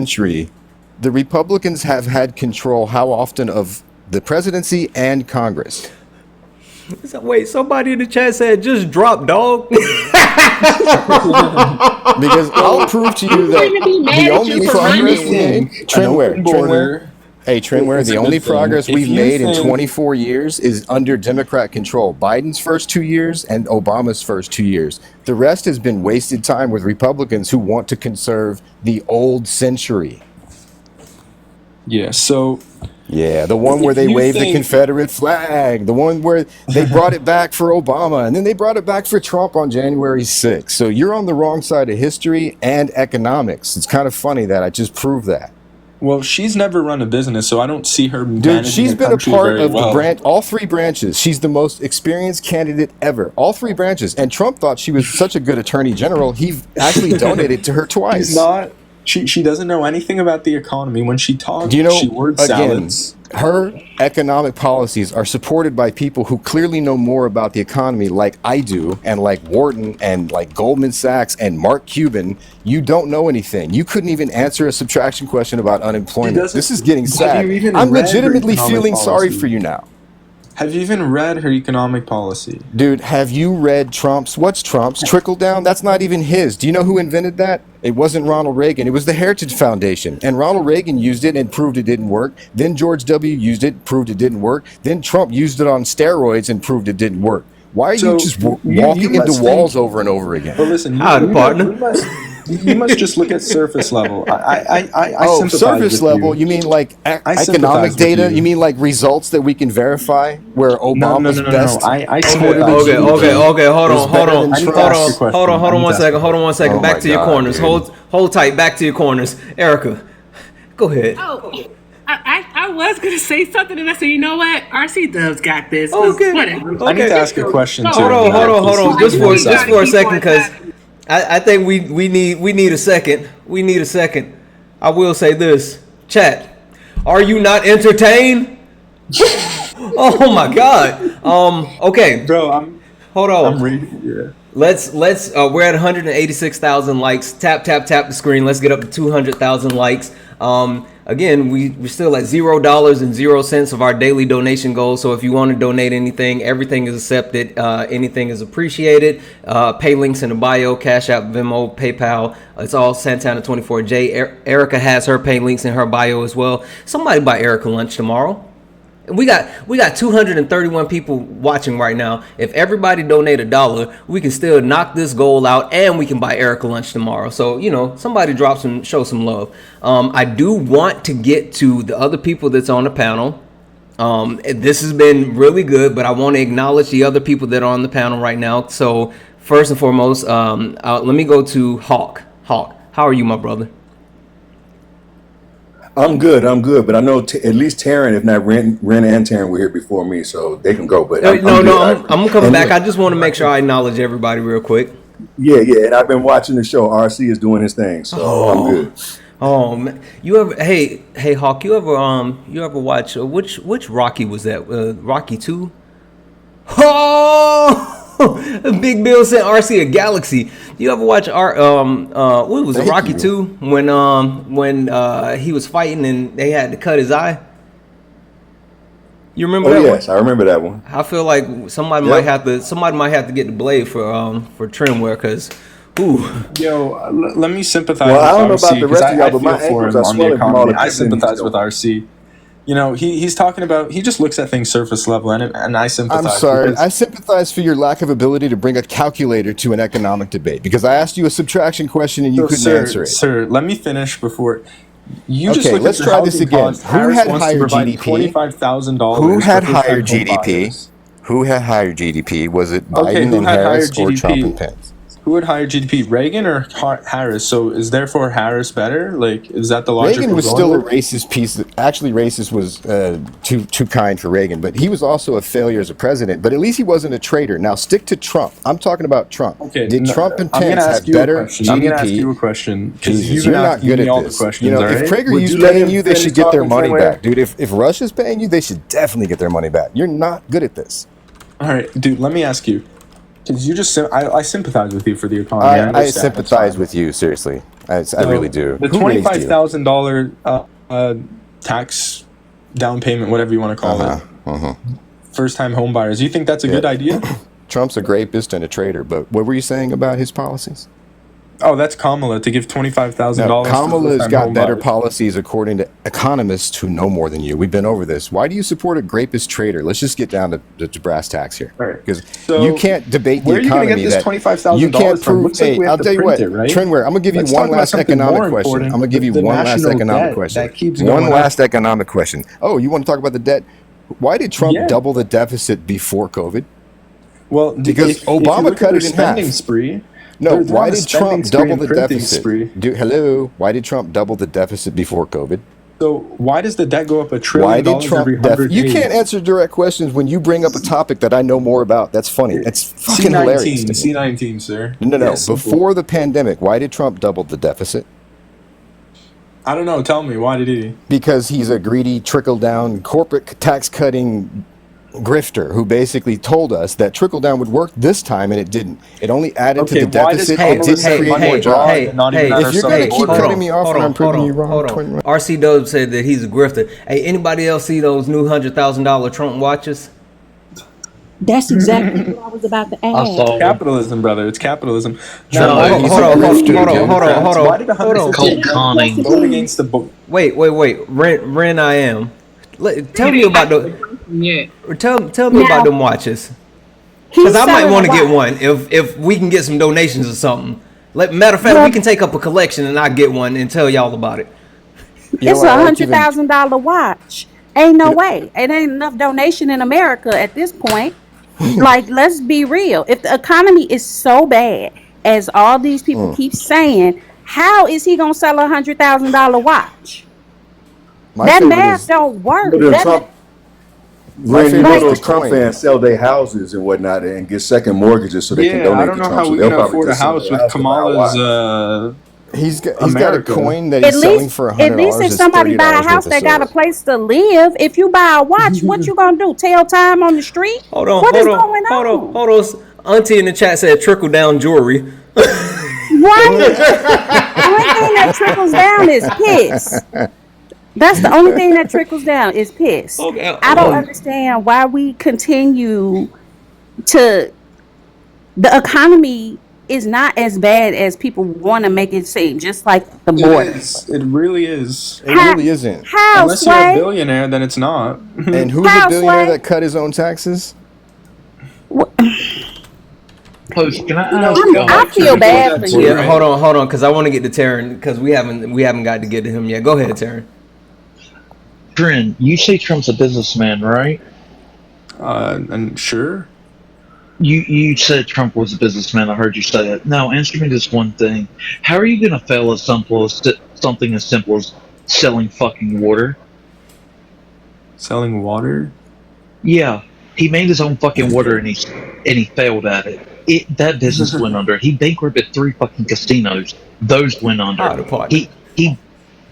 century, The Republicans have had control how often of the presidency and Congress? So, wait, somebody in the chat said just drop, dog. Because I'll prove to you that the only progress we made, Trinware, the only progress we've made in 24 years is under Democrat control. Biden's first 2 years and Obama's first 2 years. The rest has been wasted time with Republicans who want to conserve the old century. Yeah, so... Yeah, the one where they waved the Confederate flag, the one where they brought it back for Obama, and then they brought it back for Trump on January 6th. So you're on the wrong side of history and economics. It's kind of funny that I just proved that. Well, she's never run a business, so I don't see her Dude, she's been a part of well. the branch, all three branches. She's the most experienced candidate ever. All three branches. And Trump thought she was such a good attorney general, he actually donated to her twice. She's not. She doesn't know anything about the economy. When she talks, Do you know, she word again, salads. her economic policies are supported by people who clearly know more about the economy like I do, and like Wharton, and like Goldman Sachs, and Mark Cuban. You don't know anything. You couldn't even answer a subtraction question about unemployment. This is getting sad. I'm legitimately feeling sorry for you now. Have you even read her economic policy? Dude, have you read Trump's? What's Trump's? Trickle down? That's not even his. Do you know who invented that? It wasn't Ronald Reagan. It was the Heritage Foundation. And Ronald Reagan used it and proved it didn't work. Then George W. used it, proved it didn't work. Then Trump used it on steroids and proved it didn't work. Why are you just walking into walls over and over again? But listen, you must just look at surface level. I sympathize surface with level. You mean like economic data? You mean like results that we can verify where Obama's best? Okay. Hold on 1 second. Back to your corners. Hold tight. Back to your corners. Erica, go ahead. Oh, I was gonna say something, and I said, you know what? RC Dubs got this. Okay. Whatever. I need to ask a question too. Hold on. Just for a second, because I think we need a second. We need a second. I will say this, chat. Are you not entertained? Oh my God. Okay, bro. Hold on. I'm reading. Yeah. Let's we're at 186,000 likes. Tap the screen. Let's get up to 200,000 likes. Again, we're still at $0.00 of our daily donation goal. So if you want to donate anything, everything is accepted. Anything is appreciated. Pay links in the bio, Cash App, Venmo, PayPal. It's all Santana24J. Erica has her pay links in her bio as well. Somebody buy Erica lunch tomorrow. We got 231 people watching right now. If everybody donate $1, we can still knock this goal out, and we can buy Erica lunch tomorrow. So, somebody show some love. I do want to get to the other people that's on the panel. This has been really good, but I want to acknowledge the other people that are on the panel right now. So first and foremost, let me go to Hawk. Hawk, how are you, my brother? I'm good, but I know at least Taryn, if not Ren and Taryn, were here before me, so they can go. But I'm coming back. I just want to make sure I acknowledge everybody real quick. Yeah, and I've been watching the show. RC is doing his thing, so I'm good. Oh man, hey Hawk, you ever watch which Rocky was that? Rocky 2? Oh, Big Bill sent RC a galaxy. You ever watch what was it, Rocky 2 when he was fighting and they had to cut his eye? You remember that? Yes, I remember that one. I feel like somebody might have to get the blade for Trimware, because let me sympathize with RC. Well, I don't know about the rest of y'all, but my ankles are swelling from all the I sympathize with RC. He's talking about, he just looks at things surface level, and I sympathize. I'm sorry. I sympathize for your lack of ability to bring a calculator to an economic debate, because I asked you a subtraction question and you couldn't answer it. Sir, let me finish before. Let's try this again. Who had higher GDP? $25,000. Who had higher GDP? Who had higher GDP? Was it Biden and Harris or Trump and Pence? Who had higher GDP, Reagan or Harris? So is therefore Harris better? Like, is that the logic? Reagan was still a racist piece. Actually, racist was too kind for Reagan, but he was also a failure as a president. But at least he wasn't a traitor. Now stick to Trump. I'm talking about Trump. Okay, did Trump and Pence have better GDP? I'm going to ask you a question, because you're not good at this. If PragerU's paying you, they should get their money back, dude. If Russia's paying you, they should definitely get their money back. You're not good at this. All right, dude. Let me ask you. Because you just, I sympathize with you for the economy. I sympathize with you, seriously. I really do. The $25,000 tax down payment, whatever you want to call it. First-time home buyers. Do you think that's a good idea? Trump's a rapist and a traitor, but what were you saying about his policies? Oh, that's Kamala, to give $25,000. No, Kamala's got home better buyers. policies according to economists who know more than you. We've been over this. Why do you support a rapist traitor? Let's just get down to brass tacks here, because you can't debate the where are you gonna economy. get this $25,000 you can't from? prove. Looks like Hey, we have I'll to tell you print what, it, right? Trendware. I'm gonna give you Let's one talk about last something economic more question. important, I'm gonna give you the one last national economic debt question. that keeps One going up. last economic question. Oh, you want to talk about the debt? Why did Trump Yeah. double the deficit before COVID? Well, Because if you Obama look at cut their it in spending half. spree, No, they're why on a did spending Trump spree double and the printing deficit? spree. Hello, why did Trump double the deficit before COVID? So why does the debt go up $1 Why trillion did Trump every 100 You days? can't answer direct questions when you bring up a topic that I know more about. That's funny. That's fucking hilarious to me. C19, sir. No. Yeah, simple. Before the pandemic, why did Trump double the deficit? I don't know. Tell me, why did he? Because he's a greedy, trickle-down, corporate tax-cutting grifter who basically told us that trickle-down would work this time, and it didn't. It only added to the why does deficit. Kamala It didn't say create money more abroad jobs. and not even at If our you're going to southern keep border? cutting me off and I'm proving you wrong, RC Dub said that he's a grifter. Hey, anybody else see those new $100,000 Trump watches? That's exactly what I was about to ask. Capitalism, brother. It's capitalism. No, Now, hold on. Why did 100% vote against the book? Wait. Ren, I am. Tell me about tell me about them watches. Because I might want to get one if we can get some donations or something. Matter of fact, we can take up a collection and I get one and tell y'all about it. It's a $100,000 watch. Ain't no way. It ain't enough donation in America at this point. Like, let's be real. If the economy is so bad as all these people keep saying, how is he gonna sell a $100,000 watch? That math don't work. Those Trump fans sell their houses and whatnot and get second mortgages so they can donate I don't to know Trump. how So we they'll can probably afford a just sell house their with house to buy a watch. Kamala's. He's got a America. coin that he's selling for $100. At least if somebody buy a house that got a place to live, if you buy a watch, what you gonna do? Tell time on the street? What is going on? Hold on. Auntie in the chat said trickle down jewelry. Right? The only thing that trickles down is piss. That's the only thing that trickles down is piss. I don't understand why we continue to. The economy is not as bad as people want to make it seem. Just like the border. It really is. It really isn't. How, Unless you're a billionaire, then it's not. And who's a billionaire that cut his own taxes? Coach, can I feel bad for you. Yeah, hold on, because I want to get to Taryn because we haven't got to get to him yet. Go ahead, Taryn. Trent, you say Trump's a businessman, right? And sure. You said Trump was a businessman. I heard you say it. Now, answer me this one thing: how are you going to fail at something as simple as selling fucking water? Selling water? Yeah, he made his own fucking water and he failed at it. That business went under. He bankrupted 3 fucking casinos. Those went under.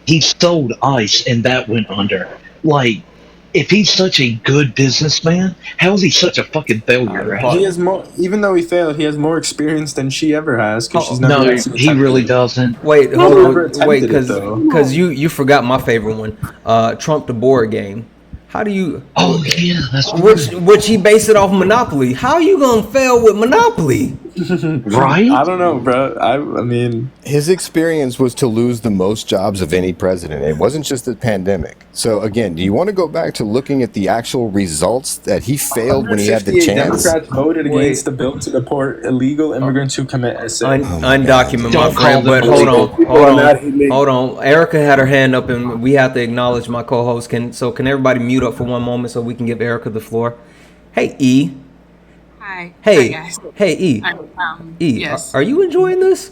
He sold ice and that went under. Like, if he's such a good businessman, how is he such a fucking failure? He has more. Even though he failed, he has more experience than she ever has because she's never. No, actually he attempted really it. doesn't. Wait, He's hold never on. attempted Wait, it, though. because you forgot my favorite one. Trump the board game. How do you? Oh yeah, that's which he based it off Monopoly. How are you gonna fail with Monopoly? Right? I don't know, bro. I mean, his experience was to lose the most jobs of any president. It wasn't just the pandemic. So again, do you want to go back to looking at the actual results that he failed when he had the 158 chance? Democrats voted against the bill to deport illegal immigrants who commit essay. Undocumented, my friend. But hold on. Erica had her hand up, and we have to acknowledge my co-host. Can everybody mute up for one moment so we can give Erica the floor? Hey, E. Hi. Hey, Hi, guys. hey, E. E. Yes. Are you enjoying this?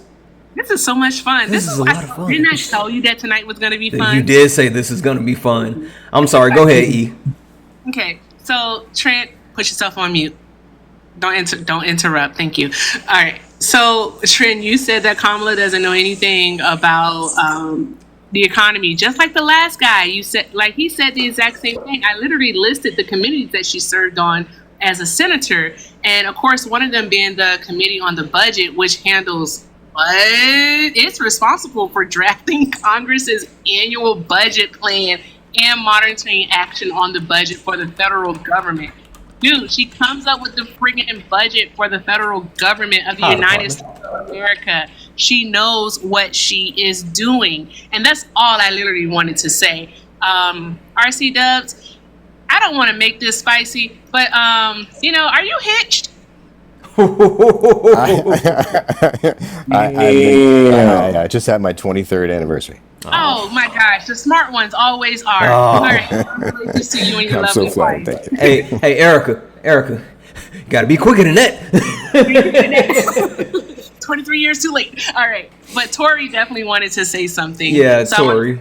This is so much fun. This is a lot of fun. Didn't I tell you that tonight was going to be fun? You did say this is going to be fun. I'm sorry. Go ahead, E. Okay. So, Trent, put yourself on mute. Don't interrupt. Thank you. All right. So, Trent, you said that Kamala doesn't know anything about the economy, just like the last guy. You said, he said the exact same thing. I literally listed the committees that she served on as a senator, and of course, one of them being the committee on the budget, which handles But it's responsible for drafting Congress's annual budget plan and monitoring action on the budget for the federal government. Dude, she comes up with the friggin' budget for the federal government of the United States of America. She knows what she is doing. And that's all I literally wanted to say. RC Dubs, I don't want to make this spicy, but, you know, are you hitched? I just had my 23rd anniversary. Oh my gosh, the smart ones always are. All right, I'm really to see you and your I'm so lovely flattered. wife. Thank you. Hey, Erica, gotta be quicker than that. 23 years too late. All right, but Tori definitely wanted to say something. Yeah, So Tori.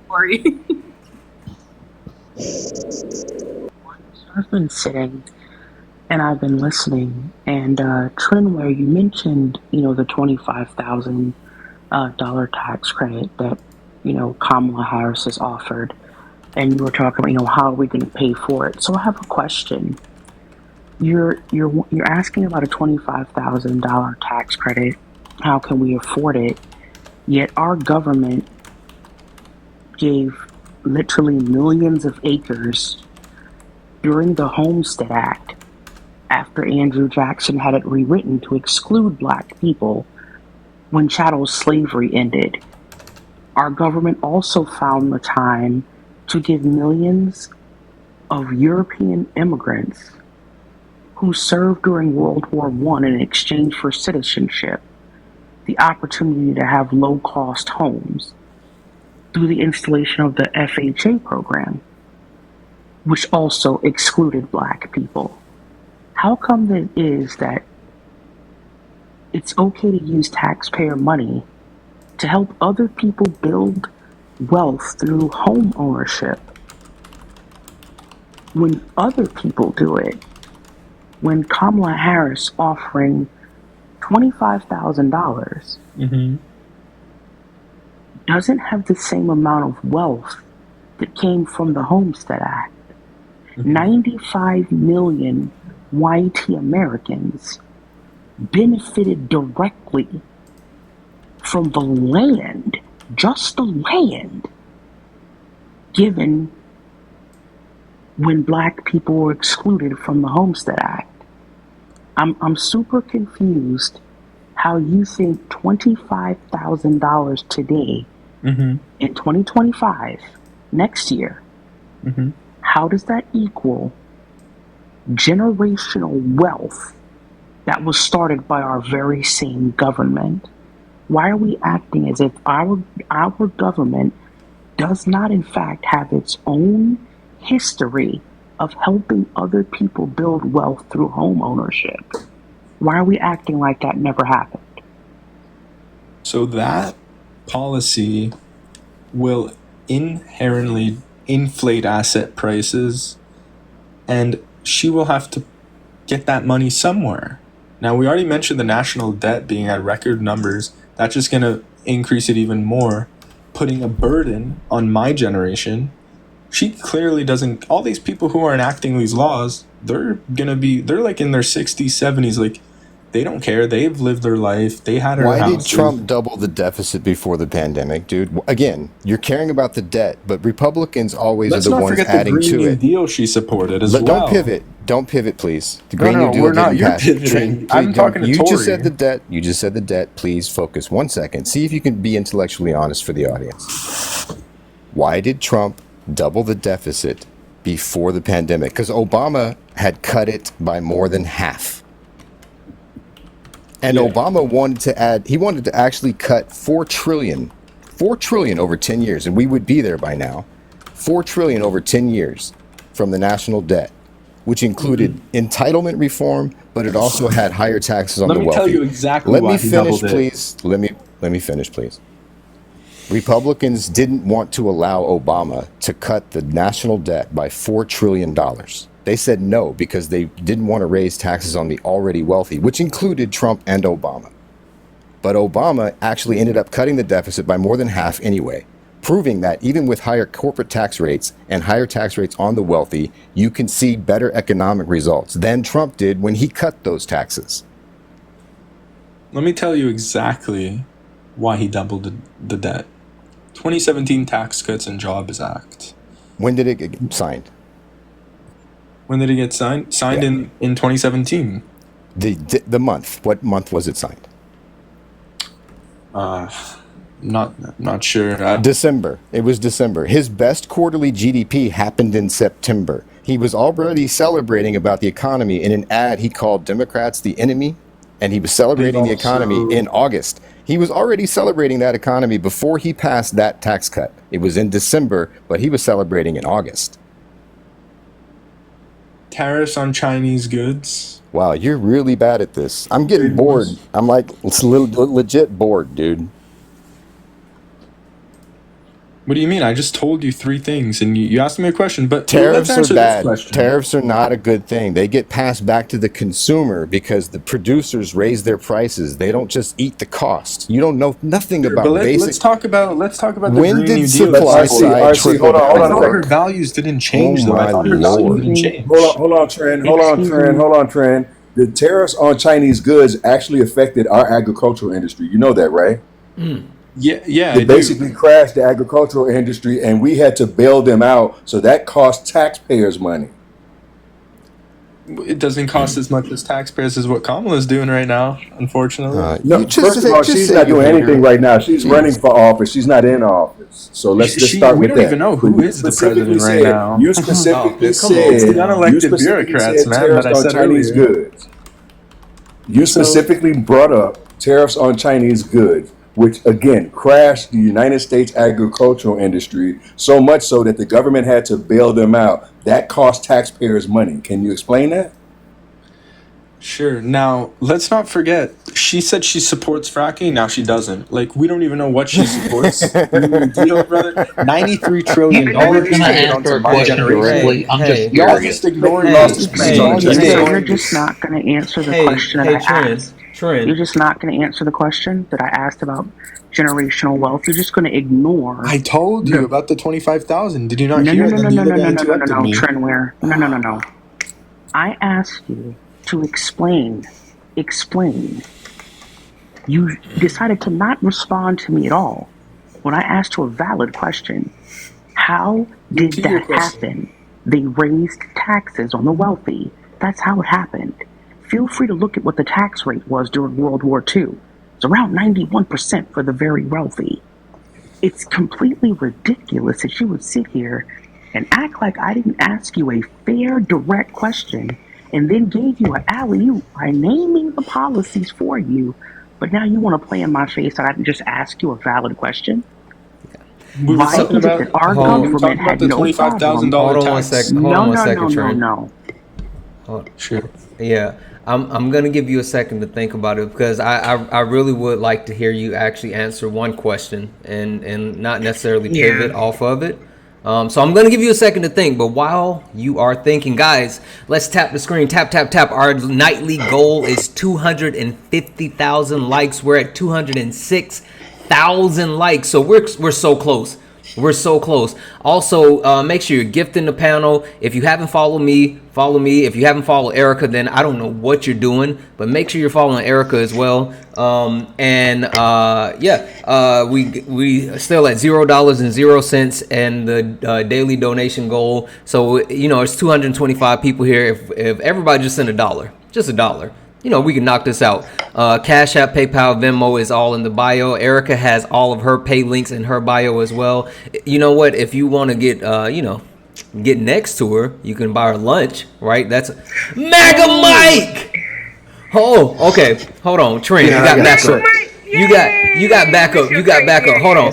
Tori. I've been sitting and I've been listening, and Trinway, you mentioned, you know, the $25,000 tax credit that, you know, Kamala Harris has offered, and you were talking about, you know, how are we going to pay for it? So I have a question. You're asking about a $25,000 tax credit. How can we afford it? Yet our government gave literally millions of acres during the Homestead Act after Andrew Jackson had it rewritten to exclude black people when chattel slavery ended. Our government also found the time to give millions of European immigrants who served during World War I in exchange for citizenship the opportunity to have low-cost homes through the installation of the FHA program, which also excluded black people. How come it is that it's okay to use taxpayer money to help other people build wealth through home ownership when other people do it? When Kamala Harris offering $25,000 doesn't have the same amount of wealth that came from the Homestead Act. 95 million white Americans benefited directly from the land, just the land, given when black people were excluded from the Homestead Act. I'm super confused how you think $25,000 today in 2025, next year, how does that equal generational wealth that was started by our very same government? Why are we acting as if our government does not in fact have its own history of helping other people build wealth through home ownership? Why are we acting like that never happened? So that policy will inherently inflate asset prices, and she will have to get that money somewhere. Now, we already mentioned the national debt being at record numbers. That's just going to increase it even more, putting a burden on my generation. She clearly doesn't. All these people who are enacting these laws, they're like in their 60s, 70s. Like, they don't care. They've lived their life. They had Why houses. did Trump double the deficit before the pandemic, dude? Again, you're caring about the debt, but Republicans always Let's are the not ones forget adding the Green to New it. Deal she supported as well. Don't pivot. Don't pivot, please. The Green No, New Deal we're not. didn't You're pass. pivoting. I'm talking to You Tori. just said the debt. You just said the debt. Please focus 1 second. See if you can be intellectually honest for the audience. Why did Trump double the deficit before the pandemic? Because Obama had cut it by more than half. And Obama wanted to actually cut $4 trillion over 10 years, and we would be there by now. $4 trillion over 10 years from the national debt, which included entitlement reform, but it also had higher taxes on the wealthy. Let me tell you exactly why he doubled it. Please. Let me finish, please. Republicans didn't want to allow Obama to cut the national debt by $4 trillion. They said no because they didn't want to raise taxes on the already wealthy, which included Trump and Obama. But Obama actually ended up cutting the deficit by more than half anyway, proving that even with higher corporate tax rates and higher tax rates on the wealthy, you can see better economic results than Trump did when he cut those taxes. Let me tell you exactly why he doubled the debt. 2017 Tax Cuts and Jobs Act. When did it get signed? When did it get signed? Signed in 2017. The month. What month was it signed? Not sure. December. It was December. His best quarterly GDP happened in September. He was already celebrating about the economy in an ad he called Democrats the enemy, and he was celebrating the economy in August. He was already celebrating that economy before he passed that tax cut. It was in December, but he was celebrating in August. Tariffs on Chinese goods. Wow, you're really bad at this. I'm getting bored. I'm like legit bored, dude. What do you mean? I just told you 3 things, and you asked me a question. But Tariffs let's are answer bad. this question. Tariffs are not a good thing. They get passed back to the consumer because the producers raise their prices. They don't just eat the cost. You don't know nothing about But basic. let's talk about the When Green did New Deal. supply side trickle I down? thought her values didn't change, though. I thought her values didn't change. Hold on, Trent. The tariffs on Chinese goods actually affected our agricultural industry. You know that, right? Yeah. They basically crashed the agricultural industry, and we had to bail them out. So that cost taxpayers money. It doesn't cost as much as taxpayers as what Kamala's doing right now, unfortunately. No, first of all, she's not doing anything right now. She's running for office. She's not in office. So let's just start we with don't that. even know who is the president right now. You specifically said It's the unelected bureaucrats, man, tariffs that I on said Chinese earlier. goods. You specifically brought up tariffs on Chinese goods, which again crashed the United States agricultural industry so much so that the government had to bail them out. That cost taxpayers money. Can you explain that? Sure. Now, let's not forget, she said she supports fracking. Now she doesn't. Like, we don't even know what she supports. New Deal, brother. $93 trillion. You're gonna answer a question directly. I'm just Y'all curious. just ignoring You're it. just not going to answer the question that I asked. You're just not going to answer the question that I asked about generational wealth. You're just going to ignore. I told you about the 25,000. Did you not No, hear no, it? no, Then no, you no, no, no, no, no, interrupted no, me. Trenware. No. I asked you to explain. You decided to not respond to me at all when I asked you a valid question. How did that happen? They raised taxes on the wealthy. That's how it happened. Feel free to look at what the tax rate was during World War II. It's around 91% for the very wealthy. It's completely ridiculous that you would sit here and act like I didn't ask you a fair, direct question and then gave you an alley-oop by naming the policies for you, but now you want to play in my face and I can just ask you a valid question? We were talking about our government had the no problem. $25,000 Hold on one tax. second. Hold on one second, Trent. No. Sure. Yeah, I'm gonna give you a second to think about it because I really would like to hear you actually answer one question and not necessarily pivot off of it. So I'm gonna give you a second to think, but while you are thinking, guys, let's tap the screen. Tap. Our nightly goal is 250,000 likes. We're at 206,000 likes, so we're so close. We're so close. Also, make sure you're gifting the panel. If you haven't followed me, follow me. If you haven't followed Erica, then I don't know what you're doing, but make sure you're following Erica as well. We still at $0.00 and the daily donation goal. So it's 225 people here. If everybody just sent $1, just $1. We can knock this out. Cash App, PayPal, Venmo is all in the bio. Erica has all of her pay links in her bio as well. You know what? If you want to get next to her, you can buy her lunch, right? That's MAGA Mike. Oh, okay. Hold on, Trent. You got backup. You got backup. You got backup. Hold on.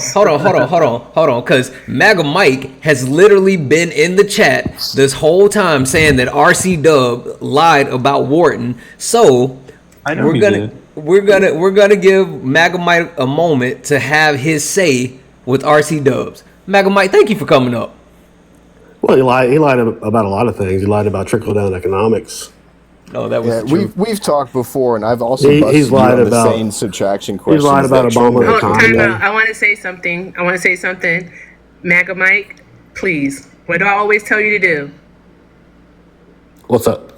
Because MAGA Mike has literally been in the chat this whole time saying that RC Dub lied about Wharton. So we're gonna give MAGA Mike a moment to have his say with RC Dubs. MAGA Mike, thank you for coming up. Well, he lied about a lot of things. He lied about trickle down economics. No, that was true. We've talked before, and I've also he's lied on about the same subtraction questions. He's lied about Obama and Time out. I want to say something. MAGA Mike, please. What do I always tell you to do? What's up?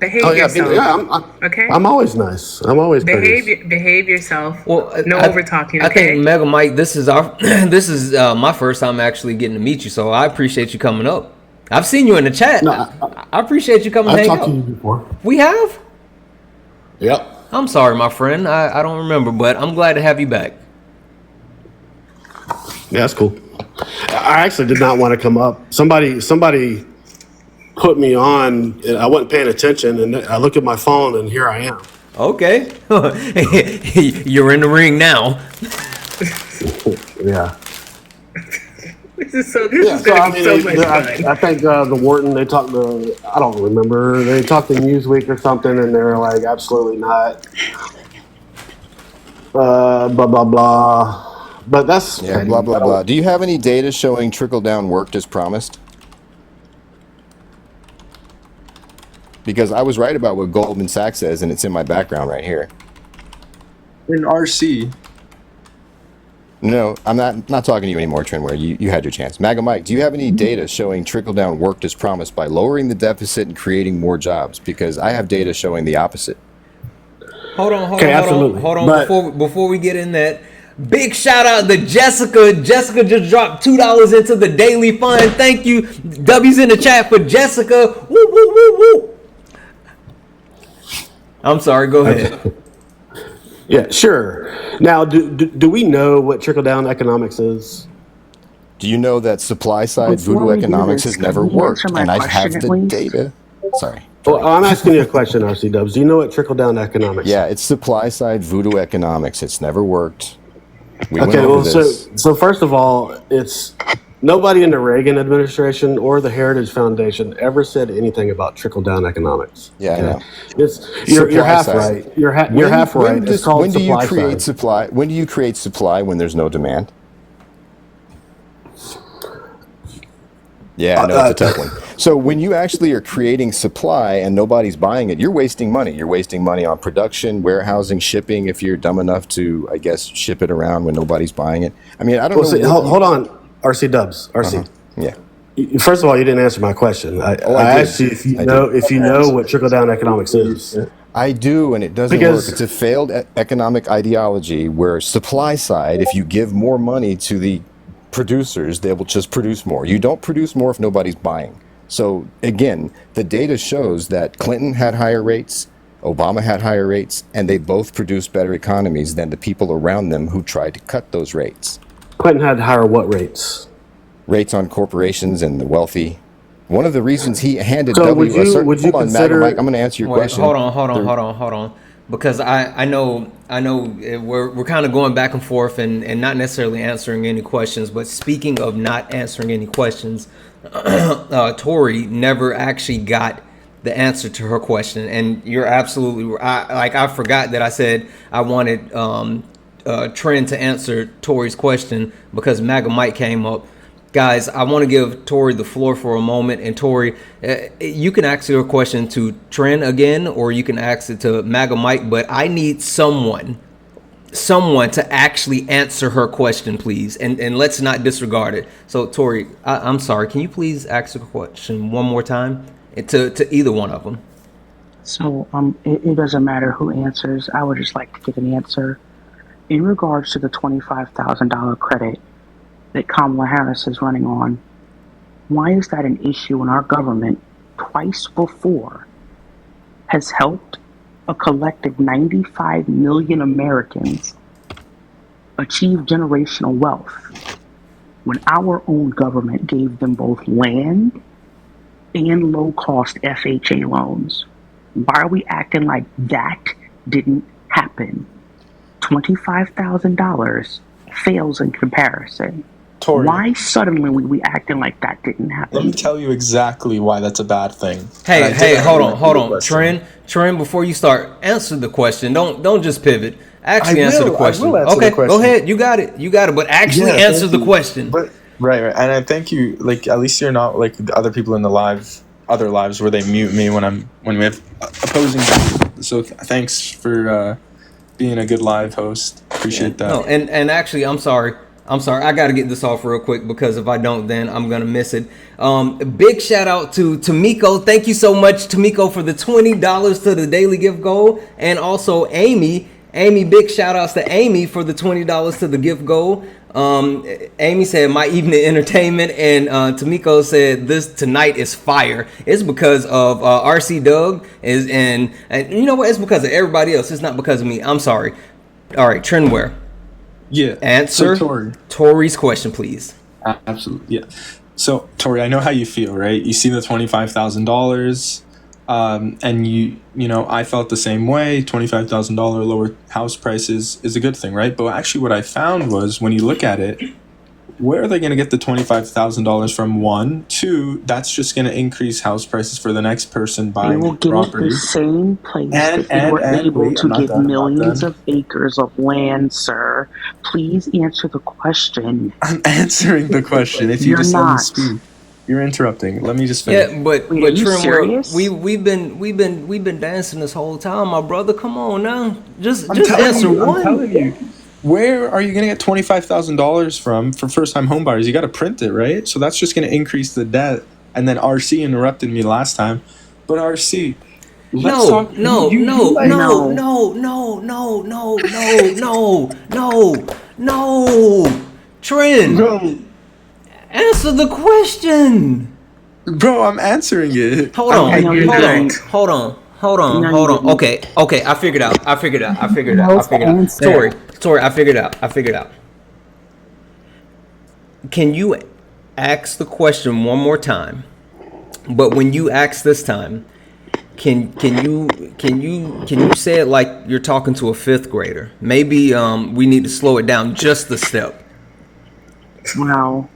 Behave Oh yeah, yourself. Okay. I'm always nice. I'm always courteous. Behave yourself. Well, No over talking. I think Okay. Mega Mike, this is our this is my first time actually getting to meet you, so I appreciate you coming up. I've seen you in the chat. No, I appreciate you coming I've hang talked out. to you before. We have? Yep. I'm sorry, my friend. I don't remember, but I'm glad to have you back. Yeah, that's cool. I actually did not want to come up. Somebody put me on. And I wasn't paying attention, and I look at my phone, and here I am. Okay. You're in the ring now. Yeah. This is gonna be so much fun. I think the Wharton, they talked to, I don't remember, they talked to Newsweek or something, and they're like, absolutely not. Blah, blah, blah. But that's... Yeah, blah, blah, blah. Do you have any data showing trickle-down worked as promised? Because I was right about what Goldman Sachs says, and it's in my background right here. In RC. No, I'm not talking to you anymore, Trinware. You had your chance. MAGA Mike, do you have any data showing trickle-down worked as promised by lowering the deficit and creating more jobs? Because I have data showing the opposite. Hold on. Before we get in that, big shout out to Jessica. Jessica just dropped $2 into the daily fund. Thank you. W's in the chat for Jessica. Woo, woo, woo, woo. I'm sorry. Go ahead. Yeah, sure. Now, do we know what trickle-down economics is? Do you know that supply-side voodoo economics has never worked? And I have the data. Sorry. Well, I'm asking you a question, RC Dubs. Do you know what trickle-down economics is? Yeah, it's supply-side voodoo economics. It's never worked. Okay, well, so first of all, it's nobody in the Reagan administration or the Heritage Foundation ever said anything about trickle-down economics. Yeah, I know. You're half right. You're half right. It's called when do you supply create side. supply? When do you create supply when there's no demand? Yeah, I know it's a tough one. So when you actually are creating supply and nobody's buying it, you're wasting money. You're wasting money on production, warehousing, shipping. If you're dumb enough to, I guess, ship it around when nobody's buying it. I mean, I don't know. See, hold on, RC Dubs. RC. Yeah. First of all, you didn't answer my question. I asked you if you know what trickle down economics is. I do, and it doesn't work. It's a failed economic ideology where supply side, if you give more money to the producers, they will just produce more. You don't produce more if nobody's buying. So again, the data shows that Clinton had higher rates, Obama had higher rates, and they both produced better economies than the people around them who tried to cut those rates. Clinton had higher what rates? Rates on corporations and the wealthy. One of the reasons he handed so would you hold on, consider, Mike, I'm going to answer your question. Hold on. Because I know we're kind of going back and forth and not necessarily answering any questions. But speaking of not answering any questions, Tori never actually got the answer to her question, and you're absolutely I forgot that I said I wanted Trent to answer Tori's question because MAGA Mike came up. Guys, I want to give Tori the floor for a moment. And Tori, you can ask your question to Trent again, or you can ask it to MAGA Mike, but I need someone to actually answer her question, please. And let's not disregard it. So Tori, I'm sorry. Can you please ask the question one more time to either one of them? So it doesn't matter who answers. I would just like to get an answer. In regards to the $25,000 credit that Kamala Harris is running on, why is that an issue when our government twice before has helped a collective 95 million Americans achieve generational wealth when our own government gave them both land and low-cost FHA loans? Why are we acting like that didn't happen? $25,000 fails in comparison. Tori, why suddenly we acting like that didn't happen? Let me tell you exactly why that's a bad thing. Hey, hold on. Trent, before you start, answer the question. Don't just pivot. Actually answer the question. I will answer the question. Go ahead. You got it. But actually answer the question. But right. And I thank you. Like, at least you're not like the other people in the other lives where they mute me when we have opposing. So thanks for being a good live host. Appreciate that. No, and actually, I'm sorry. I'm sorry. I got to get this off real quick because if I don't, then I'm going to miss it. Big shout out to Tamiko. Thank you so much, Tamiko, for the $20 to the daily gift goal. And also Amy. Big shout outs to Amy for the $20 to the gift goal. Amy said my evening entertainment, and Tamiko said this tonight is fire. It's because of RC Doug and you know what? It's because of everybody else. It's not because of me. I'm sorry. All right, Trendware. Yeah. Answer so Tori's question, please. Absolutely. Yeah. So Tori, I know how you feel, right? You see the $25,000. And you know, I felt the same way. $25,000 lower house prices is a good thing, right? But actually what I found was when you look at it, where are they going to get the $25,000 from? One, two, that's just going to increase house prices for the next person buying They will get property. it the same place that they were able to get millions of acres of land, sir. Please answer the question. I'm answering the question. If you You're just let me not. speak. You're interrupting. Let me just finish. Yeah, but Wait, are you Trent, serious? we've been dancing this whole time, my brother. Come on now, just I'm answer one. I'm telling you. Where are you going to get $25,000 from for first-time home buyers? You got to print it, right? So that's just going to increase the debt. And then RC interrupted me last time, but RC, let's talk. No, Trent. Bro. Answer the question. Bro, I'm answering it. Hold on. Okay, I figured out. Tori, I figured out. Can you ask the question one more time? But when you ask this time, can you say it like you're talking to a fifth grader? Maybe we need to slow it down just a step. Wow.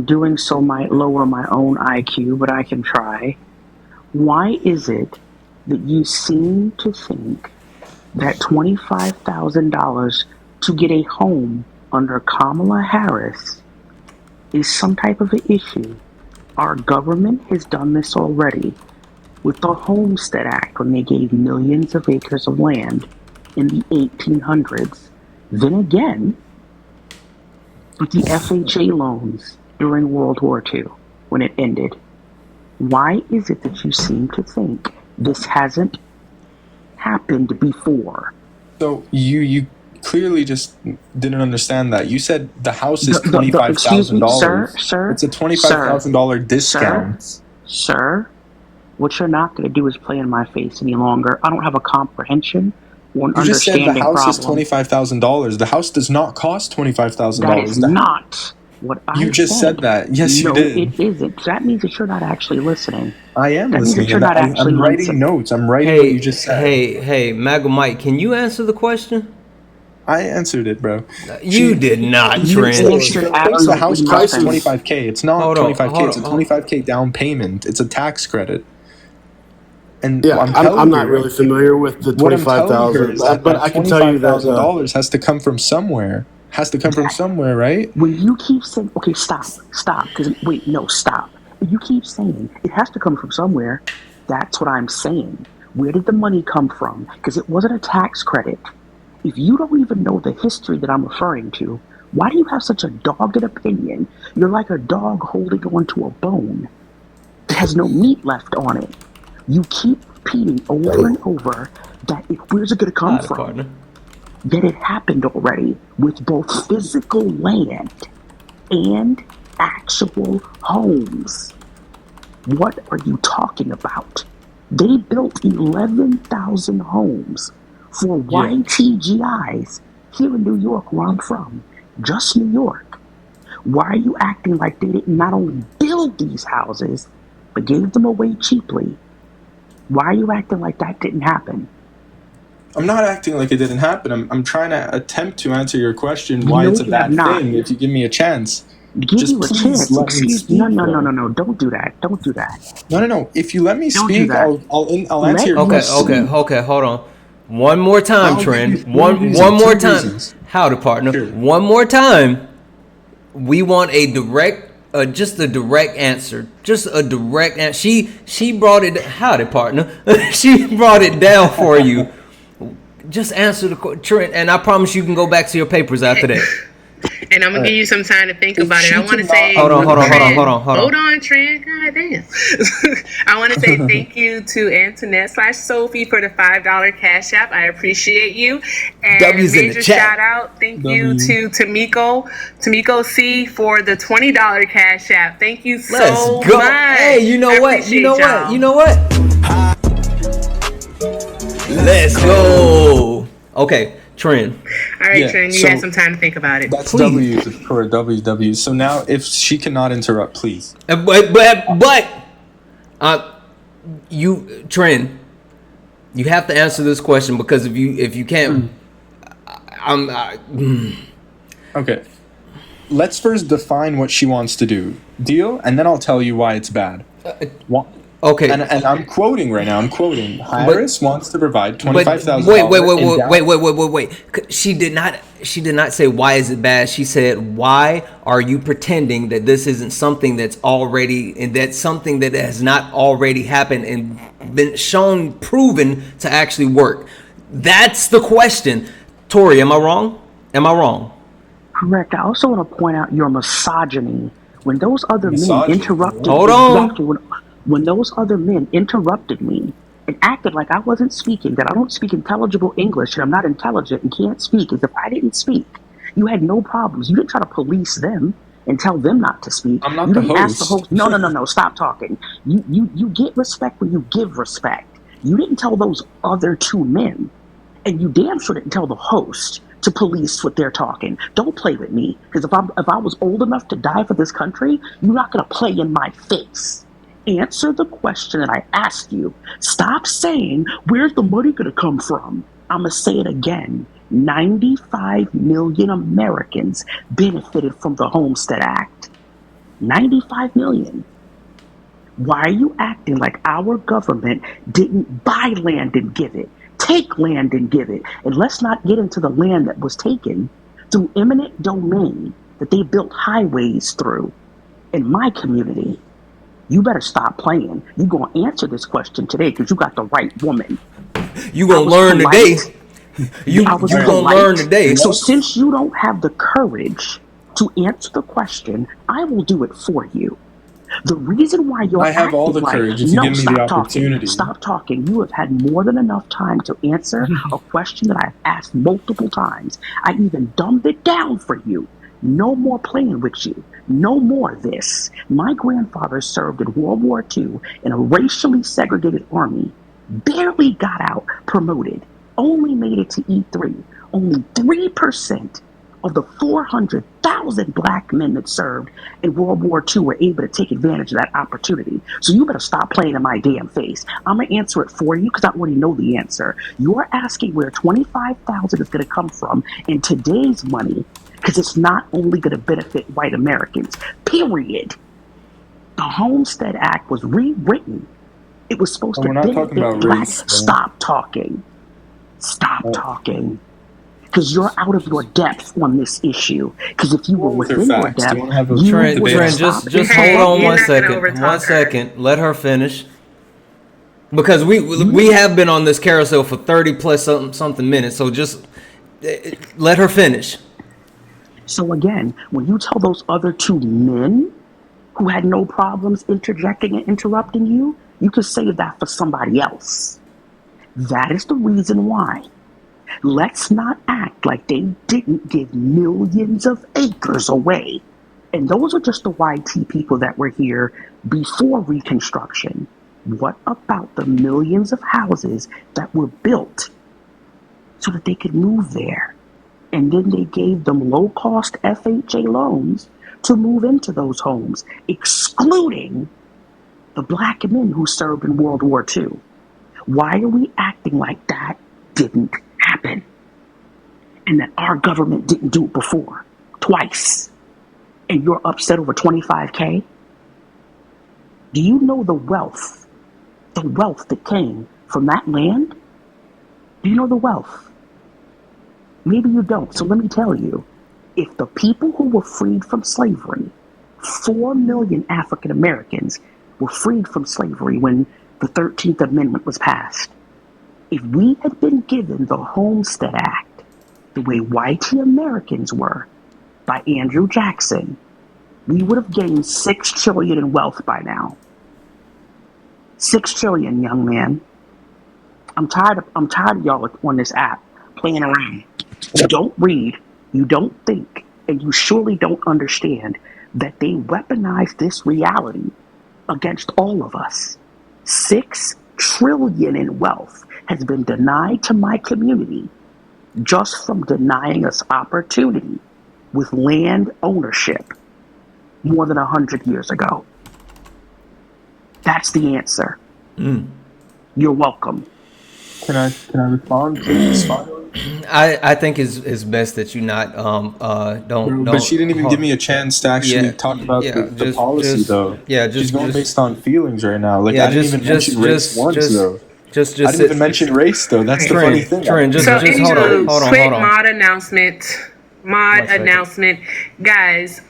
Doing so might lower my own IQ, but I can try. Why is it that you seem to think that $25,000 to get a home under Kamala Harris is some type of an issue? Our government has done this already with the Homestead Act when they gave millions of acres of land in the 1800s. Then again, with the FHA loans during World War II when it ended. Why is it that you seem to think this hasn't happened before? So you clearly just didn't understand that. You said the house is $25,000. Sir, it's a $25,000 discount. Sir, what you're not going to do is play in my face any longer. I don't have a comprehension or an You just said understanding the house problem. is $25,000. The house does not cost $25,000. That is not what I You just said that. Yes, you did. No, it isn't. That means that you're not actually listening. I am That means listening. that you're not actually I'm writing listening. notes. I'm writing what you just said. Hey, Maga Mike, can you answer the question? I answered it, bro. You did not, Trent. The house price is $25K. It's not $25K. It's a $25K down payment. It's a tax credit. And yeah, I'm not really familiar with the $25,000, but I can tell you that $25,000 has to come from somewhere. Has to come from somewhere, right? When you keep saying, okay, stop. Stop. You keep saying it has to come from somewhere. That's what I'm saying. Where did the money come from? Because it wasn't a tax credit. If you don't even know the history that I'm referring to, why do you have such a dogged opinion? You're like a dog holding onto a bone that has no meat left on it. You keep repeating over and over that where's it going to come from? That it happened already with both physical land and actual homes. What are you talking about? They built 11,000 homes for YTGIs here in New York, where I'm from. Just New York. Why are you acting like they didn't not only build these houses, but gave them away cheaply? Why are you acting like that didn't happen? I'm not acting like it didn't happen. I'm trying to attempt to answer your question why it's a bad thing if you give me a chance. Give you a chance. Excuse me. No. Don't do that. Don't do that. No. If you let me speak, I'll answer your question. Okay. Hold on. One more time, Trent. One more time. Howdy, partner. Sure. One more time. We want a direct, just a direct answer. Just a direct answer. She brought it. Howdy, partner. She brought it down for you. Just answer the question, and I promise you can go back to your papers after that. And I'm gonna give you some time to think about it. I want to say, hold on. Hold on, Trent. God damn. I want to say thank you to Antoinette/Sophie for the $5 Cash App. I appreciate you. And W's in the major chat. shout out, thank you to Tamiko C for the $20 Cash App. Thank you so Let's go. much. Hey, you know what? You know what? Let's go. Okay, Trent. All right, Trent, you had some time to think about it. That's W for WW. So now, if she cannot interrupt, please. You, Trent, you have to answer this question, because if you can't, Okay. Let's first define what she wants to do. Deal? And then I'll tell you why it's bad. Okay. And I'm quoting right now. Harris wants to provide $25,000. Wait. She did not say why is it bad. She said, why are you pretending that this isn't something that's already, and that's something that has not already happened and been proven to actually work? That's the question. Tori, am I wrong? Correct. I also want to point out your misogyny. When those other men interrupted when those other men interrupted me and acted like I wasn't speaking, that I don't speak intelligible English and I'm not intelligent and can't speak, as if I didn't speak, you had no problems. You didn't try to police them and tell them not to speak. I'm not you the didn't host. Ask the host. No. Stop talking. You get respect when you give respect. You didn't tell those other two men, and you damn sure didn't tell the host to police what they're talking. Don't play with me, because if I was old enough to die for this country, you're not gonna play in my face. Answer the question that I asked you. Stop saying, where's the money gonna come from? I'm gonna say it again. 95 million Americans benefited from the Homestead Act. 95 million. Why are you acting like our government didn't buy land and give it, take land and give it? And let's not get into the land that was taken through eminent domain that they built highways through in my community. You better stop playing. You're going to answer this question today, because you got the right woman. You going to learn today. You going to learn today. So since you don't have the courage to answer the question, I will do it for you. The reason why you're I have all the courage if you give me the opportunity. Stop talking. You have had more than enough time to answer a question that I've asked multiple times. I even dumbed it down for you. No more playing with you. No more of this. My grandfather served in World War II in a racially segregated army, barely got out, promoted, only made it to E3. Only 3% of the 400,000 black men that served in World War II were able to take advantage of that opportunity. So you better stop playing in my damn face. I'm going to answer it for you, because I already know the answer. You're asking where $25,000 is going to come from in today's money, because it's not only going to benefit white Americans, period. The Homestead Act was rewritten. It was supposed to benefit blacks. Stop talking. Stop talking. Because you're out of your depth on this issue. Because if you were within your depth, you Trent, just hold on 1 second. 1 second. Let her finish. Because we have been on this carousel for 30 plus something minutes. So just let her finish. So again, when you tell those other two men who had no problems interjecting and interrupting you, you can save that for somebody else. That is the reason why. Let's not act like they didn't give millions of acres away. And those are just the YT people that were here before Reconstruction. What about the millions of houses that were built so that they could move there? And then they gave them low-cost FHA loans to move into those homes, excluding the black men who served in World War II. Why are we acting like that didn't happen? And that our government didn't do it before, twice. And you're upset over $25K? Do you know the wealth that came from that land? Do you know the wealth? Maybe you don't, so let me tell you. If the people who were freed from slavery, 4 million African Americans were freed from slavery when the 13th Amendment was passed. If we had been given the Homestead Act the way white Americans were, by Andrew Jackson, we would have gained $6 trillion in wealth by now. $6 trillion, young man. I'm tired of y'all on this app playing around. You don't read, you don't think, and you surely don't understand that they weaponize this reality against all of us. $6 trillion in wealth has been denied to my community just from denying us opportunity with land ownership more than 100 years ago. That's the answer. You're welcome. Can I respond to this finally? I think it's best that you not don't. But she didn't even give me a chance to actually talk about the policy though. She's going based on feelings right now. Like I didn't even mention race once though. I didn't even mention race though. That's the funny thing. So anywho, quick mod announcement, guys,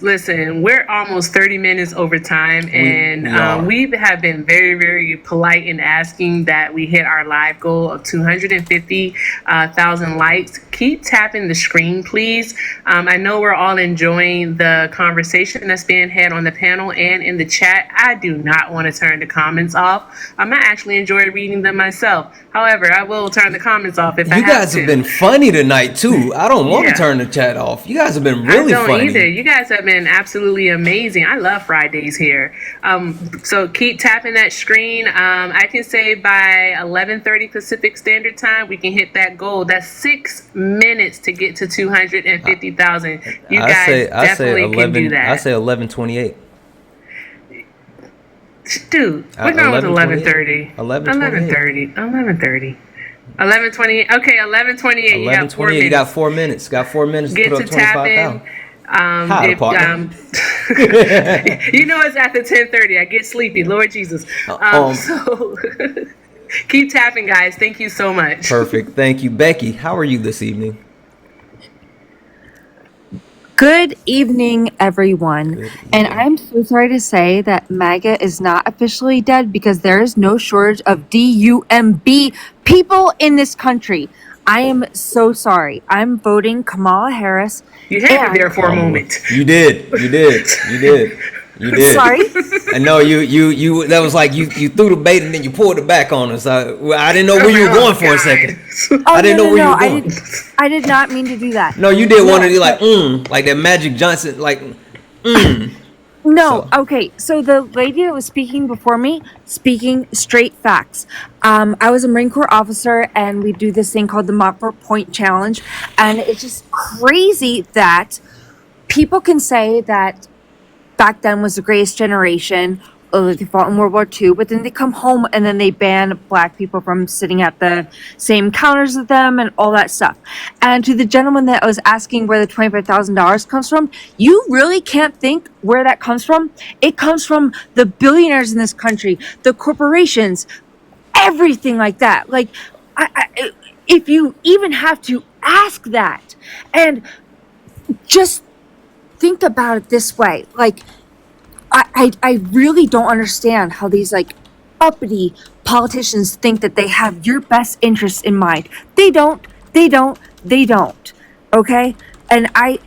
listen, we're almost 30 minutes over time, and we have been very, very polite in asking that we hit our live goal of 250,000 likes. Keep tapping the screen, please. I know we're all enjoying the conversation that's being had on the panel and in the chat. I do not want to turn the comments off. I actually enjoy reading them myself. However, I will turn the comments off if I have to. You guys have been funny tonight too. I don't want to turn the chat off. You guys have been really funny. I don't either. You guys have been absolutely amazing. I love Fridays here. So keep tapping that screen. I can say by 11:30 Pacific Standard Time, we can hit that goal. That's 6 minutes to get to 250,000. You guys definitely can do that. I say 11:28. Dude, we're going with 11:30. 11:30. 11:28. Okay, 11:28. You got 4 minutes. You got 4 minutes. Got 4 minutes to put up 25,000. You know it's after 10:30. I get sleepy. Lord Jesus. So keep tapping, guys. Thank you so much. Perfect. Thank you, Becky. How are you this evening? Good evening, everyone. And I'm so sorry to say that MAGA is not officially dead because there is no shortage of DUMB people in this country. I am so sorry. I'm voting Kamala Harris. You had me there for a moment. You did. Sorry? I know you that was like you threw the bait and then you pulled it back on us. I didn't know where you were going for a second. I didn't know where you were going. I did not mean to do that. No, you did want to do like that Magic Johnson, No, okay. So the lady that was speaking before me, speaking straight facts. I was a Marine Corps officer, and we do this thing called the Montfort Point Challenge, and it's just crazy that people can say that back then was the greatest generation. They fought in World War II, but then they come home and then they ban black people from sitting at the same counters with them and all that stuff. And to the gentleman that was asking where the $25,000 comes from, you really can't think where that comes from. It comes from the billionaires in this country, the corporations, everything like that. Like, if you even have to ask that, and just think about it this way, like, I really don't understand how these like uppity politicians think that they have your best interests in mind. They don't. Okay? And I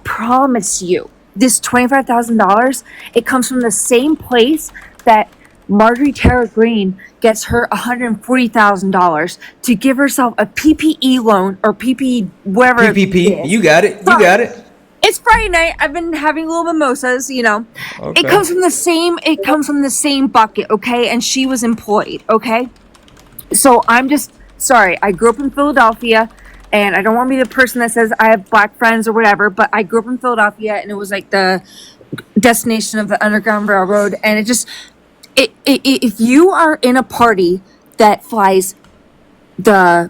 promise you, this $25,000, it comes from the same place that Marjorie Taylor Greene gets her $140,000 to give herself a PPE loan or PPE, whatever. PPP. You got it. It's Friday night. I've been having little mimosas, you know. Okay. It comes from the same bucket, okay? And she was employed, okay? So I'm just sorry. I grew up in Philadelphia, and I don't want to be the person that says I have black friends or whatever, but I grew up in Philadelphia, and it was like the destination of the Underground Railroad, and if you are in a party that flies that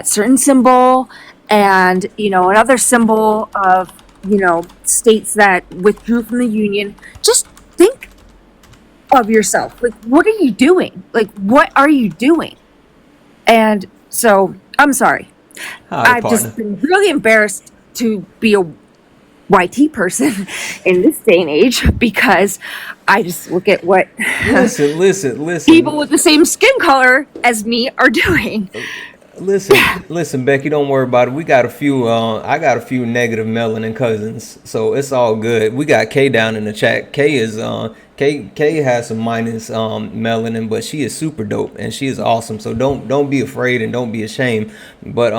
certain symbol, and another symbol of states that withdrew from the Union, just think of yourself. Like, what are you doing? And so I'm sorry. I've just been really embarrassed to be a YT person in this day and age, because I just look at what listen people with the same skin color as me are doing. Listen, Becky, don't worry about it. We got a few. I got a few negative melanin cousins, so it's all good. We got Kay down in the chat. Kay is Kay has some minus melanin, but she is super dope and she is awesome. So don't be afraid and don't be ashamed. But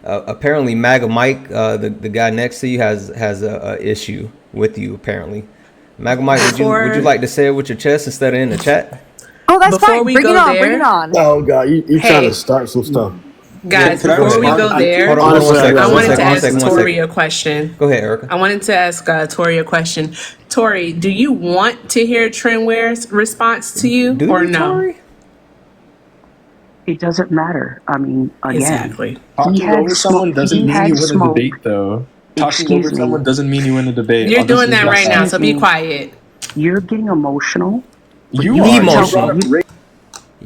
apparently MAGA Mike, the guy next to you has a issue with you apparently. MAGA Mike, would you like to say it with your chest instead of in the chat? Oh, that's Before fine. we Bring it go on. there- Bring it on. Oh God, you Hey. trying to start some stuff? Guys, Can I before we respond? go there, Hold on one Honestly, second. I one wanted second, to one ask second, one Tori second. a question. Go ahead, Erica. I wanted to ask Tori a question. Tori, do you want to hear Trendware's response to you Do or you, no? Tori? It doesn't matter. I mean, again, Exactly. Talking over someone doesn't mean you win a debate, though. Talking over Excuse me. someone doesn't mean you win a debate. You're Oh, this doing is that not right now, that. so be Excuse me. quiet. You're getting emotional. You You are didn't tell- Emotional. you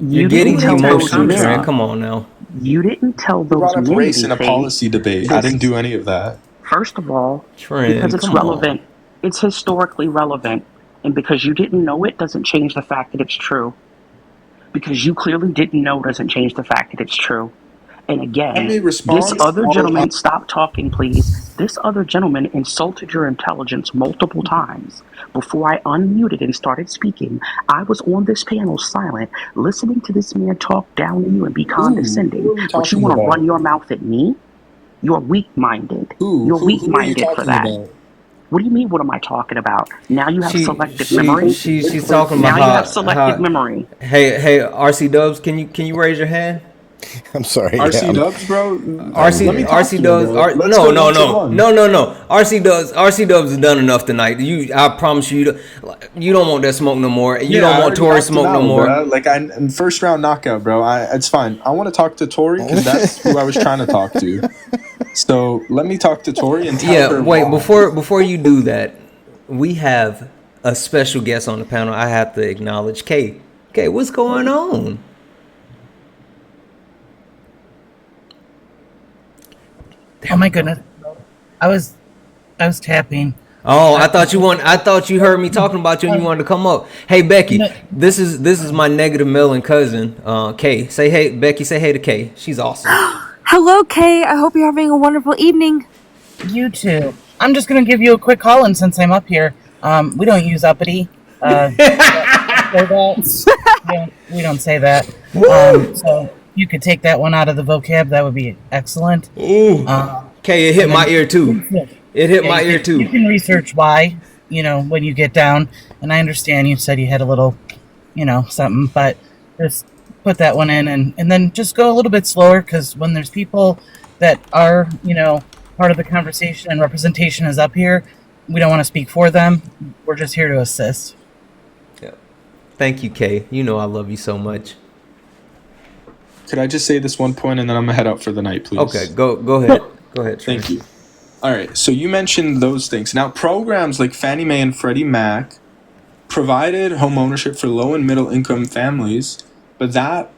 You're didn't getting tell those emotional, men- Trent. Come on now. You didn't tell You those brought up men race in a anything. policy debate. I didn't do any of that. First of all, Trent, because it's come relevant. It's historically relevant. And because you didn't know it doesn't change the fact that it's true. Because you clearly didn't know doesn't change the fact that it's true. And again, Let me respond. this other gentleman, stop talking, please. This other gentleman insulted your intelligence multiple times. Before I unmuted and started speaking, I was on this panel silent, listening to this man talk down to you and be condescending. who are we But you talking want to about? run your mouth at me? You're weak-minded. Who You're are you weak-minded for talking that. about? What do you mean, what am I talking about? Now you have selective memory? She's talking Now about you how, have selective how- memory. Hey, RC Dubs, can you raise your hand? I'm sorry. RC yeah, Dubs, bro. RC Let me talk RC to you, Dubs. bro. Let's No, go no, one-to-one. no. RC Dubs has done enough tonight. I promise you, you don't want that smoke no more. You Yeah, don't I want already Tory knocked him smoke no out, more. bro. Like in first round knockout, bro. It's fine. I want to talk to Tori because that's who I was trying to talk to. So let me talk to Tori and tell her. Wait, why. before you do that, we have a special guest on the panel. I have to acknowledge Kay. Kay, what's going on? Oh my goodness. I was tapping. Oh, I thought you heard me talking about you and you wanted to come up. Hey Becky, this is my negative melon cousin, Kay. Say hey, Becky, say hey to Kay. She's awesome. Hello, Kay. I hope you're having a wonderful evening. You too. I'm just gonna give you a quick call, and since I'm up here, we don't use uppity. We don't say that. So you could take that one out of the vocab. That would be excellent. Ooh. Kay, it hit my ear too. It hit my ear too. You can research why, when you get down. And I understand you said you had a little, something, but just put that one in and then just go a little bit slower, because when there's people that are, part of the conversation and representation is up here, we don't want to speak for them. We're just here to assist. Yeah. Thank you, Kay. You know I love you so much. Could I just say this one point and then I'm gonna head out for the night, please? Okay, go ahead. Go ahead, Trey. Thank you. All right, so you mentioned those things. Now, programs like Fannie Mae and Freddie Mac provided home ownership for low and middle income families, but that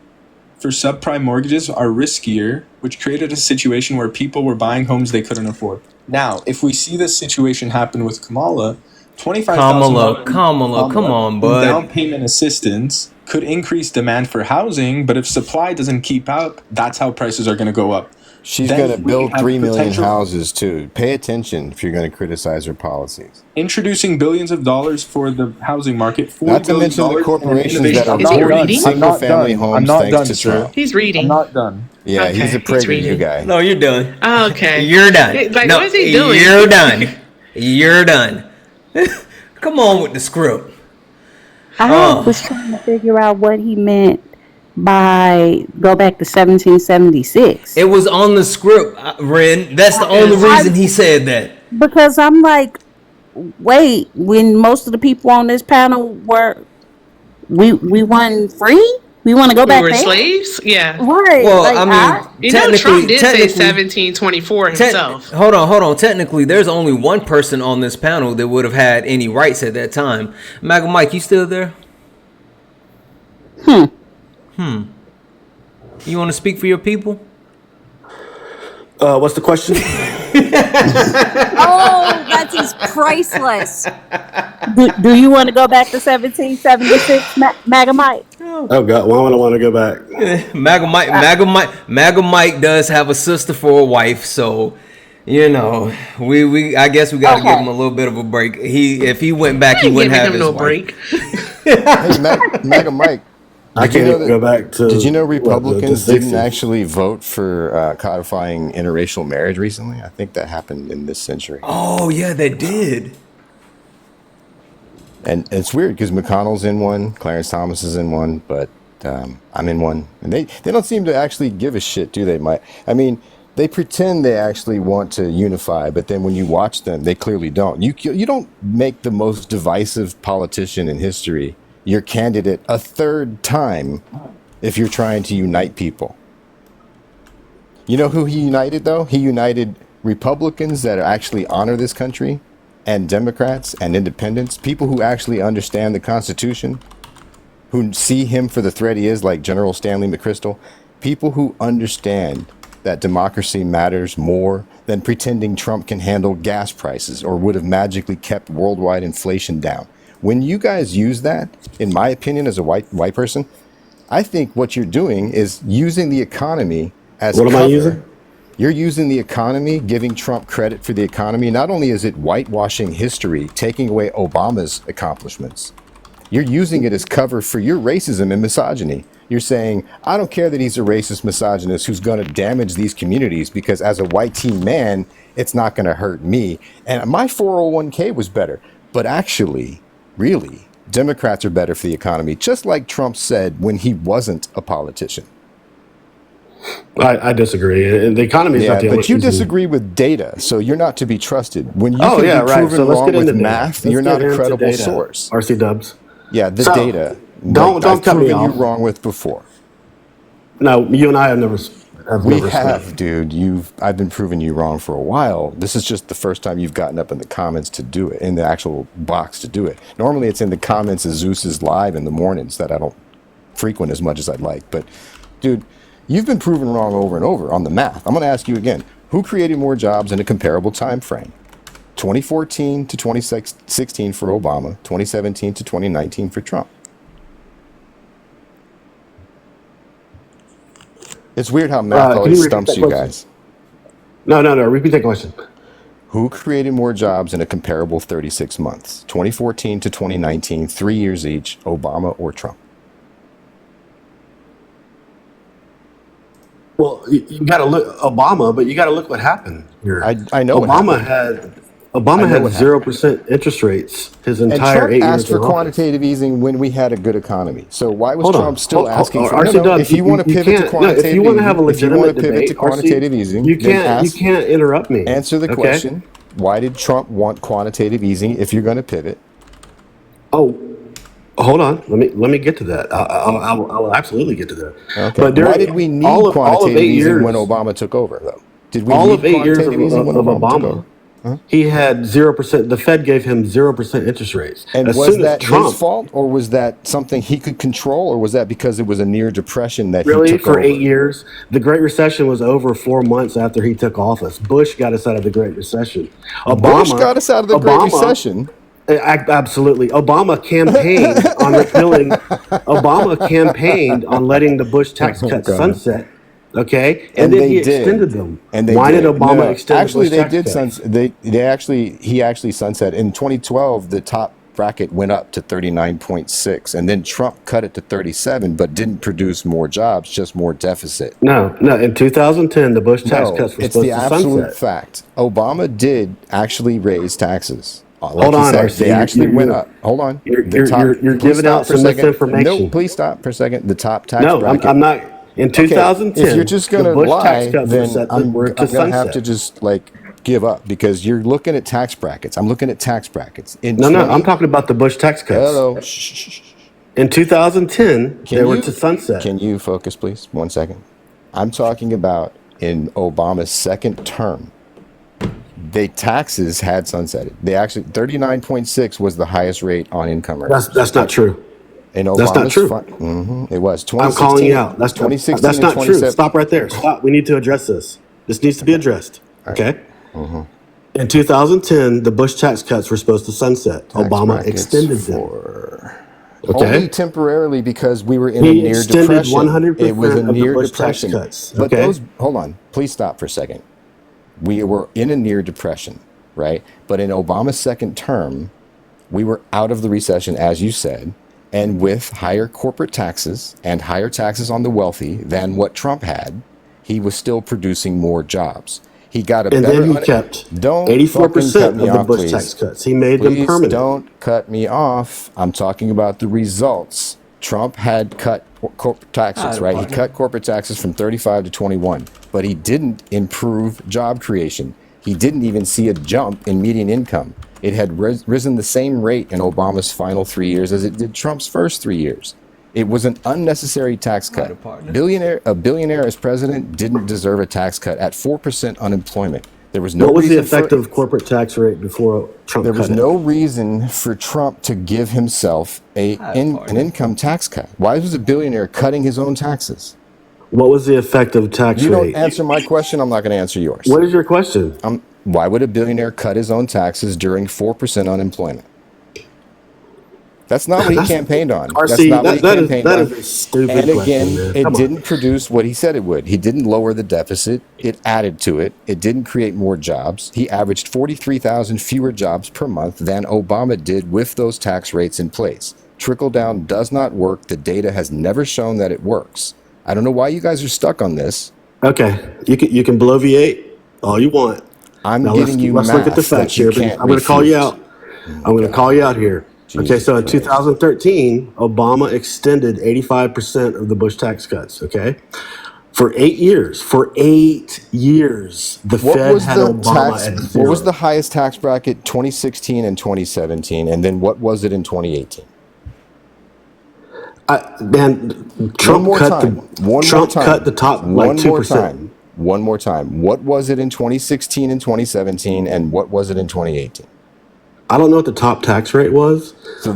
for subprime mortgages are riskier, which created a situation where people were buying homes they couldn't afford. Now, if we see this situation happen with Kamala, $25,000 Kamala, come on, bud. down payment assistance could increase demand for housing, but if supply doesn't keep up, that's how prices are going to go up. She's Then going to we build have 3 million potential- houses too. Pay attention if you're going to criticize her policies. Introducing billions of dollars for the housing market. Not to mention the corporations that are building single-family homes I'm not thanks done, to sir. Trump. He's reading. I'm not done. Yeah, Okay, he's a he's PragerU reading. guy. No, you're done. Oh, okay. You're done. Like, no, what is he doing? You're done. You're done. Come on with the script. I was trying to figure out what he meant by go back to 1776. It was on the script, Ren. That's the only reason he said that. Because I'm like, wait, when most of the people on this panel were, we weren't free? We want to go back We were there? slaves? Yeah. Right. Well, like, I mean, Trump did say technically- 1724 himself. Hold on. Technically, there's only one person on this panel that would have had any rights at that time. Maga Mike, you still there? You want to speak for your people? What's the question? Oh, that is priceless. do you want to go back to 1776, MAGA Mike? Oh God, why would I want to go back? MAGA Mike does have a sister for a wife, so we I guess we got to give him a little bit of a break. If he went back, he wouldn't have his wife. Break. Hey, MAGA Mike. I can't go back to. Did you know Republicans didn't actually vote for codifying interracial marriage recently? I think that happened in this century. Oh yeah, they did. And it's weird because McConnell's in one, Clarence Thomas is in one, but I'm in one, and they don't seem to actually give a shit, do they? I mean, they pretend they actually want to unify, but then when you watch them, they clearly don't. You don't make the most divisive politician in history your candidate a third time if you're trying to unite people. You know who he united, though? He united Republicans that actually honor this country, and Democrats and independents, people who actually understand the Constitution, who see him for the threat he is, like General Stanley McChrystal, people who understand that democracy matters more than pretending Trump can handle gas prices or would have magically kept worldwide inflation down. When you guys use that, in my opinion, as a white person, I think what you're doing is using the economy as What am I cover. using? You're using the economy, giving Trump credit for the economy. Not only is it whitewashing history, taking away Obama's accomplishments, you're using it as cover for your racism and misogyny. You're saying, I don't care that he's a racist misogynist who's going to damage these communities because as a white teen man, it's not going to hurt me. And my 401k was better. But actually, really, Democrats are better for the economy, just like Trump said when he wasn't a politician. I disagree. And the economy is not the only but you reason. disagree with data, so you're not to be trusted. When you Oh, can yeah, be right. proven So let's wrong get into with data. math, Let's you're get not a into credible data. source. RC Dubs. Yeah, the So, data. Don't I've cut me proven you off. wrong with before. No, you and I have never. We have, dude. I've been proving you wrong for a while. This is just the first time you've gotten up in the comments to do it, in the actual box to do it. Normally, it's in the comments of Zeus's live in the mornings that I don't frequent as much as I'd like. But, dude, you've been proven wrong over and over on the math. I'm going to ask you again: who created more jobs in a comparable time frame? 2014 to 2016 for Obama, 2017 to 2019 for Trump. It's weird how math always stumps you guys. No. Repeat that question. Who created more jobs in a comparable 36 months? 2014 to 2019, 3 years each, Obama or Trump? Well, you got to look Obama, but you got to look what happened here. I know Obama had 0% interest rates his And entire Trump 8 years asked for in office. quantitative easing when we had a good economy. So why was Hold on. Trump still asking for RC no, Dubs, if you want to pivot to can't- quantitative if you want to have a easing, if you want legitimate to pivot to debate, quantitative RC, easing, you then can't interrupt me. answer the okay? question. Why did Trump want quantitative easing if you're going to pivot? Oh, hold on. Let me get to that. I will absolutely get to that. Okay. But during Why did we need all of quantitative 8 easing years, when Obama took over, though? Did we all need of 8 years of quantitative easing when Obama took over? Obama, he had 0%. The Fed gave him 0% interest rates. And as was soon as that Trump, his fault, or was that something he could control, or was that because it was a near depression that really he took for over? 8 years, the Great Recession was over 4 months after he took office. Bush got us out of the Great Recession. Bush got us out of the Great Recession. Absolutely. Obama campaigned on repealing. Obama campaigned on letting the Bush tax cuts sunset. Okay, and then they he extended did. them. And they Why did did. Obama No, extend actually, the Bush they tax did cuts? he actually sunset in 2012. The top bracket went up to 39.6, and then Trump cut it to 37, but didn't produce more jobs, just more deficit. No. In 2010, the Bush tax No, cuts were it's supposed the to absolute sunset. fact. Obama did actually raise taxes. Like Hold you on, said, RC, they you're- actually you're- went up. Hold on. You're Please giving stop out for a some second. misinformation. No, please stop for a second. The top tax No, bracket. I'm not. In 2010, if you're just going the to Bush lie, tax cuts then I'm were going to to have sunset. to just give up because you're looking at tax brackets. I'm looking at tax brackets. No, I'm talking about the Bush tax cuts. Hello. In 2010, they were to sunset. Can you focus, please? 1 second. I'm talking about in Obama's second term. The taxes had sunsetted. They actually 39.6 was the highest rate on income rates. That's not true. In That's not Obama's true. It was. I'm calling you out. That's 2016 That's to not true. 27. Stop right there. Stop. We need to address this. This needs to be addressed. Okay. In 2010, the Bush tax cuts were supposed to sunset. Obama brackets extended them. Okay. Only temporarily because we were in a He near extended depression. 100% It was a of the near Bush tax depression. cuts. But Okay. hold on, please stop for a second. We were in a near depression, right? But in Obama's second term, we were out of the recession, as you said, and with higher corporate taxes and higher taxes on the wealthy than what Trump had, he was still producing more jobs. He got a And better. then he kept Don't fucking cut 84% me of the off, Bush please. tax cuts. He made them Please permanent. don't cut me off. I'm talking about the results. Trump had cut corporate taxes, right? He cut corporate taxes from 35 to 21, but he didn't improve job creation. He didn't even see a jump in median income. It had risen the same rate in Obama's final 3 years as it did Trump's first 3 years. It was an unnecessary tax cut. A billionaire as president didn't deserve a tax cut at 4% unemployment. There was no What was the reason for effective corporate tax rate before Trump there was cut it? no reason for Trump to give himself an income tax cut. Why was a billionaire cutting his own taxes? What was the effective tax You rate? don't answer my question, I'm not going to answer yours. What is your question? Why would a billionaire cut his own taxes during 4% unemployment? That's not what he campaigned on. That's RC, not what he campaigned on. that is a stupid And question, again, man. it Come on. didn't produce what he said it would. He didn't lower the deficit. It added to it. It didn't create more jobs. He averaged 43,000 fewer jobs per month than Obama did with those tax rates in place. Trickle down does not work. The data has never shown that it works. I don't know why you guys are stuck on this. Okay, you can bloviate all you want. I'm Now giving you let's look at the math that facts you here. Because can't I'm going to call you refute. out. I'm going to call you out here. Okay, Jesus so in Christ. 2013, Obama extended 85% of the Bush tax cuts. Okay, for 8 years. For 8 years, the What Fed was had the Obama tax? at What zero. was the highest tax bracket? 2016 and 2017, and then what was it in 2018? Trump One more cut time. Trump cut the top like 2%. One more time. What was it in 2016 and 2017, and what was it in 2018? I don't know what the top tax rate was,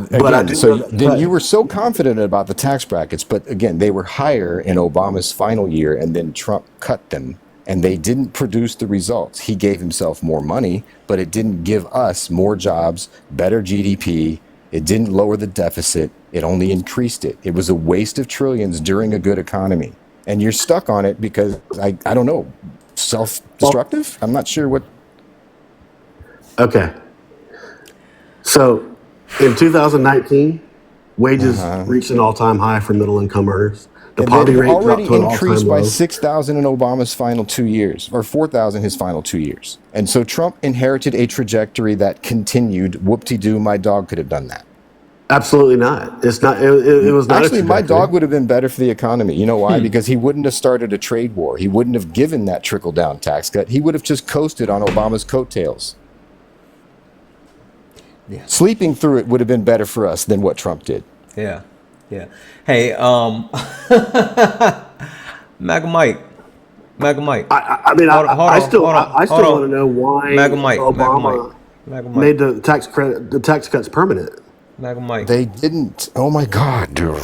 but I Again, do so know that then cut. you were so confident about the tax brackets, but again, they were higher in Obama's final year, and then Trump cut them, and they didn't produce the results. He gave himself more money, but it didn't give us more jobs, better GDP. It didn't lower the deficit. It only increased it. It was a waste of trillions during a good economy. And you're stuck on it because, I don't know, self-destructive? I'm not sure what. Okay. So in 2019, wages reached an all-time high for middle-income earners. The And poverty they've rate dropped already to an increased all-time by low. 6,000 in Obama's final 2 years, or 4,000 his final 2 years. And so Trump inherited a trajectory that continued. Whoop-de-doo, my dog could have done that. Absolutely not. It's not. It was not. Actually, a my trajectory. dog would have been better for the economy. You know why? Because he wouldn't have started a trade war. He wouldn't have given that trickle-down tax cut. He would have just coasted on Obama's coattails. Yeah. Sleeping through it would have been better for us than what Trump did. Yeah. Yeah. Hey, Maga Mike. I mean, I still want to know why Obama made the tax cuts permanent. Maga Mike. They didn't. Oh my God, dude.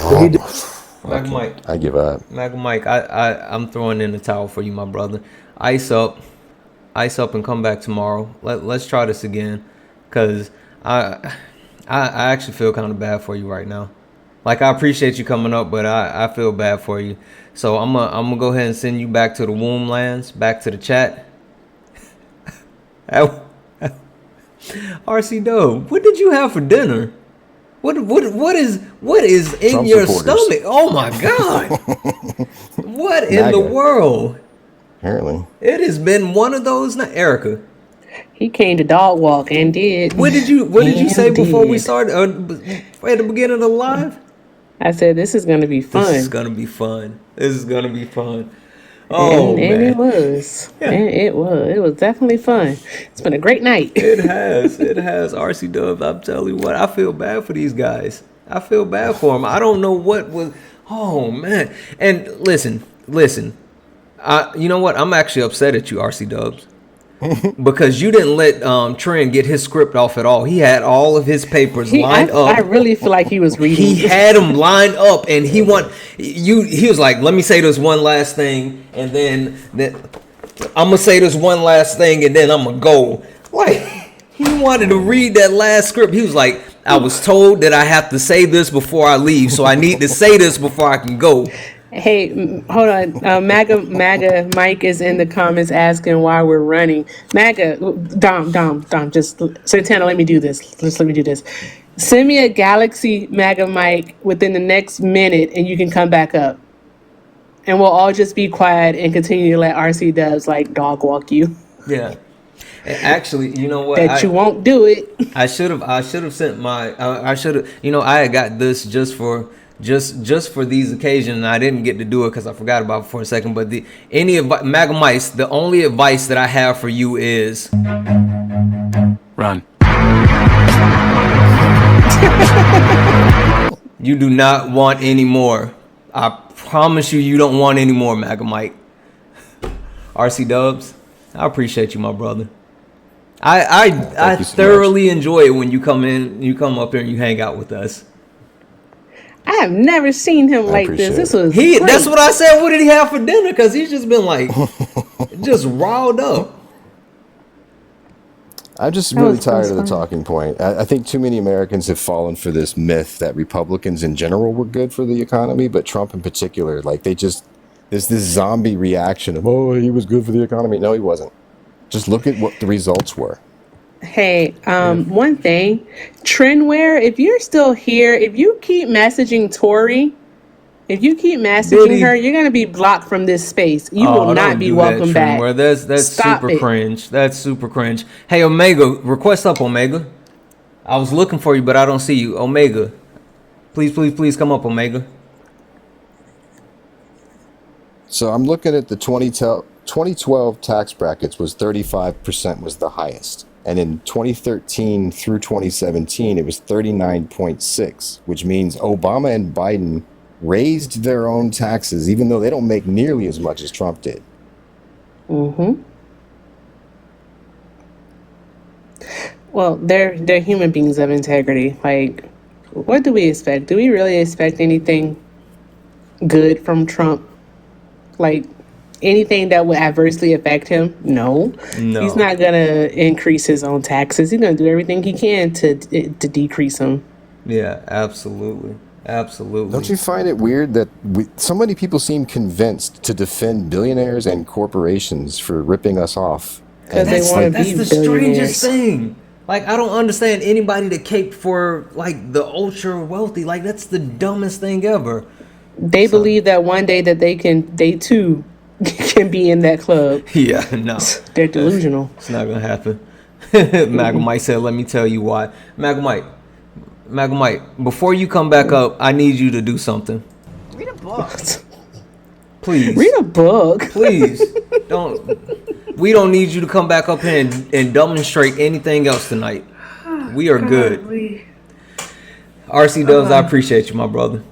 Maga Mike. I give up. Maga Mike, I'm throwing in the towel for you, my brother. Ice up and come back tomorrow. Let's try this again, cause I actually feel kind of bad for you right now. Like, I appreciate you coming up, but I feel bad for you. So I'm gonna go ahead and send you back to the womb lands, back to the chat. RC Dub, what did you have for dinner? What is in Trump your supporters. stomach? Oh my God! What in MAGA. the world? Apparently. It has been one of those nights. Erica, He came to dog walk and did. what did you say And before we did. started? At the beginning of the live? I said this is gonna be fun. This is gonna be fun. This is gonna be fun. Oh and man, it was. Yeah. And it was. It was definitely fun. It's been a great night. It has. RC Dub, I'm telling you what, I feel bad for these guys. I feel bad for them. I don't know what was. Oh man. And listen. You know what? I'm actually upset at you, RC Dubs. Because you didn't let Trent get his script off at all. He had all of his papers lined up. I really feel like he was reading. He had them lined up, and he was like, "Let me say this one last thing, and then I'm gonna say this one last thing, and then I'm gonna go." Like, he wanted to read that last script. He was like, I was told that I have to say this before I leave, so I need to say this before I can go. Hey, hold on. MAGA Mike is in the comments asking why we're running. MAGA, Dom, just Santana, let me do this. Let me do this. Send me a Galaxy MAGA Mike within the next minute, and you can come back up. And we'll all just be quiet and continue to let RC Dubs like dog walk you. Yeah. And actually, you know what? That you won't do it. I should have sent my. I should have. You know, I had got this just for these occasions, and I didn't get to do it because I forgot about it for a second. But MAGA Mice, the only advice that I have for you is run. You do not want any more. I promise you, you don't want any more, MAGA Mike. RC Dubs, I appreciate you, my brother. I thoroughly enjoy it when you come up here and you hang out with us. I have never seen him like this. This was great. That's what I said. What did he have for dinner? Because he's just been like, just riled up. I'm just really tired of the talking point. I think too many Americans have fallen for this myth that Republicans in general were good for the economy, but Trump in particular, like there's this zombie reaction of, oh, he was good for the economy. No, he wasn't. Just look at what the results were. Hey, one thing, Trendwear, if you're still here, if you keep messaging Tori, if you keep messaging her, you're gonna be blocked from this space. You will not be welcome back. That's super cringe. That's super cringe. Hey, Omega, request up, Omega. I was looking for you, but I don't see you. Omega, please come up, Omega. So I'm looking at the 2012 tax brackets was 35% was the highest. And in 2013 through 2017, it was 39.6, which means Obama and Biden raised their own taxes, even though they don't make nearly as much as Trump did. Mm-hmm. Well, they're human beings of integrity. Like, what do we expect? Do we really expect anything good from Trump? Like, anything that would adversely affect him? No. He's not gonna increase his own taxes. He's gonna do everything he can to decrease them. Yeah, absolutely. Don't you find it weird that so many people seem convinced to defend billionaires and corporations for ripping us off? Because they want to be That's the strangest thing. Like, I don't understand anybody that cape for like the ultra wealthy. Like, that's the dumbest thing ever. They believe that one day that they too can be in that club. Yeah, no. They're delusional. It's not gonna happen. MAGA Mike said, let me tell you why. MAGA Mike, before you come back up, I need you to do something. Read a book. Please. Read a book. Please. We don't need you to come back up here and demonstrate anything else tonight. We are good. RC Dubs, I appreciate you, my brother.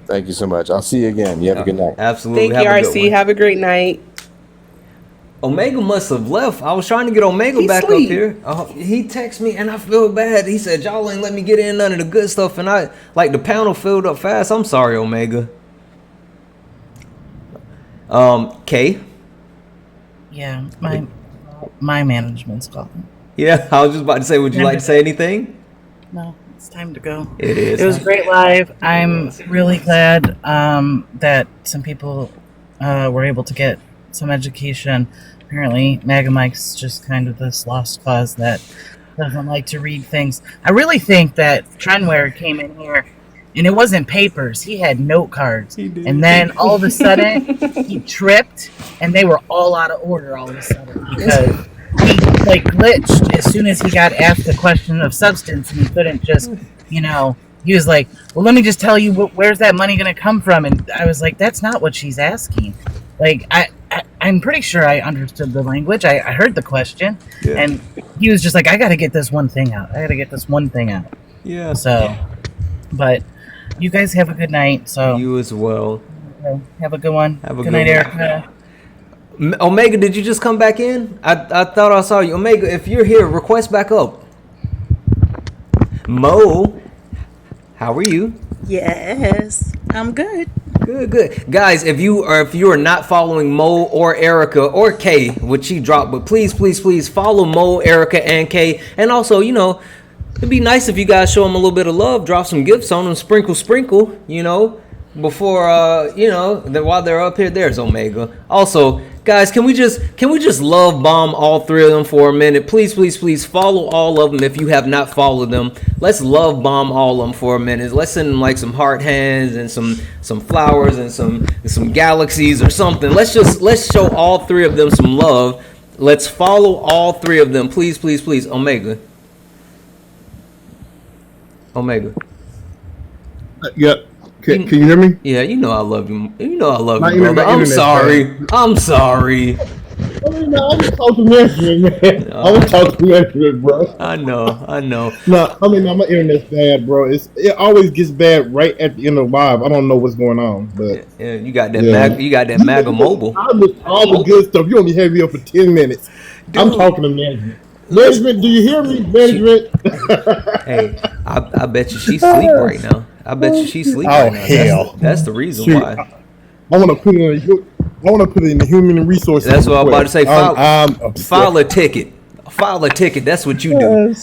Thank you so much. I'll see you again. You have a good night. Absolutely. Thank you, RC. Have a great night. Omega must have left. I was trying to get Omega back up here. He texted me and I feel bad. He said, y'all ain't let me get in none of the good stuff. And I, like, the panel filled up fast. I'm sorry, Omega. Kay? Yeah, my management's calling. Yeah, I was just about to say, would you like to say anything? No, it's time to go. It is. It was great live. I'm really glad that some people were able to get some education. Apparently, MAGA Mike's just kind of this lost cause that doesn't like to read things. I really think that Trendwear came in here, and it wasn't papers. He had note cards. And then all of a sudden, he tripped, and they were all out of order all of a sudden because he like glitched as soon as he got asked the question of substance, and he couldn't just, he was like, well, let me just tell you, where's that money going to come from? And I was like, that's not what she's asking. Like, I'm pretty sure I understood the language. I heard the question, and he was just like, I got to get this one thing out. Yeah. So, but you guys have a good night. So you as well. Have a good one. Good night, Erica. Omega, did you just come back in? I thought I saw you. Omega, if you're here, request back up. Mo, how are you? Yes, I'm good. Good. Guys, if you are not following Mo or Erica or Kay, which she dropped, but please follow Mo, Erica, and Kay. And also, It'd be nice if you guys show them a little bit of love, drop some gifts on them, sprinkle, you know, before you know, while they're up here. There's Omega. Also, guys, can we just love bomb all three of them for a minute? Please follow all of them if you have not followed them. Let's love bomb all of them for a minute. Let's send them like some heart hands and some flowers and some galaxies or something. Let's show all three of them some love. Let's follow all three of them. Please. Omega. Yeah. Can you hear me? Yeah, you know I love you. You know I love My you, brother. internet- I'm sorry. internet I'm sorry. I mean, no, I was talking management, man. I was talking management, bro. I know. No, I mean, no, my internet's bad, bro. It always gets bad right at the end of live. I don't know what's going on, but Yeah, you got that yeah. you got that MAGA mobile. I missed all the good stuff. You only had me up for 10 minutes. I'm talking to management. Management, do you hear me? Management. Hey, I bet you she's asleep right now. I bet you she's asleep right now. Hell. That's the reason Shoot, why. I want to put it in. I want to put it in the human resources. That's what I'm about to say. I'm upset. File a ticket. File a ticket. That's what you do.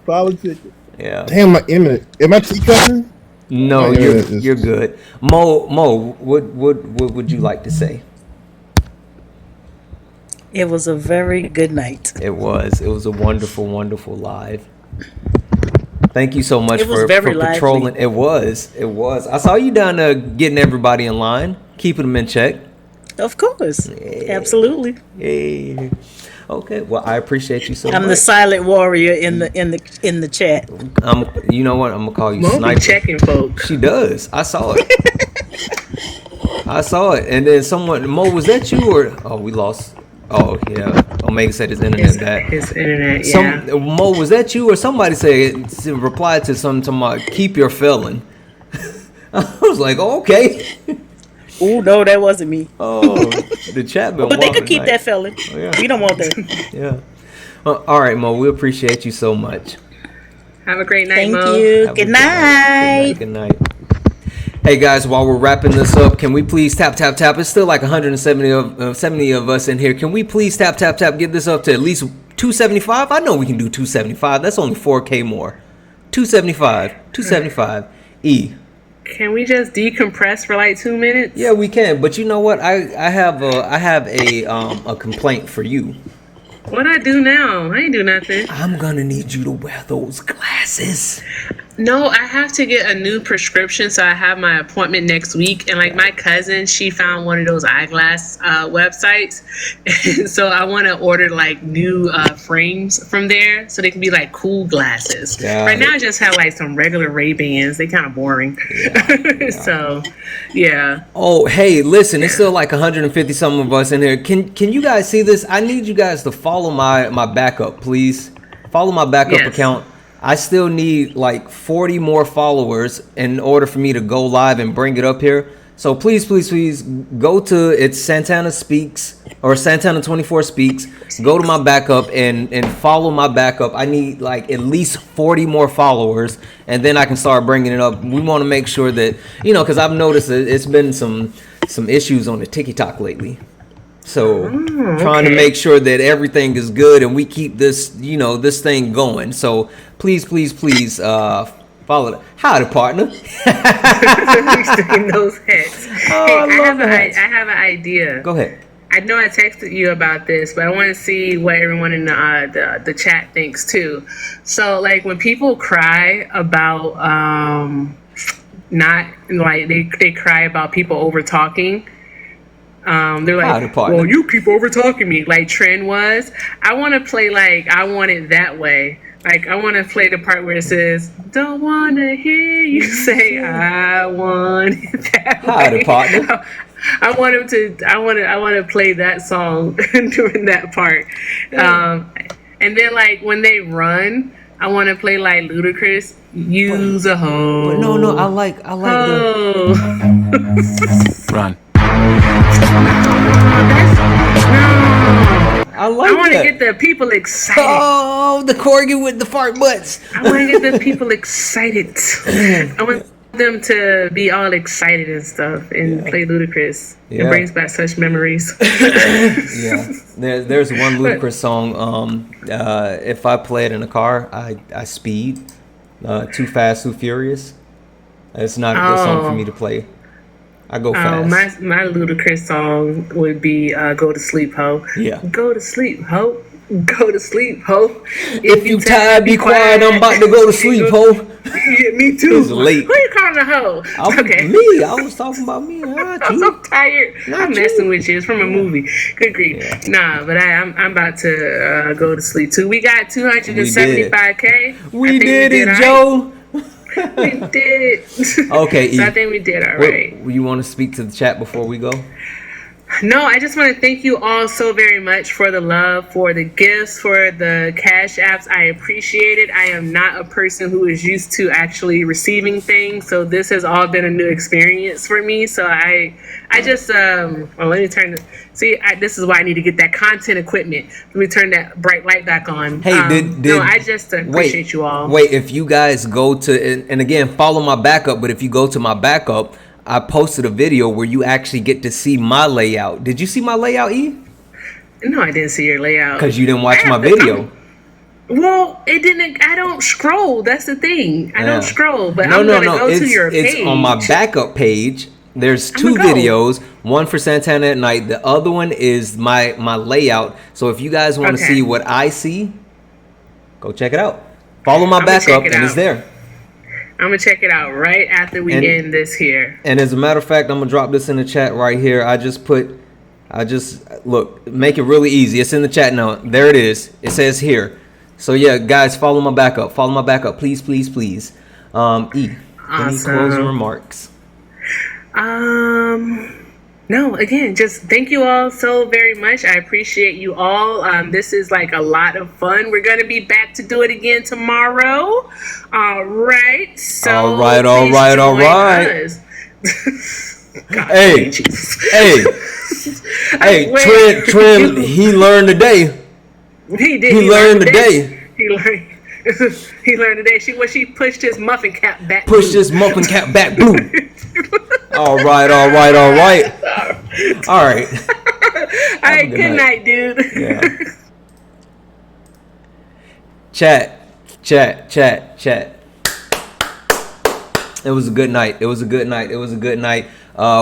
File a ticket. Yeah. Damn, my internet. Am I teacupping? No, My internet is- you're good. Mo, what would you like to say? It was a very good night. It was a wonderful live. Thank you so much It was for very patrolling. It was. I saw you down there getting everybody in line, keeping them in check. Of course. Absolutely. Yay. Okay. Well, I appreciate you so much. I'm the silent warrior in the chat. You know what? I'm gonna call you Mo be Sniper. checking folks. She does. I saw it. And then someone, Mo, was that you or? Oh, we lost. Oh yeah. Omega said his internet back. His internet, yeah. Mo, was that you or somebody said replied to something about keep your feeling? I was like, oh, okay. Oh no, that wasn't me. Oh, the chat been But they wild could keep tonight. that feeling. Oh, yeah. We don't want that. Yeah. Well, all right, Mo. We appreciate you so much. Have a great night, Thank Mo. you. Have a Good night. Good night. Hey guys, while we're wrapping this up, can we please tap? It's still like 170 of us in here. Can we please tap? Get this up to at least 275. I know we can do 275. That's only 4K more. 275. E. Can we just decompress for like 2 minutes? Yeah, we can. But you know what? I have a complaint for you. What I do now? I ain't do nothing. I'm gonna need you to wear those glasses. No, I have to get a new prescription, so I have my appointment next week. And like my cousin, she found one of those eyeglass websites, and so I want to order like new frames from there, so they can be like cool glasses. Right now, I just have like some regular Ray-Bans. They kind of boring. So, yeah. Oh, hey, listen, it's still like 150 some of us in here. Can you guys see this? I need you guys to follow my backup, please. Follow my backup account. I still need like 40 more followers in order for me to go live and bring it up here. So please go to it's Santana Speaks or Santana 24 Speaks. Go to my backup and follow my backup. I need like at least 40 more followers, and then I can start bringing it up. We want to make sure that, you know, because I've noticed that it's been some issues on the TikTok lately. So trying to make sure that everything is good and we keep this, you know, this thing going. So please follow that. Howdy, partner. Sticking those hats. I have an idea. Go ahead. I know I texted you about this, but I want to see what everyone in the chat thinks too. So, like when people cry about not like they cry about people over talking. They're like, well, you keep over talking me. Like Trend was. I want to play like I want it that way. Like I want to play the part where it says, "Don't want to hear you say I want it that way." Partner. I want him to. I want to play that song during that part. And then like when they run, I want to play like Ludacris. Use a hoe. But no, I like the run. I like I want to that. get the people excited. Oh, the corgi with the fart butts. I want to get the people excited. I want them to be all excited and stuff and play Ludacris. It brings back such memories. Yeah, there's one Ludacris song. If I play it in a car, I speed. Too Fast, Too Furious. It's not a good song for me to play. I go fast. My Ludacris song would be "Go to Sleep, Ho." Yeah. Go to sleep, ho. Go to sleep, ho. If you tired, be quiet. I'm about to go to sleep, ho. Yeah, me too. It's late. Who you calling a hoe? Okay. Me. I was talking about me. I'm so tired. I'm messing with you. It's from a movie. Good grief. Yeah. Nah, but I'm about to go to sleep too. We got 275K. We did it, Joe. We did. Okay, so I think we did all right. You want to speak to the chat before we go? No, I just want to thank you all so very much for the love, for the gifts, for the cash apps. I appreciate it. I am not a person who is used to actually receiving things, so this has all been a new experience for me. So I just let me turn. This is why I need to get that content equipment. Let me turn that bright light back on. Hey, I just appreciate you all. Wait, if you guys go to and again follow my backup, but if you go to my backup, I posted a video where you actually get to see my layout. Did you see my layout, E? No, I didn't see your layout. Because you didn't watch my video. Well, it didn't. I don't scroll. That's the thing. I don't scroll. But I'm gonna go to your page. It's on my backup page. There's two videos. One for Santana at Night. The other one is my layout. So if you guys want to see what I see, go check it out. Follow my backup, and it's there. I'm gonna check it out right after we end this here. And as a matter of fact, I'm gonna drop this in the chat right here. I just look, make it really easy. It's in the chat now. There it is. It says here. So yeah, guys, follow my backup. Follow my backup, please, please, please. Any closing remarks? No, again, just thank you all so very much. I appreciate you all. This is like a lot of fun. We're going to be back to do it again tomorrow. All right. So all right. God, hey, Trent, he learned today. He did. He learned today. He learned today. She pushed his muffin cap back. His muffin cap back blue. All right. All right. Good night, dude. Yeah. Chat. It was a good night.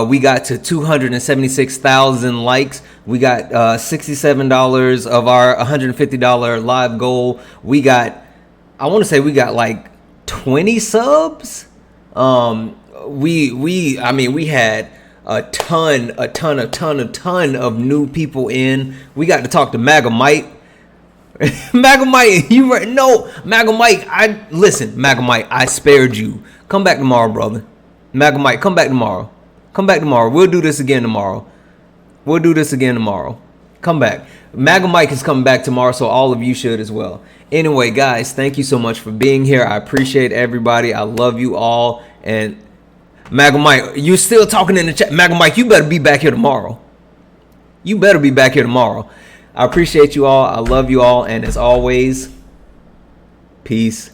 We got to 276,000 likes. We got $67 of our $150 live goal. I want to say we got like 20 subs. We had a ton of new people in. We got to talk to MAGA Mike. MAGA Mike, MAGA Mike, MAGA Mike, I spared you. Come back tomorrow, brother. MAGA Mike, come back tomorrow. We'll do this again tomorrow. Come back. MAGA Mike is coming back tomorrow, so all of you should as well. Anyway, guys, thank you so much for being here. I appreciate everybody. I love you all. And MAGA Mike, you still talking in the chat. MAGA Mike, you better be back here tomorrow. I appreciate you all. I love you all. And as always, peace